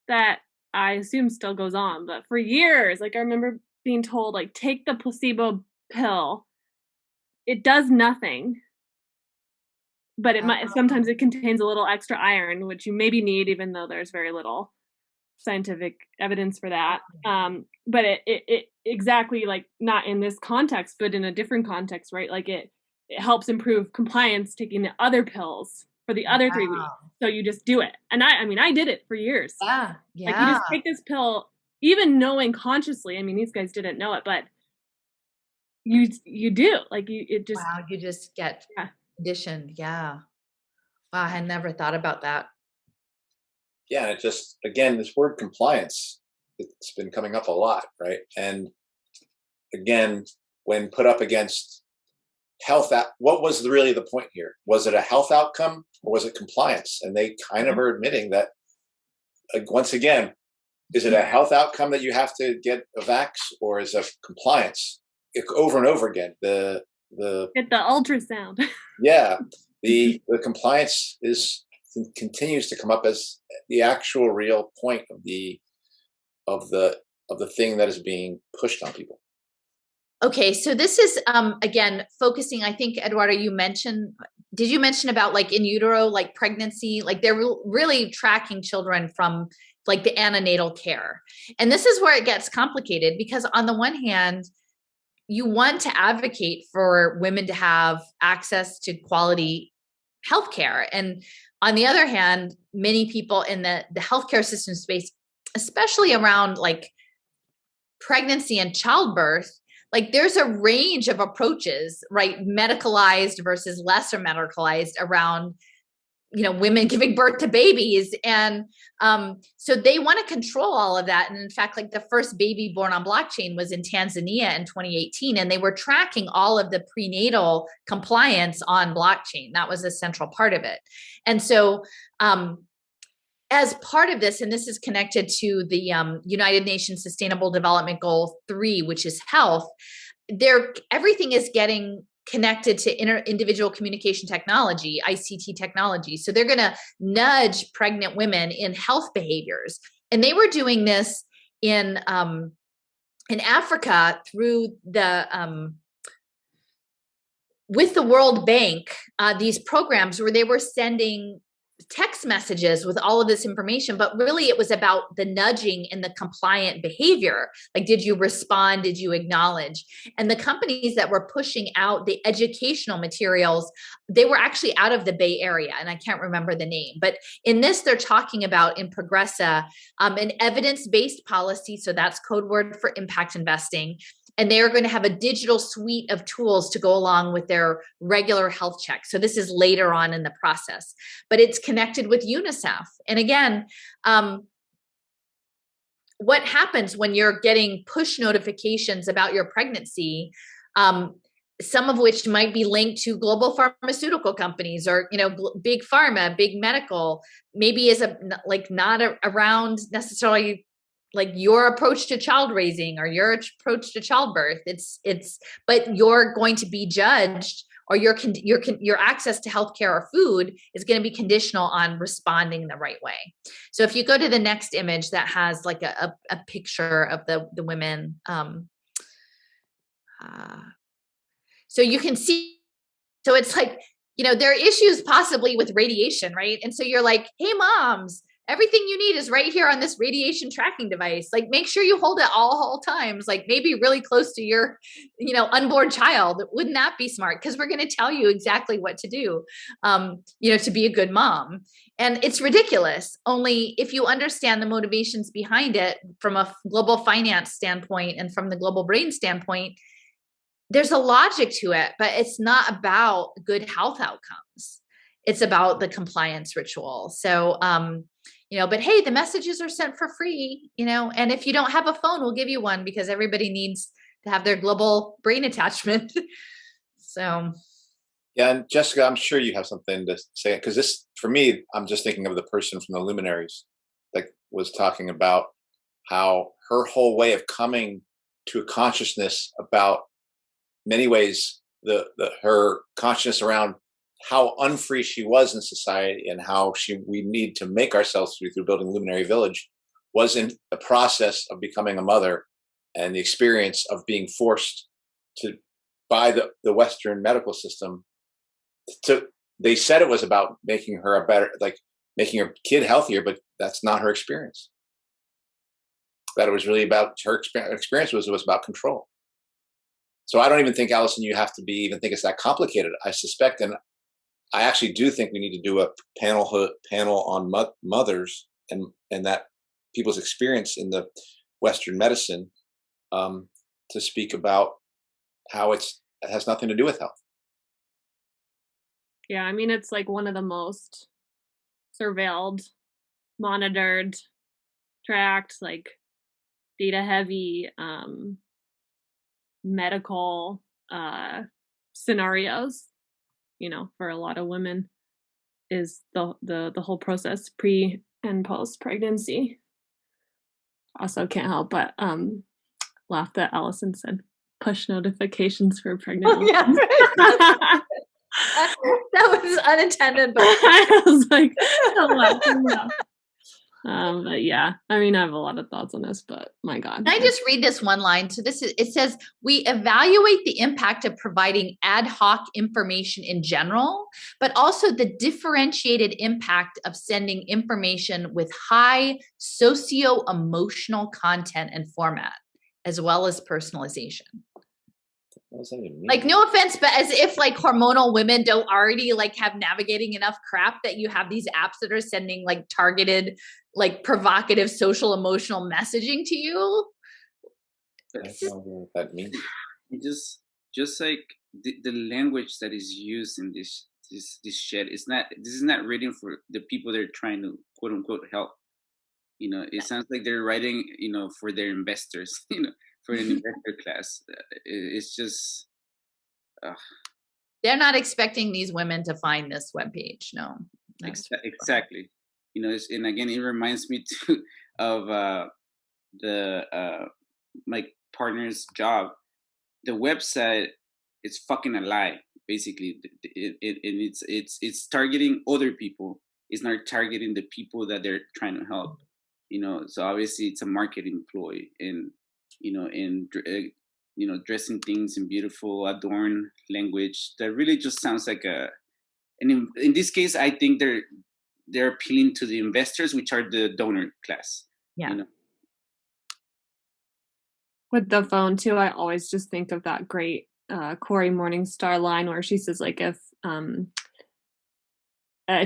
D: that I assume still goes on. But for years, like I remember being told, like, take the placebo pill. It does nothing. But sometimes it contains a little extra iron, which you maybe need, even though there's very little scientific evidence for that. But it exactly, like, not in this context, but in a different context, right? Like it helps improve compliance taking the other pills for the other 3 weeks. So you just do it. And I mean, I did it for years.
B: Yeah.
D: Like you just take this pill, even knowing consciously, I mean, these guys didn't know it, but you do. Like it just.
B: Wow, you just get conditioned. Yeah. Wow, I had never thought about that.
E: Yeah, it just, again, this word compliance, it's been coming up a lot, right? And again, when put up against health, what was really the point here? Was it a health outcome or was it compliance? And they kind of are admitting that, once again, is it a health outcome that you have to get a vax, or is it compliance? Over and over again, the
D: get the ultrasound.
E: Yeah, the compliance continues to come up as the actual real point of the thing that is being pushed on people.
B: Okay, so this is again focusing. I think Eduardo, did you mention about like in utero, like pregnancy, like they're really tracking children from like the antenatal care, and this is where it gets complicated because on the one hand, you want to advocate for women to have access to quality healthcare, and on the other hand, many people in the healthcare system space, especially around like pregnancy and childbirth, like there's a range of approaches, right? Medicalized versus lesser medicalized around, women giving birth to babies. And so they want to control all of that. And in fact, like the first baby born on blockchain was in Tanzania in 2018, and they were tracking all of the prenatal compliance on blockchain. That was a central part of it. And so as part of this, and this is connected to the United Nations Sustainable Development Goal 3, which is health, everything is getting connected to individual communication technology, ICT technology. So they're going to nudge pregnant women in health behaviors. And they were doing this in Africa through with the World Bank, these programs where they were sending text messages with all of this information, but really it was about the nudging and the compliant behavior. Like, did you respond? Did you acknowledge? And the companies that were pushing out the educational materials, they were actually out of the Bay Area, and I can't remember the name. But in this, they're talking about in Progressa, an evidence-based policy. So that's code word for impact investing. And they are going to have a digital suite of tools to go along with their regular health checks. So this is later on in the process, but it's connected with UNICEF. And again, what happens when you're getting push notifications about your pregnancy, some of which might be linked to global pharmaceutical companies or, big pharma, big medical, maybe is not around necessarily like your approach to child raising or your approach to childbirth. But you're going to be judged, or your access to healthcare or food is going to be conditional on responding the right way. So if you go to the next image that has like a picture of the women, so you can see, so it's like, there are issues possibly with radiation, right? And so you're like, hey moms, everything you need is right here on this radiation tracking device. Like, make sure you hold it all times, like maybe really close to your, unborn child. Wouldn't that be smart? Because we're going to tell you exactly what to do, to be a good mom. And it's ridiculous. Only if you understand the motivations behind it from a global finance standpoint and from the global brain standpoint, there's a logic to it, but it's not about good health outcomes. It's about the compliance ritual. So, but hey, the messages are sent for free, and if you don't have a phone, we'll give you one because everybody needs to have their global brain attachment. So.
E: Yeah. And Jessica, I'm sure you have something to say, because this, for me, I'm just thinking of the person from the Luminaries that was talking about how her whole way of coming to a consciousness about many ways, her consciousness around how unfree she was in society and how we need to make ourselves free through building Luminary Village was in the process of becoming a mother and the experience of being forced by the Western medical system. They said it was about making her making her kid healthier, but that's not her experience. That it was really about her experience was about control. So I don't even think, Allison, you have to even think it's that complicated. I suspect, and I actually do think we need to do a panel on mothers and that people's experience in the Western medicine, to speak about how it has nothing to do with health.
D: Yeah, I mean, it's like one of the most surveilled, monitored, tracked, like data heavy medical scenarios, you know, for a lot of women, is the whole process pre and post pregnancy. Also can't help but laugh that Allison said push notifications for pregnant women.
B: Yeah, right. That was unintended, but
D: I was like, but yeah, I mean, I have a lot of thoughts on this, but my God.
B: Can I just read this one line? So it says, we evaluate the impact of providing ad hoc information in general, but also the differentiated impact of sending information with high socio-emotional content and format, as well as personalization. Like, no offense, but as if like hormonal women don't already like have navigating enough crap, that you have these apps that are sending like targeted, like provocative social emotional messaging to you.
E: I don't know what that means.
C: Just like the language that is used in this shit is not. This is not written for the people they're trying to quote unquote help. You know, it sounds like they're writing, you know, for their investors. You know, for an investor class. It's just.
B: They're not expecting these women to find this webpage. No.
C: Exactly. You know, and again, it reminds me too of my partner's job. The website is fucking a lie, basically. It's targeting other people. It's not targeting the people that they're trying to help. You know, so obviously it's a marketing ploy, and dressing things in beautiful, adorned language that really just sounds like and in this case, I think they're appealing to the investors, which are the donor class.
B: Yeah.
C: You know?
D: With the phone too, I always just think of that great Corey Morningstar line where she says, like, if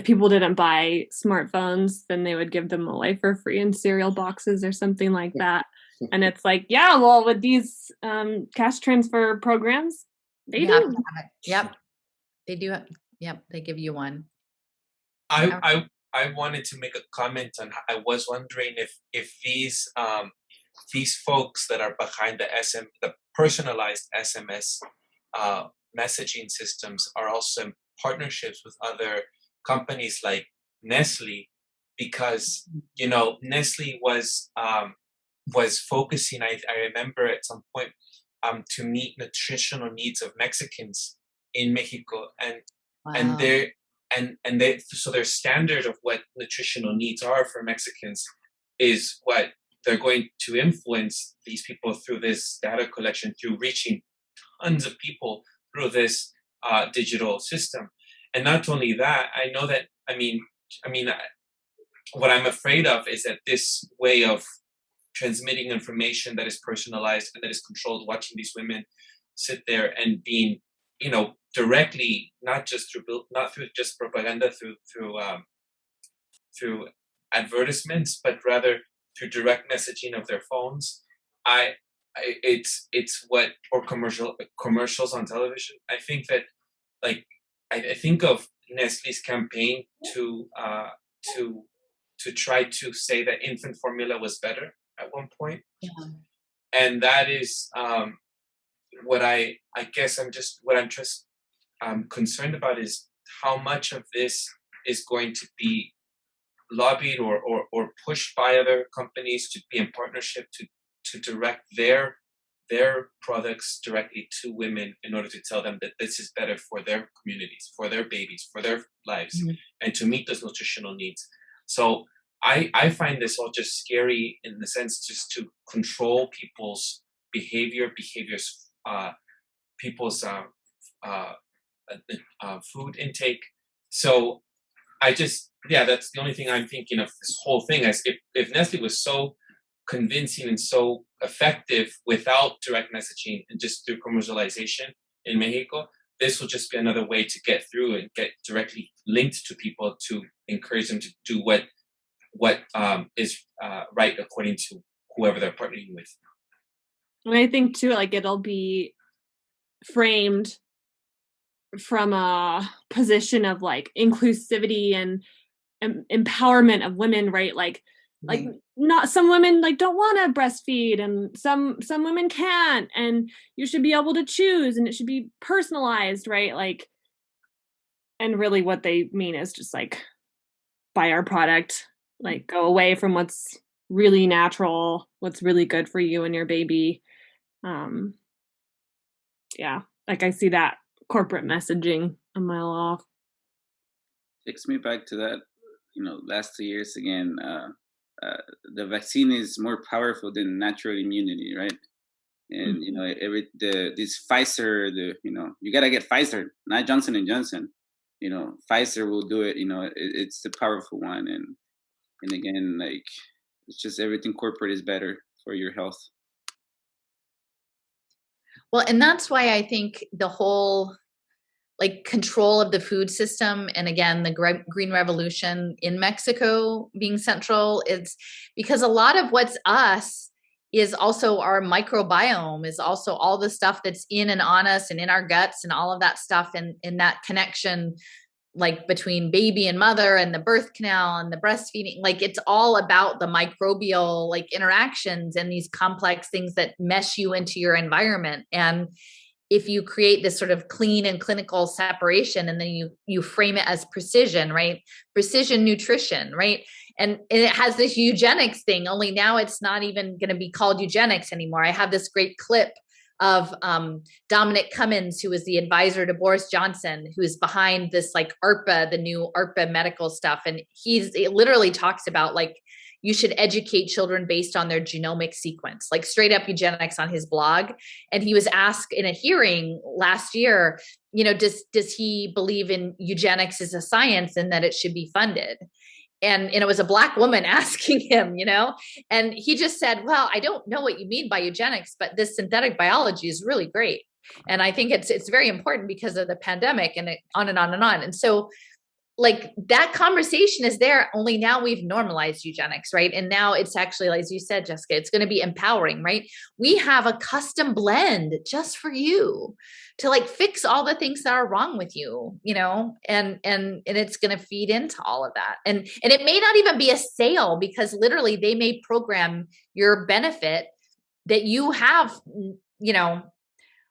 D: people didn't buy smartphones, then they would give them away for free in cereal boxes or something like that. And it's like, yeah, well, with these cash transfer programs, they do.
B: Yep, they do. Yep, they give you one.
A: I wanted to make a comment on. I was wondering if these folks that are behind the personalized SMS messaging systems are also in partnerships with other companies like Nestle, because Nestle was focusing. I remember at some point to meet nutritional needs of Mexicans in Mexico, and so their standard of what nutritional needs are for Mexicans is what they're going to influence these people through this data collection, through reaching tons of people through this digital system. And not only that, I know that, what I'm afraid of is that this way of transmitting information that is personalized and that is controlled, watching these women sit there and being, directly, not through just propaganda, through advertisements, but rather through direct messaging of their phones. Or commercials on television. I think that, I think of Nestle's campaign to try to say that infant formula was better at one point.
B: Yeah.
A: And that is what I'm concerned about is how much of this is going to be lobbied or pushed by other companies to be in partnership to direct their products directly to women in order to tell them that this is better for their communities, for their babies, for their lives, and to meet those nutritional needs. So I find this all just scary in the sense just to control people's behaviors, people's food intake. So that's the only thing I'm thinking of this whole thing. As if Nestle was so convincing and so effective without direct messaging and just through commercialization in Mexico, this will just be another way to get through and get directly linked to people to encourage them to do what is right according to whoever they're partnering with.
D: And I think too, like it'll be framed from a position of like inclusivity and empowerment of women, right? Like not some women like don't want to breastfeed, and some women can't, and you should be able to choose, and it should be personalized, right? Like, and really what they mean is just like buy our product, like go away from what's really natural, what's really good for you and your baby. Yeah, like I see that corporate messaging a mile off.
C: Takes me back to that, last 2 years again. The vaccine is more powerful than natural immunity, right? And this Pfizer, you gotta get Pfizer, not Johnson and Johnson. Pfizer will do it. It's the powerful one, and again, like it's just everything corporate is better for your health.
B: Well, and that's why I think the whole like control of the food system, and again, the Green Revolution in Mexico being central, it's because a lot of what's us is also our microbiome, is also all the stuff that's in and on us and in our guts and all of that stuff, and in that connection like between baby and mother and the birth canal and the breastfeeding, like it's all about the microbial like interactions and these complex things that mesh you into your environment. And if you create this sort of clean and clinical separation, and then you frame it as precision, right? Precision nutrition, right? And it has this eugenics thing, only now it's not even going to be called eugenics anymore. I have this great clip of Dominic Cummins, who was the advisor to Boris Johnson, who is behind this like ARPA, the new ARPA medical stuff. And it literally talks about like, you should educate children based on their genomic sequence, like straight up eugenics on his blog. And he was asked in a hearing last year, does he believe in eugenics as a science and that it should be funded? And it was a Black woman asking him, and he just said, well, I don't know what you mean by eugenics, but this synthetic biology is really great. And I think it's very important because of the pandemic, and on and on and on. And so like that conversation is there, only now we've normalized eugenics, right? And now it's actually, like, as you said, Jessica, it's going to be empowering, right? We have a custom blend just for you to like fix all the things that are wrong with you, and it's going to feed into all of that. And it may not even be a sale, because literally they may program your benefit that you have,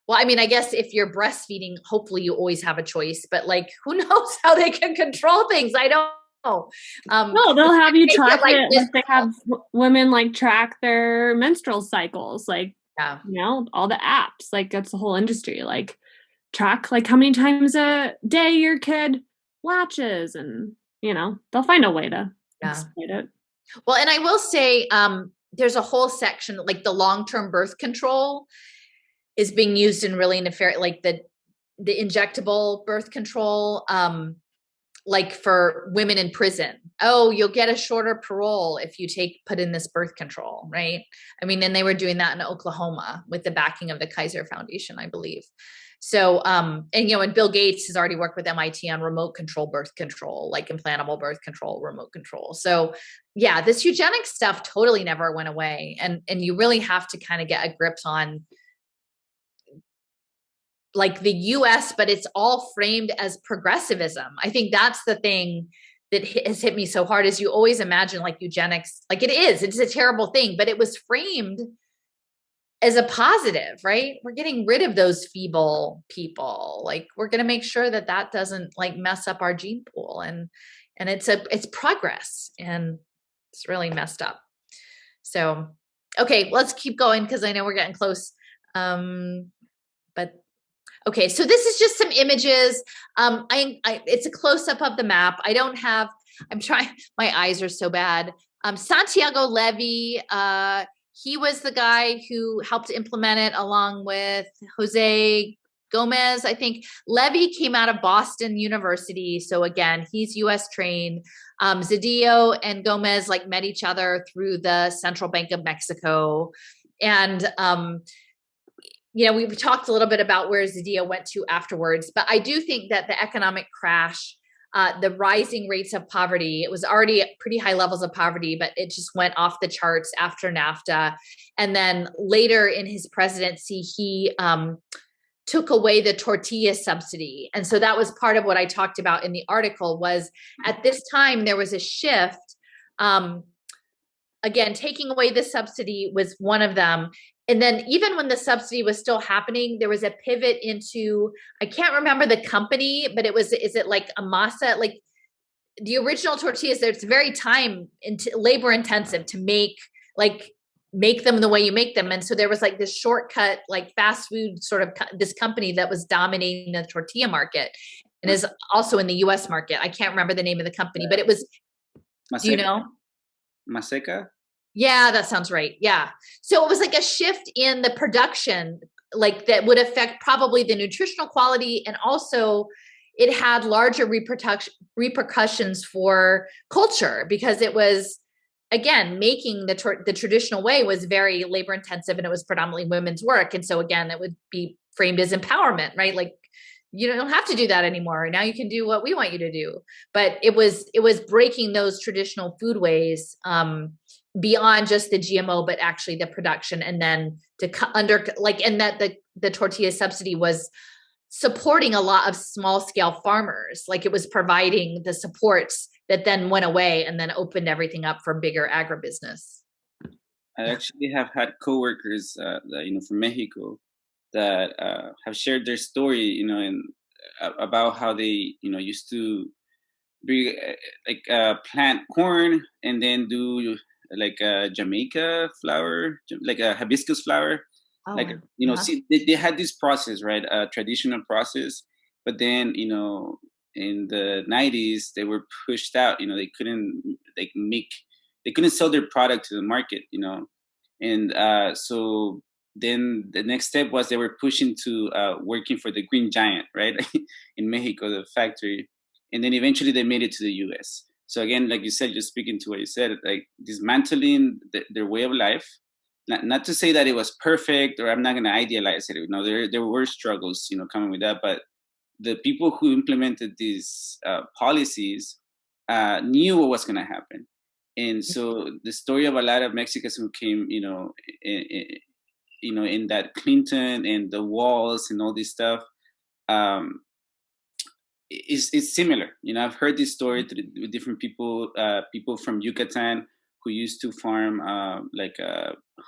B: well, I mean, I guess if you're breastfeeding, hopefully you always have a choice, but like, who knows how they can control things? I don't know.
D: No, they'll have you track it. Like they have women like track their menstrual cycles, like, all the apps, like that's the whole industry, like track like how many times a day your kid latches, and, they'll find a way to exploit it.
B: Well, and I will say, there's a whole section, like the long-term birth control is being used in really nefarious, like the injectable birth control, like for women in prison. Oh, you'll get a shorter parole if you put in this birth control, right? I mean, and they were doing that in Oklahoma with the backing of the Kaiser Foundation, I believe. So, and Bill Gates has already worked with MIT on remote control birth control, like implantable birth control, remote control. So yeah, this eugenics stuff totally never went away. And you really have to kind of get a grip on like the US, but it's all framed as progressivism. I think that's the thing that has hit me so hard, is you always imagine like eugenics, like it's a terrible thing, but it was framed as a positive, right? We're getting rid of those feeble people. Like we're going to make sure that doesn't like mess up our gene pool. And it's progress, and it's really messed up. So, okay, let's keep going, because I know we're getting close. But okay, so this is just some images. It's a close-up of the map. I'm trying, my eyes are so bad. Santiago Levy, he was the guy who helped implement it along with Jose Gomez, I think. Levy came out of Boston University. So again, he's US trained. Zedillo and Gomez like met each other through the Central Bank of Mexico. And, we talked a little bit about where Zadia went to afterwards, but I do think that the economic crash, the rising rates of poverty, it was already at pretty high levels of poverty, but it just went off the charts after NAFTA. And then later in his presidency, he took away the tortilla subsidy. And so that was part of what I talked about in the article, was at this time, there was a shift. Again, taking away the subsidy was one of them. And then even when the subsidy was still happening, there was a pivot into, I can't remember the company, but is it like a masa? Like the original tortillas, it's very labor intensive to make them the way you make them. And so there was like this shortcut, like fast food sort of this company that was dominating the tortilla market and is also in the US market. I can't remember the name of the company, but it was,
C: Maseca.
B: do you know?
C: Maseca?
B: Yeah, that sounds right. Yeah. So it was like a shift in the production, like that would affect probably the nutritional quality. And also it had larger repercussions for culture, because it was, again, making the traditional way was very labor intensive, and it was predominantly women's work. And so again, it would be framed as empowerment, right? Like, you don't have to do that anymore. Now you can do what we want you to do. But it was breaking those traditional food ways, beyond just the GMO, but actually the production, and then and that the tortilla subsidy was supporting a lot of small scale farmers. Like it was providing the supports that then went away and then opened everything up for bigger agribusiness.
C: I actually have had coworkers, from Mexico, that have shared their story, and about how they, used to plant corn and then do like a Jamaica flower, like a hibiscus flower. See, they had this process, right? A traditional process, but then, in the 90s, they were pushed out, they couldn't sell their product to the market, and so then the next step was they were pushing to working for the Green Giant, right? In Mexico, the factory. And then eventually they made it to the US. So again, like you said, just speaking to what you said, like dismantling their way of life. Not to say that it was perfect, or I'm not going to idealize it. There were struggles, coming with that. But the people who implemented these policies knew what was going to happen. And so the story of a lot of Mexicans who came, in that Clinton and the walls and all this stuff, is similar. I've heard this story with different people, people from Yucatan who used to farm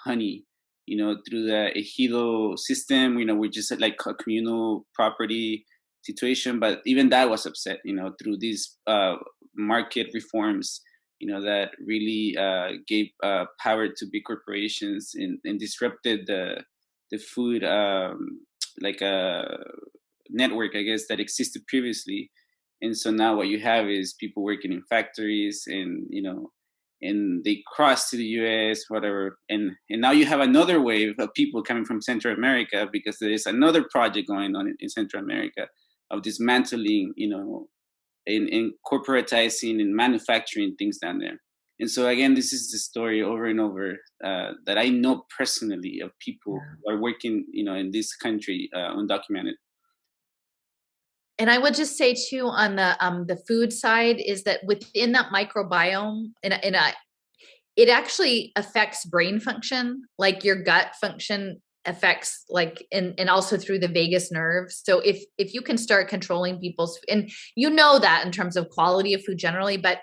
C: honey, through the ejido system, which is like a communal property situation. But even that was upset, through these market reforms, that really gave power to big corporations and disrupted the food network, I guess, that existed previously. And so now what you have is people working in factories, and and they cross to the US, whatever, and now you have another wave of people coming from Central America, because there is another project going on in Central America of dismantling, and corporatizing and manufacturing things down there. And so again, this is the story over and over that I know personally of people who are working, in this country, undocumented.
B: And I would just say too, on the food side, is that within that microbiome, it actually affects brain function, like your gut function affects, and also through the vagus nerve. So if you can start controlling people's, and that in terms of quality of food generally, but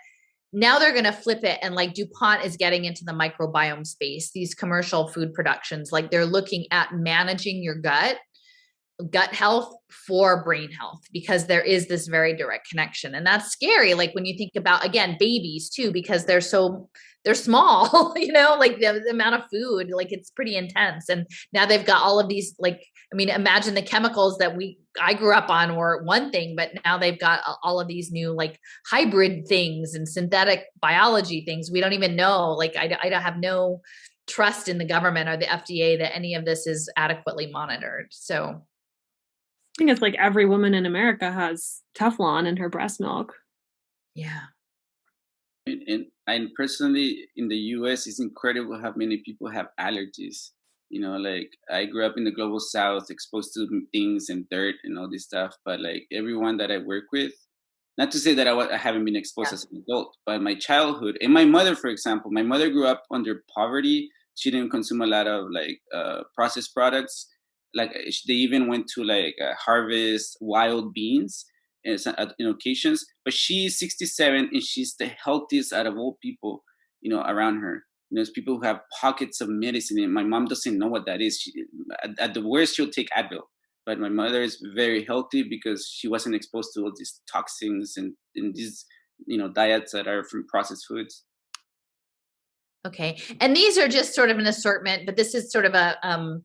B: now they're going to flip it, and like DuPont is getting into the microbiome space, these commercial food productions, like they're looking at managing your gut health for brain health, because there is this very direct connection. And that's scary. Like when you think about, again, babies too, because they're small, like the amount of food, like it's pretty intense. And now they've got all of these, imagine the chemicals that I grew up on were one thing, but now they've got all of these new like hybrid things and synthetic biology things. We don't even know, like I don't have no trust in the government or the FDA that any of this is adequately monitored. So
D: I think it's like every woman in America has Teflon in her breast milk.
B: Yeah.
C: And personally, in the US, it's incredible how many people have allergies. You know, like I grew up in the global South, exposed to things and dirt and all this stuff. But like everyone that I work with, not to say that I haven't been exposed as an adult, but my childhood and my mother, for example, my mother grew up under poverty. She didn't consume a lot of like processed products. Like they even went to like harvest wild beans in occasions. But she's 67 and she's the healthiest out of all people, you know, around her. There's people who have pockets of medicine, and my mom doesn't know what that is. At the worst, she'll take Advil. But my mother is very healthy because she wasn't exposed to all these toxins and these, you know, diets that are from processed foods.
B: Okay, and these are just sort of an assortment, but this is sort of a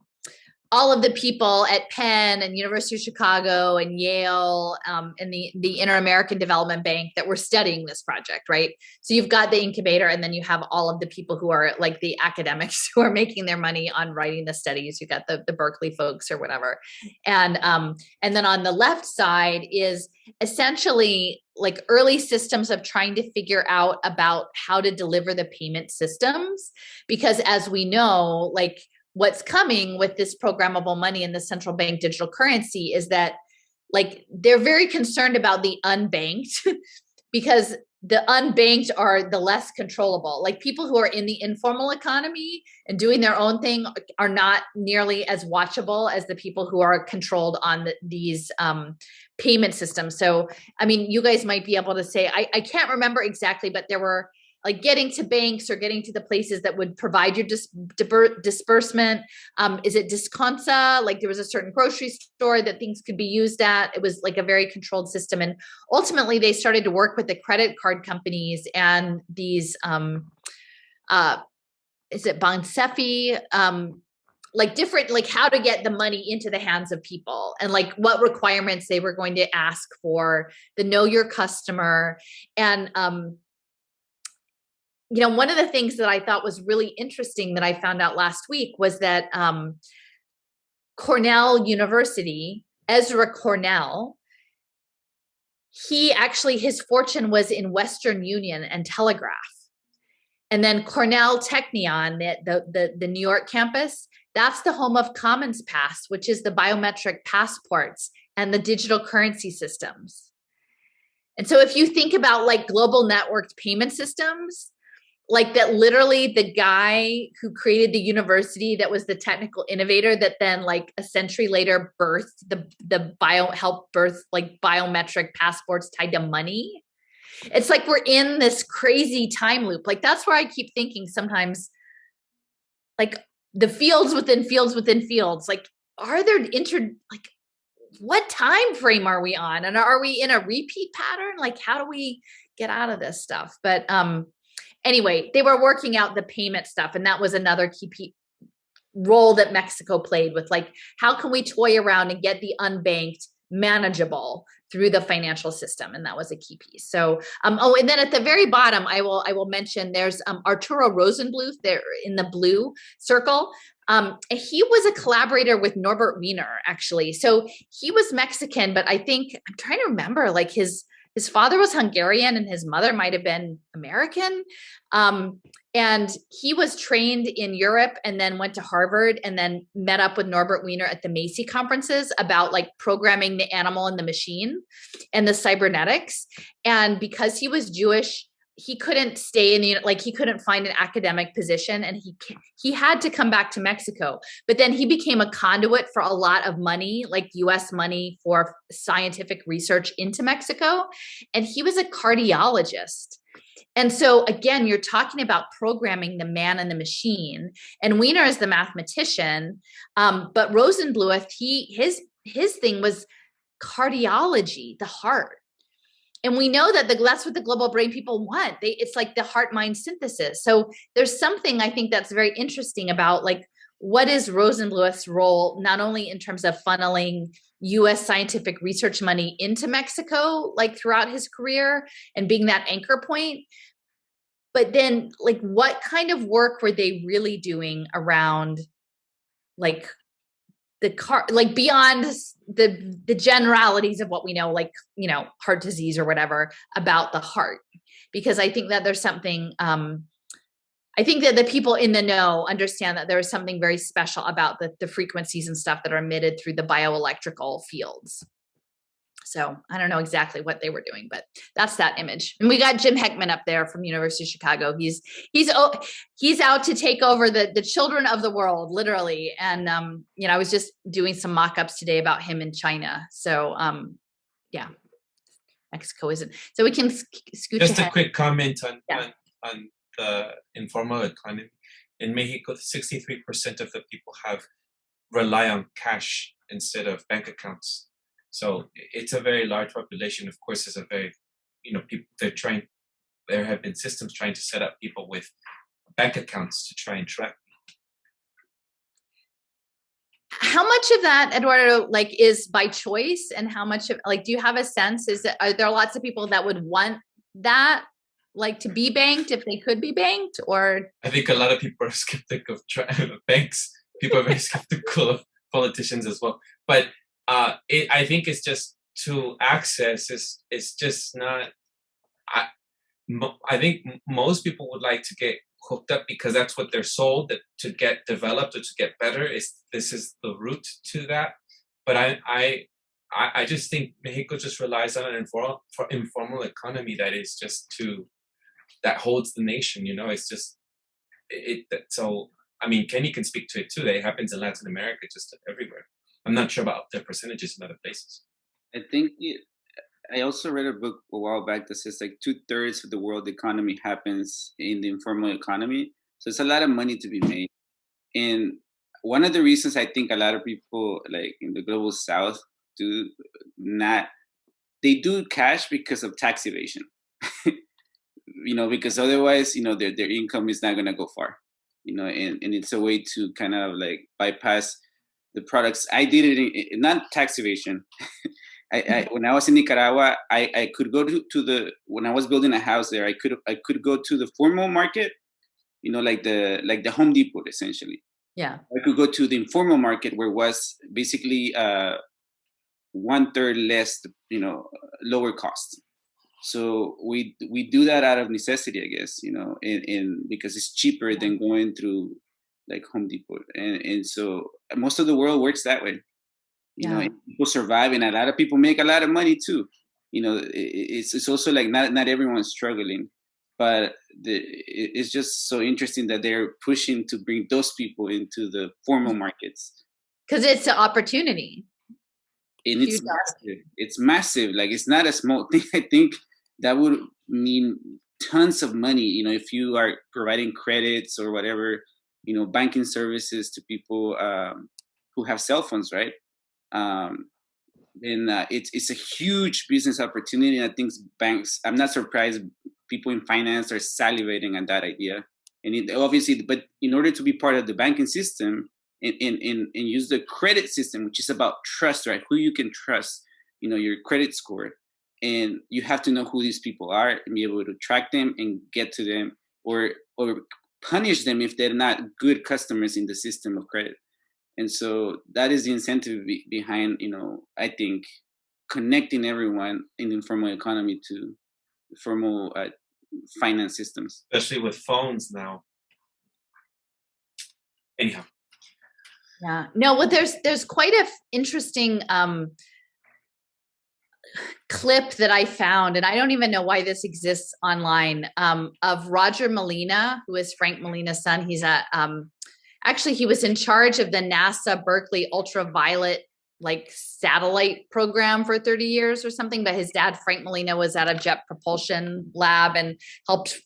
B: all of the people at Penn and University of Chicago and Yale and the Inter-American Development Bank that were studying this project, right? So you've got the incubator, and then you have all of the people who are like the academics who are making their money on writing the studies. You got the Berkeley folks or whatever, and then on the left side is essentially like early systems of trying to figure out about how to deliver the payment systems, because as we know, like what's coming with this programmable money and the central bank digital currency is that like they're very concerned about the unbanked because the unbanked are the less controllable. Like people who are in the informal economy and doing their own thing are not nearly as watchable as the people who are controlled on these payment systems. So, I mean, you guys might be able to say, I can't remember exactly, but there were like getting to banks or getting to the places that would provide your disbursement. Is it Disconsa? Like there was a certain grocery store that things could be used at. It was like a very controlled system. And ultimately they started to work with the credit card companies and these, is it Bansefi? Like different, like how to get the money into the hands of people and like what requirements they were going to ask for, the know your customer. And, you know, one of the things that I thought was really interesting that I found out last week was that Cornell University, Ezra Cornell, he actually, his fortune was in Western Union and Telegraph. And then Cornell Technion, the New York campus, that's the home of Commons Pass, which is the biometric passports and the digital currency systems. And so if you think about like global networked payment systems, like that literally the guy who created the university that was the technical innovator that then like a century later birthed helped birth like biometric passports tied to money. It's like we're in this crazy time loop. Like that's where I keep thinking sometimes, like the fields within fields within fields, like are there like what time frame are we on? And are we in a repeat pattern? Like how do we get out of this stuff? But anyway, they were working out the payment stuff. And that was another key role that Mexico played with like, how can we toy around and get the unbanked manageable through the financial system? And that was a key piece. So, oh, and then at the very bottom, I will mention there's Arturo Rosenbluth there in the blue circle. He was a collaborator with Norbert Wiener, actually. So he was Mexican, but I think I'm trying to remember like his father was Hungarian and his mother might have been American. And he was trained in Europe and then went to Harvard and then met up with Norbert Wiener at the Macy conferences about like programming the animal and the machine and the cybernetics. And because he was Jewish, he couldn't stay in he couldn't find an academic position and he had to come back to Mexico. But then he became a conduit for a lot of money, like US money for scientific research into Mexico. And he was a cardiologist. And so again, you're talking about programming the man and the machine, and Wiener is the mathematician. But Rosenbluth, his thing was cardiology, the heart. And we know that that's what the global brain people want. It's like the heart-mind synthesis. So there's something I think that's very interesting about like, what is Rosenbluth's role, not only in terms of funneling US scientific research money into Mexico, like throughout his career and being that anchor point, but then like, what kind of work were they really doing around like like beyond the generalities of what we know, like, you know, heart disease or whatever about the heart, because I think that there's something I think that the people in the know understand that there is something very special about the frequencies and stuff that are emitted through the bioelectrical fields. So I don't know exactly what they were doing, but that's that image. And we got Jim Heckman up there from University of Chicago. He's out to take over the children of the world, literally. And I was just doing some mock-ups today about him in China. So yeah, Mexico isn't. So we can scooch
A: just
B: ahead.
A: A quick comment on the informal economy. In Mexico, 63% of the people rely on cash instead of bank accounts. So it's a very large population. Of course, it's a very, people, there have been systems trying to set up people with bank accounts to try and track.
B: How much of that, Eduardo, is by choice, and how much of, do you have a sense, are there lots of people that would want that, to be banked if they could be banked, or? I
A: think a lot of people are skeptical of banks. People are very skeptical of politicians as well. But I think it's just to access is just not. I think most people would like to get hooked up because that's what they're sold, that to get developed or to get better this is the route to that. But I just think Mexico just relies on an informal economy that is just that holds the nation. It's just so. I mean, Kenny can speak to it too. That happens in Latin America, just everywhere. I'm not sure about the percentages in other places.
C: I think I also read a book a while back that says 2/3 of the world economy happens in the informal economy. So it's a lot of money to be made. And one of the reasons I think a lot of people in the global south they do cash because of tax evasion. Because otherwise, their income is not going to go far. And it's a way to kind of bypass the products. I did it not tax evasion. When I was in Nicaragua, I could go to when I was building a house there, I could go to the formal market, like the Home Depot essentially.
B: Yeah.
C: I could go to the informal market where it was basically 1/3 less, lower cost. So we do that out of necessity, I guess, and because it's cheaper than going through Home Depot, and so most of the world works that way. And people survive, and a lot of people make a lot of money too. It's also not everyone's struggling, but it's just so interesting that they're pushing to bring those people into the formal markets
B: because it's an opportunity.
C: And it's massive. It's massive. It's not a small thing. I think that would mean tons of money, if you are providing credits or whatever, banking services to people who have cell phones, right? And it's a huge business opportunity. And I think banks, I'm not surprised people in finance are salivating at that idea. And obviously, but in order to be part of the banking system and use the credit system, which is about trust, right? Who you can trust, your credit score. And you have to know who these people are and be able to track them and get to them or punish them if they're not good customers in the system of credit. And so that is the incentive behind, I think, connecting everyone in the informal economy to formal finance systems.
A: Especially with phones now. Anyhow.
B: Yeah. No, well, there's quite a interesting clip that I found, and I don't even know why this exists online, of Roger Molina, who is Frank Molina's son. He's actually, he was in charge of the NASA Berkeley ultraviolet satellite program for 30 years or something. But his dad, Frank Molina, was at a jet propulsion lab and helped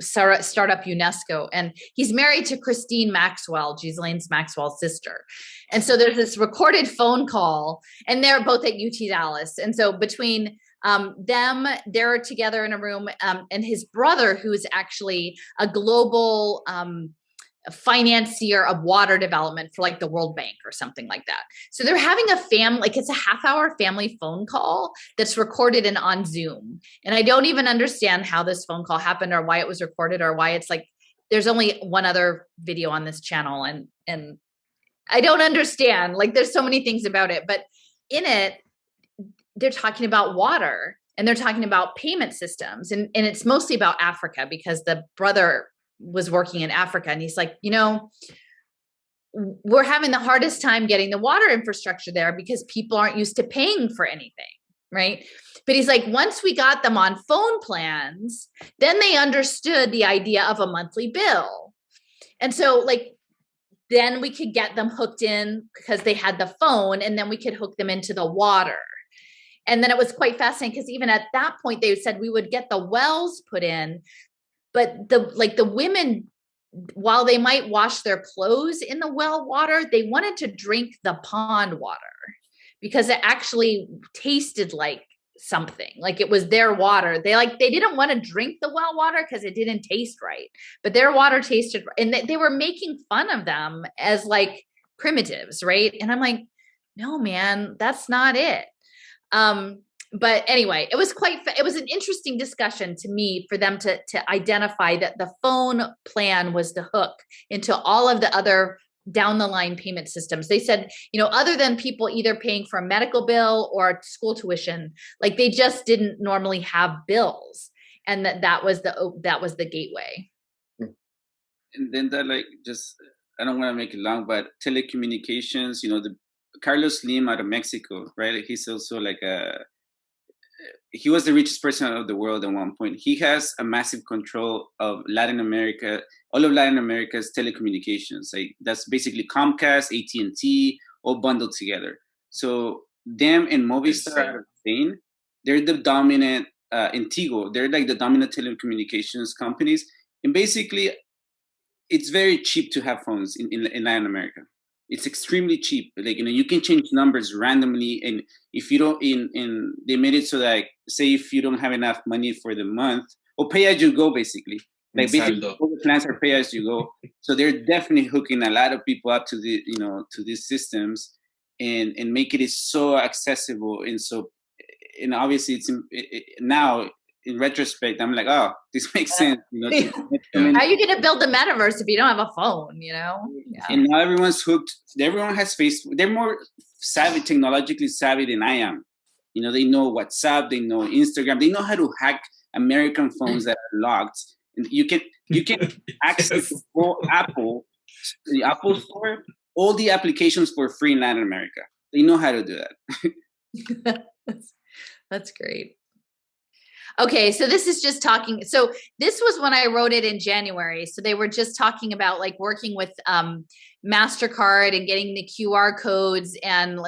B: start up UNESCO. And he's married to Christine Maxwell, Ghislaine Maxwell's sister. And so there's this recorded phone call, and they're both at UT Dallas. And so between them, they're together in a room, and his brother, who is actually a global financier of water development for the World Bank or something like that. So they're having a it's a half-hour family phone call that's recorded and on Zoom. And I don't even understand how this phone call happened or why it was recorded or why it's there's only one other video on this channel. And I don't understand, there's so many things about it, but in it, they're talking about water and they're talking about payment systems. And it's mostly about Africa because the brother was working in Africa, and he's like, we're having the hardest time getting the water infrastructure there because people aren't used to paying for anything, right? But he's like, once we got them on phone plans, then they understood the idea of a monthly bill. And so like, then we could get them hooked in because they had the phone, and then we could hook them into the water. And then it was quite fascinating because even at that point, they said we would get the wells put in, but the women, while they might wash their clothes in the well water, they wanted to drink the pond water because it actually tasted like something, like it was their water. They didn't want to drink the well water because it didn't taste right, but their water tasted, and they were making fun of them as like primitives, right? And I'm like, no, man, that's not it. But anyway, it was an interesting discussion to me for them to identify that the phone plan was the hook into all of the other down the line payment systems. They said, other than people either paying for a medical bill or school tuition, like they just didn't normally have bills, and that was the gateway.
C: And then I don't want to make it long, but telecommunications, the Carlos Slim out of Mexico, right? He's also he was the richest person of the world at one point. He has a massive control of Latin America, all of Latin America's telecommunications. Like that's basically Comcast, AT&T, all bundled together. So them and Movistar out of Spain, they're the dominant, Intigo, they're like the dominant telecommunications companies. And basically, it's very cheap to have phones in Latin America. It's extremely cheap. Like, you can change numbers randomly. And if you don't, they made it so that, say, if you don't have enough money for the month, or pay as you go, basically. Like, basically, all the plans are pay as you go. So they're definitely hooking a lot of people up to to these systems and make it so accessible. And obviously, now, in retrospect, I'm like, oh, this makes sense.
B: How are you going to build the metaverse if you don't have a phone? Yeah.
C: And now everyone's hooked. Everyone has Facebook. They're more technologically savvy than I am. They know WhatsApp. They know Instagram. They know how to hack American phones that are locked. And you can access the Apple Store, all the applications for free in Latin America. They know how to do that.
B: That's great. Okay, so this is just talking. So this was when I wrote it in January. So they were just talking about like working with MasterCard and getting the QR codes and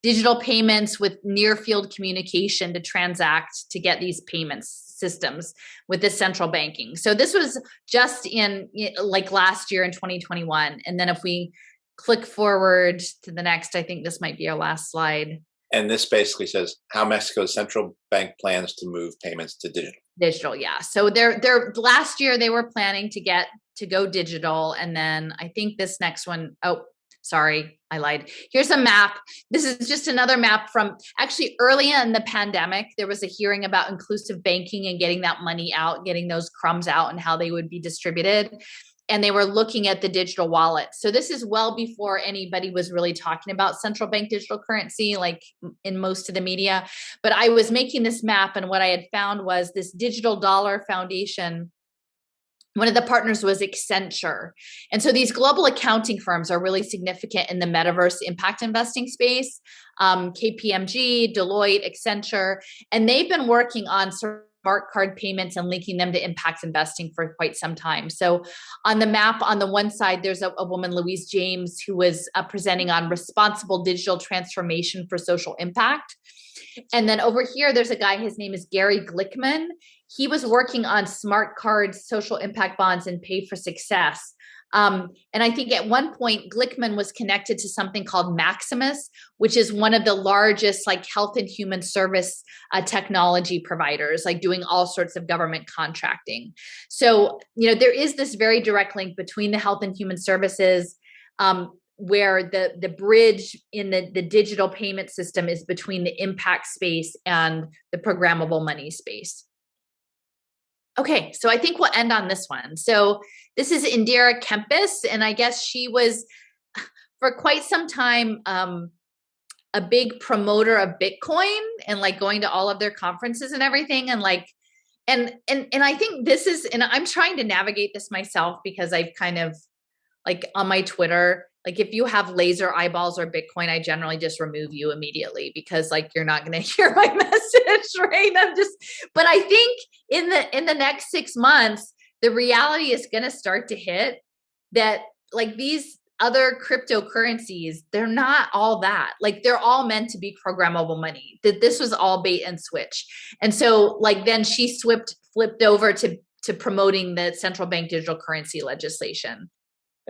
B: digital payments with near field communication to transact to get these payments systems with the central banking. So this was just in like last year in 2021. And then if we click forward to the next, I think this might be our last slide.
E: And this basically says how Mexico's central bank plans to move payments to digital. Digital,
B: yeah. So they're last year they were planning to go digital, and then I think this next one, oh, sorry, I lied. Here's a map. This is just another map from actually early in the pandemic. There was a hearing about inclusive banking and getting that money out, getting those crumbs out, and how they would be distributed. And they were looking at the digital wallet. So this is well before anybody was really talking about central bank digital currency, like in most of the media. But I was making this map, and what I had found was this Digital Dollar Foundation. One of the partners was Accenture. And so these global accounting firms are really significant in the metaverse impact investing space. KPMG, Deloitte, Accenture, and they've been working on smart card payments and linking them to impact investing for quite some time. So on the map, on the one side, there's a woman, Louise James, who was presenting on responsible digital transformation for social impact. And then over here, there's a guy, his name is Gary Glickman. He was working on smart cards, social impact bonds, and pay for success. And I think at one point, Glickman was connected to something called Maximus, which is one of the largest like health and human service technology providers, like doing all sorts of government contracting. So, there is this very direct link between the health and human services, where the bridge in the digital payment system is between the impact space and the programmable money space. Okay, so I think we'll end on this one. So this is Indira Kempis, and I guess she was for quite some time a big promoter of Bitcoin and like going to all of their conferences and everything. And And I think this is, and I'm trying to navigate this myself because I've kind of like on my Twitter, like if you have laser eyeballs or Bitcoin, I generally just remove you immediately because like you're not going to hear my message, right? But I think in the next 6 months, the reality is going to start to hit that like these other cryptocurrencies, they're not all that. Like they're all meant to be programmable money. That this was all bait and switch. And so like then she flipped over to promoting the central bank digital currency legislation.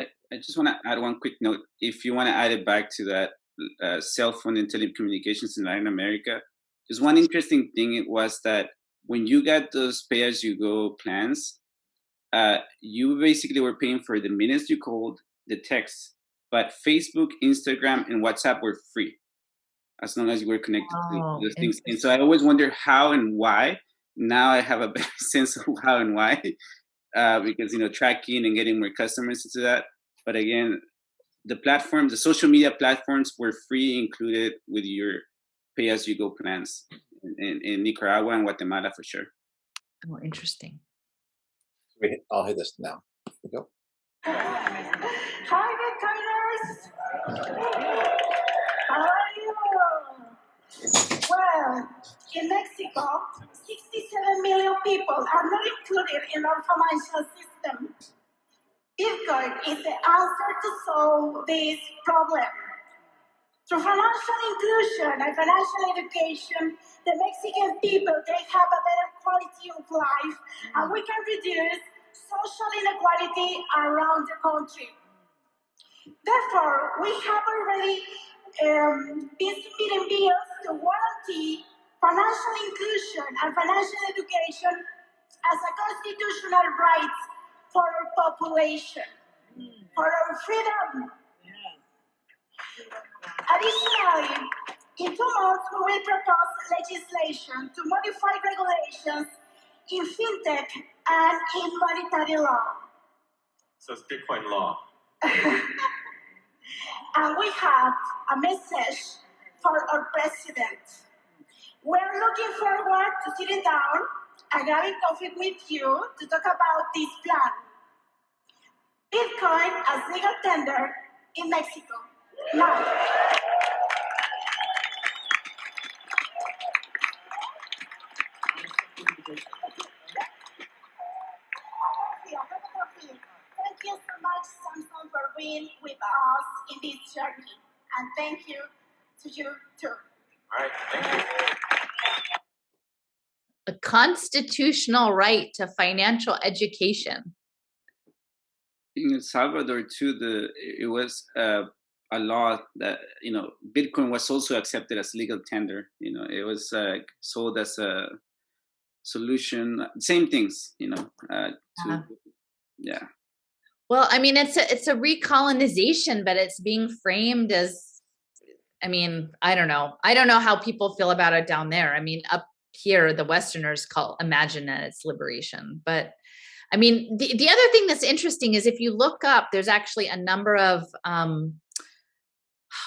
C: I just want to add one quick note. If you want to add it back to that cell phone and telecommunications in Latin America, there's one interesting thing. It was that when you got those pay-as-you-go plans, you basically were paying for the minutes you called, the text, but Facebook, Instagram, and WhatsApp were free as long as you were connected to those things. And so I always wonder how and why. Now I have a better sense of how and why, because tracking and getting more customers into that. But again, the social media platforms were free included with your pay-as-you-go plans in Nicaragua and Guatemala for sure.
B: Oh, interesting.
E: I'll hit this now. Here we go.
F: Hi, Bitcoiners! How are you? Well, in Mexico, 67 million people are not included in our financial system. Bitcoin is the answer to solve this problem. Through financial inclusion and financial education, the Mexican people, they have a better quality of life, and we can reduce social inequality around the country. Therefore, we have already been submitting bills to guarantee financial inclusion and financial education as a constitutional right for our population, for our freedom. Additionally, in 2 months, we will propose legislation to modify regulations in fintech and in monetary law.
G: So it's Bitcoin law.
F: And we have a message for our president. We're looking forward to sitting down and having coffee with you to talk about this plan. Bitcoin as legal tender in Mexico. Now. Thank you so much, Samson, for being with us in this journey. And thank you to you too.
G: All right, thank you.
B: A constitutional right to financial education.
C: In El Salvador too, it was a law that Bitcoin was also accepted as legal tender. It was sold as a solution, same things. Yeah.
B: Well, I mean, it's a recolonization, but it's being framed as, I mean, I don't know how people feel about it down there. I mean, up here, the Westerners imagine that it's liberation, but I mean, the other thing that's interesting is if you look up, there's actually a number of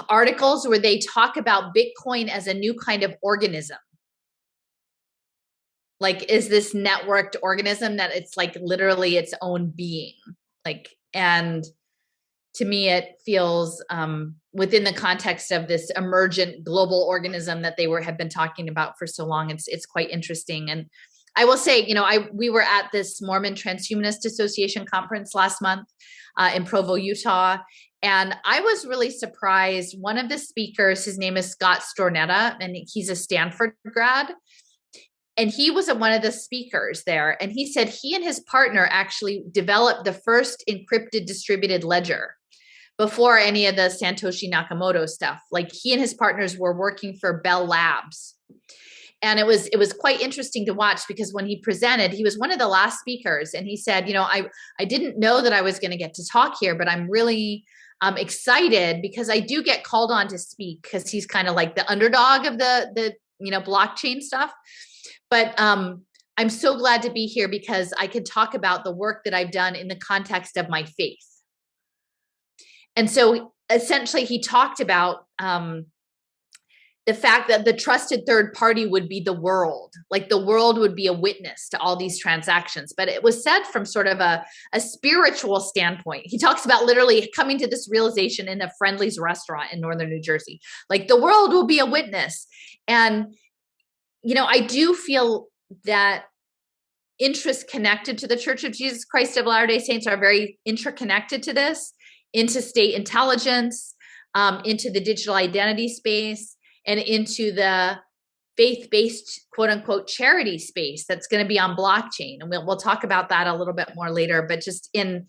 B: articles where they talk about Bitcoin as a new kind of organism. Like, is this networked organism that it's like literally its own being? Like, and to me, it feels within the context of this emergent global organism that they have been talking about for so long. It's quite interesting. And I will say, we were at this Mormon Transhumanist Association conference last month in Provo, Utah, and I was really surprised. One of the speakers, his name is Scott Stornetta, and he's a Stanford grad. And he was one of the speakers there. And he said he and his partner actually developed the first encrypted distributed ledger before any of the Satoshi Nakamoto stuff. Like he and his partners were working for Bell Labs. And it was quite interesting to watch because when he presented, he was one of the last speakers. And he said, I didn't know that I was going to get to talk here, but I'm really excited because I do get called on to speak because he's kind of like the underdog of the blockchain stuff. But I'm so glad to be here because I can talk about the work that I've done in the context of my faith. And so essentially he talked about the fact that the trusted third party would be the world, like the world would be a witness to all these transactions. But it was said from sort of a spiritual standpoint. He talks about literally coming to this realization in a Friendly's restaurant in northern New Jersey, like the world will be a witness. And, you know, I do feel that interests connected to the Church of Jesus Christ of Latter-day Saints are very interconnected to this, into state intelligence, into the digital identity space, and into the faith-based, quote unquote, charity space that's going to be on blockchain. And we'll talk about that a little bit more later. But just in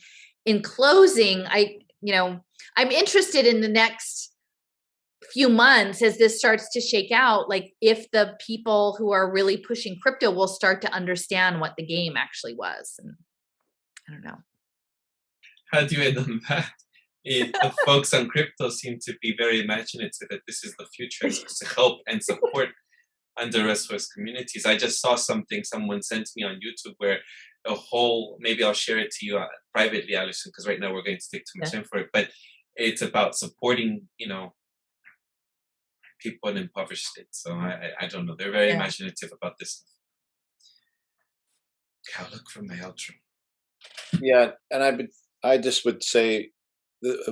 B: closing, I'm interested in the next few months as this starts to shake out, like if the people who are really pushing crypto will start to understand what the game actually was. And I don't know.
A: How do you end on that? The folks on crypto seem to be very imaginative that this is the future, to help and support under-resourced communities. I just saw something someone sent me on YouTube where a whole, maybe I'll share it to you privately, Alison, because right now we're going to take too much time for it, but it's about supporting, people in impoverished states. So I don't know. They're very imaginative about this stuff. I'll look for my outro.
E: Yeah, and I just would say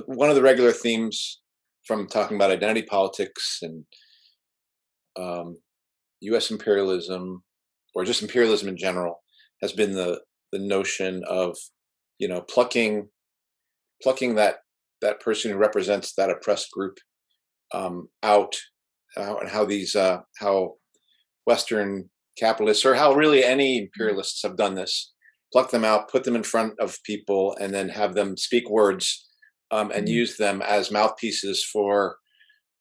E: one of the regular themes from talking about identity politics and U.S. imperialism, or just imperialism in general, has been the notion of, plucking that person who represents that oppressed group out, and how Western capitalists, or how really any imperialists have done this, pluck them out, put them in front of people, and then have them speak words and use them as mouthpieces for,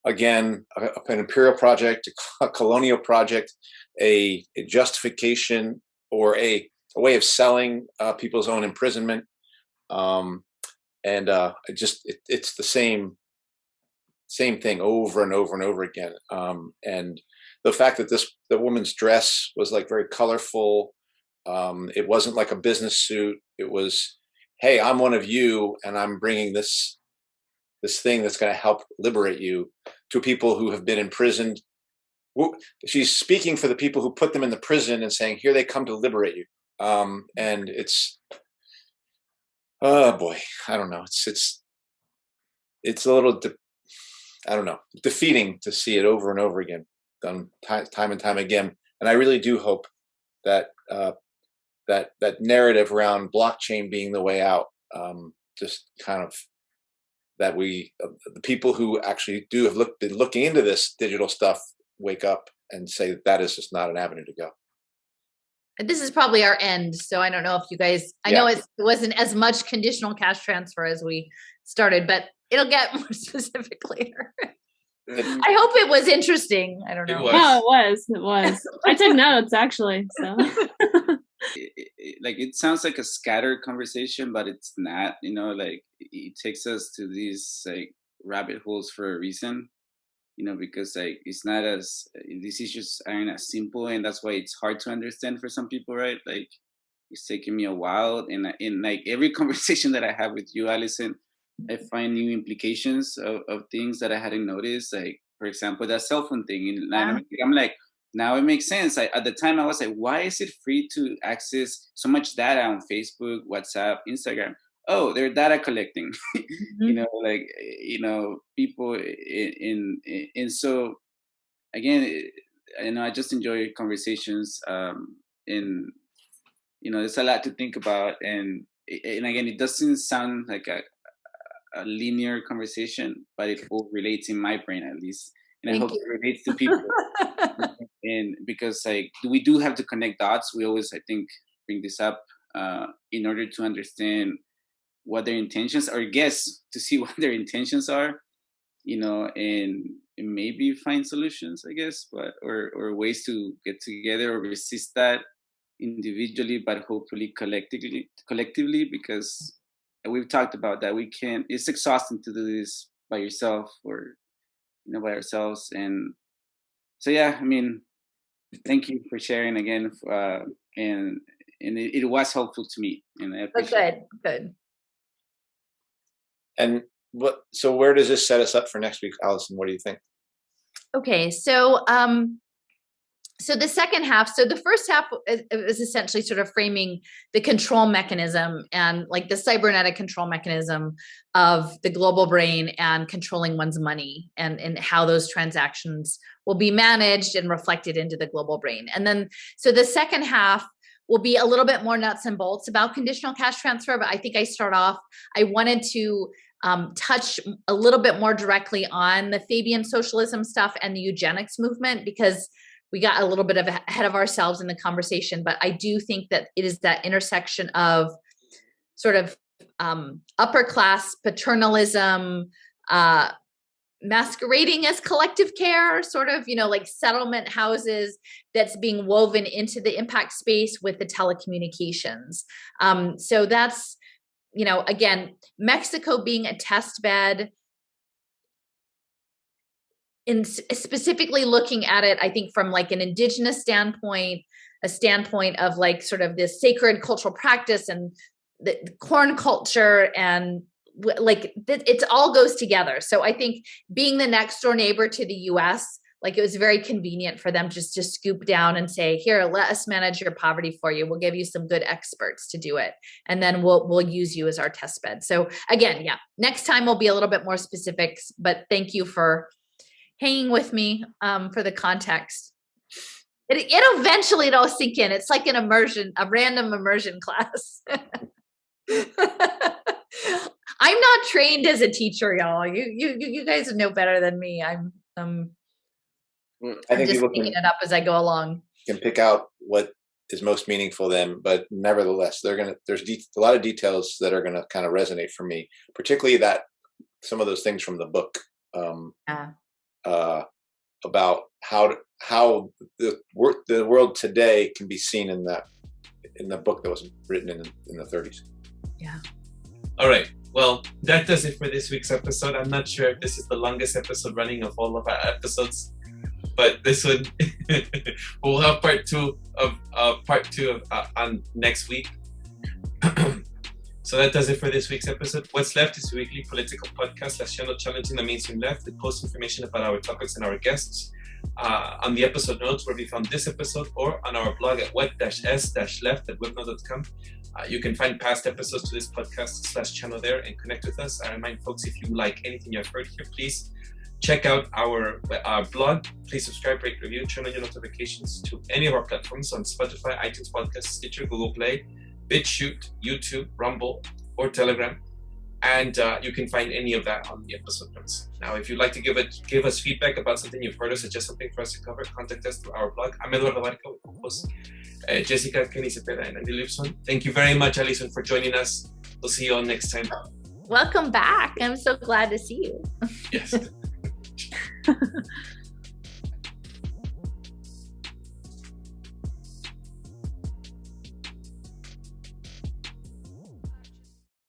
E: again, an imperial project, a colonial project, a justification, or a way of selling people's own imprisonment. It's the same thing over and over and over again. And the fact that the woman's dress was like very colorful, it wasn't like a business suit. It was, hey, I'm one of you, and I'm bringing this thing that's going to help liberate you to people who have been imprisoned. She's speaking for the people who put them in the prison and saying, here they come to liberate you. And it's, oh boy, I don't know. It's a little, I don't know, defeating to see it over and over again, done time and time again. And I really do hope that that narrative around blockchain being the way out, just kind of, that the people who actually have been looking into this digital stuff, wake up and say that is just not an avenue to go.
B: And this is probably our end. So I don't know if you guys, I know it wasn't as much conditional cash transfer as we started, but it'll get more specific later. I hope it was interesting. I don't know.
D: It was. I took notes actually. So
C: it sounds like a scattered conversation, but it's not. Like it takes us to these like rabbit holes for a reason. Because like it's not as, these issues aren't as simple, and that's why it's hard to understand for some people, right? Like it's taken me a while, and in like every conversation that I have with you, Alison, I find new implications of things that I hadn't noticed. Like, for example, that cell phone thing. And I'm like, now it makes sense. At the time, I was like, why is it free to access so much data on Facebook, WhatsApp, Instagram? Oh, they're data collecting. People and so again, I just enjoy conversations. And there's a lot to think about. And again, it doesn't sound like a linear conversation, but it all relates in my brain at least, and I hope it relates to people. And because like we do have to connect dots, we always, I think, bring this up in order to understand what their intentions are, to see what their intentions are, and maybe find solutions, I guess, but or ways to get together or resist that individually, but hopefully collectively, because we've talked about that it's exhausting to do this by yourself or by ourselves. And so thank you for sharing again, and it was helpful to me, and I appreciate it.
B: Good.
E: And so where does this set us up for next week, Alison? What do you think?
B: Okay, so so the second half, so the first half is essentially sort of framing the control mechanism and like the cybernetic control mechanism of the global brain and controlling one's money and how those transactions will be managed and reflected into the global brain. And then, so the second half will be a little bit more nuts and bolts about conditional cash transfer, but I think I wanted to touch a little bit more directly on the Fabian socialism stuff and the eugenics movement, because we got a little bit ahead of ourselves in the conversation. But I do think that it is that intersection of sort of upper class paternalism, masquerading as collective care, sort of, like settlement houses that's being woven into the impact space with the telecommunications. So that's, again, Mexico being a test bed, in specifically looking at it, I think from like an indigenous standpoint, a standpoint of like sort of this sacred cultural practice and the corn culture, and like it all goes together. So I think being the next door neighbor to the US, like it was very convenient for them just to scoop down and say, here, let us manage your poverty for you. We'll give you some good experts to do it. And then we'll use you as our test bed. So again, yeah, next time we'll be a little bit more specifics, but thank you for hanging with me for the context. It eventually it'll sink in. It's like an immersion, a random immersion class. I'm not trained as a teacher, y'all. You guys know better than me. I'm
E: I think
B: just
E: people
B: picking it up as I go along.
E: Can pick out what is most meaningful to them, but nevertheless, there's a lot of details that are gonna kind of resonate for me, particularly that some of those things from the book. About how the world today can be seen in the book that was written in the 30s.
B: Yeah. All
A: right. Well, that does it for this week's episode. I'm not sure if this is the longest episode running of all of our episodes, but this one we'll have part two on next week. So that does it for this week's episode. What's Left is a weekly political podcast / channel challenging the mainstream left that posts information about our topics and our guests on the episode notes where we found this episode, or on our blog at what-s-left@webnode.com. You can find past episodes to this podcast / channel there and connect with us. I remind folks, if you like anything you've heard here, please check out our blog. Please subscribe, rate, review, turn on your notifications to any of our platforms on Spotify, iTunes Podcast, Stitcher, Google Play, BitChute, YouTube, Rumble, or Telegram. And you can find any of that on the episode notes. Now, if you'd like to give us feedback about something you've heard or suggest something for us to cover, contact us through our blog. I'm Eduardo Barca with co-hosts Jessica, Kenny Cepeda, and Andy Lipson. Thank you very much, Alison, for joining us. We'll see you all next time.
B: Welcome back. I'm so glad to see you.
A: Yes.